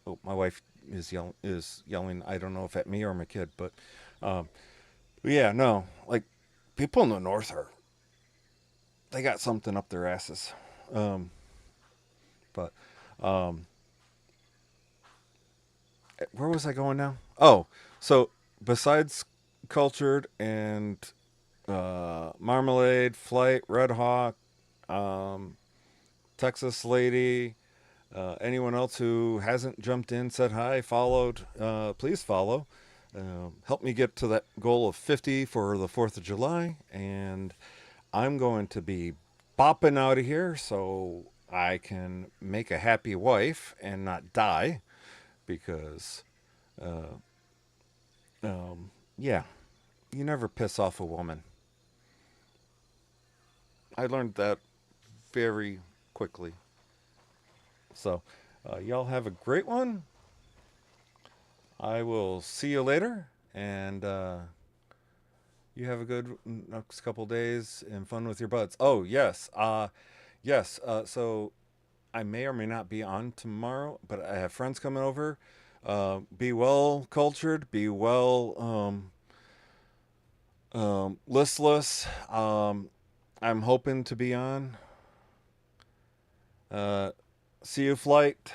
S2: oh, my wife is yelling. I don't know if at me or my kid, but yeah, no, like people in the north they got something up their asses. But where was I going now? Oh, so besides Cultured and Marmalade, Flight, Red Hawk, Texas Lady, anyone else who hasn't jumped in, said hi, followed, please follow. Help me get to that goal of 50 for the 4th of July. And I'm going to be bopping out of here so I can make a happy wife and not die. Because, yeah, you never piss off a woman. I learned that very quickly. So, y'all have a great one. I will see you later, and you have a good next couple days and fun with your buds. Oh, yes. Yes. So I may or may not be on tomorrow, but I have friends coming over. Be well, Cultured. Be well, Listless. I'm hoping to be on. See you, Flight.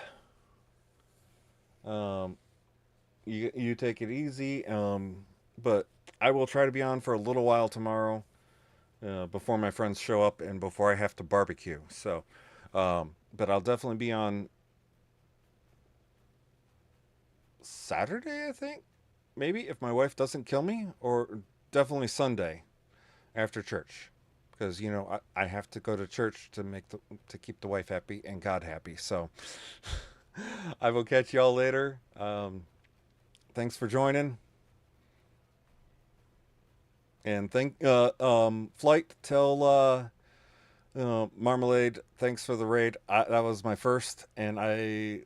S2: You take it easy. But I will try to be on for a little while tomorrow, before my friends show up and before I have to barbecue. So, but I'll definitely be on Saturday, I think. Maybe if my wife doesn't kill me, or definitely Sunday after church. Because, you know, I have to go to church to keep the wife happy and God happy. So I will catch y'all later. Thanks for joining. And Flight, tell Marmalade, thanks for the raid. That was my first, and I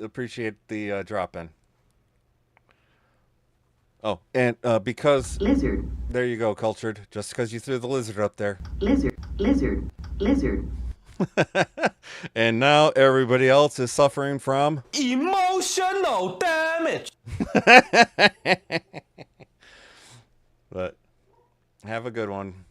S2: appreciate the drop-in. Oh, and because...
S9: Lizard.
S2: There you go, Cultured. Just because you threw the lizard up there.
S9: Lizard.
S2: And now everybody else is suffering from...
S1: Emotional damage.
S2: But have a good one.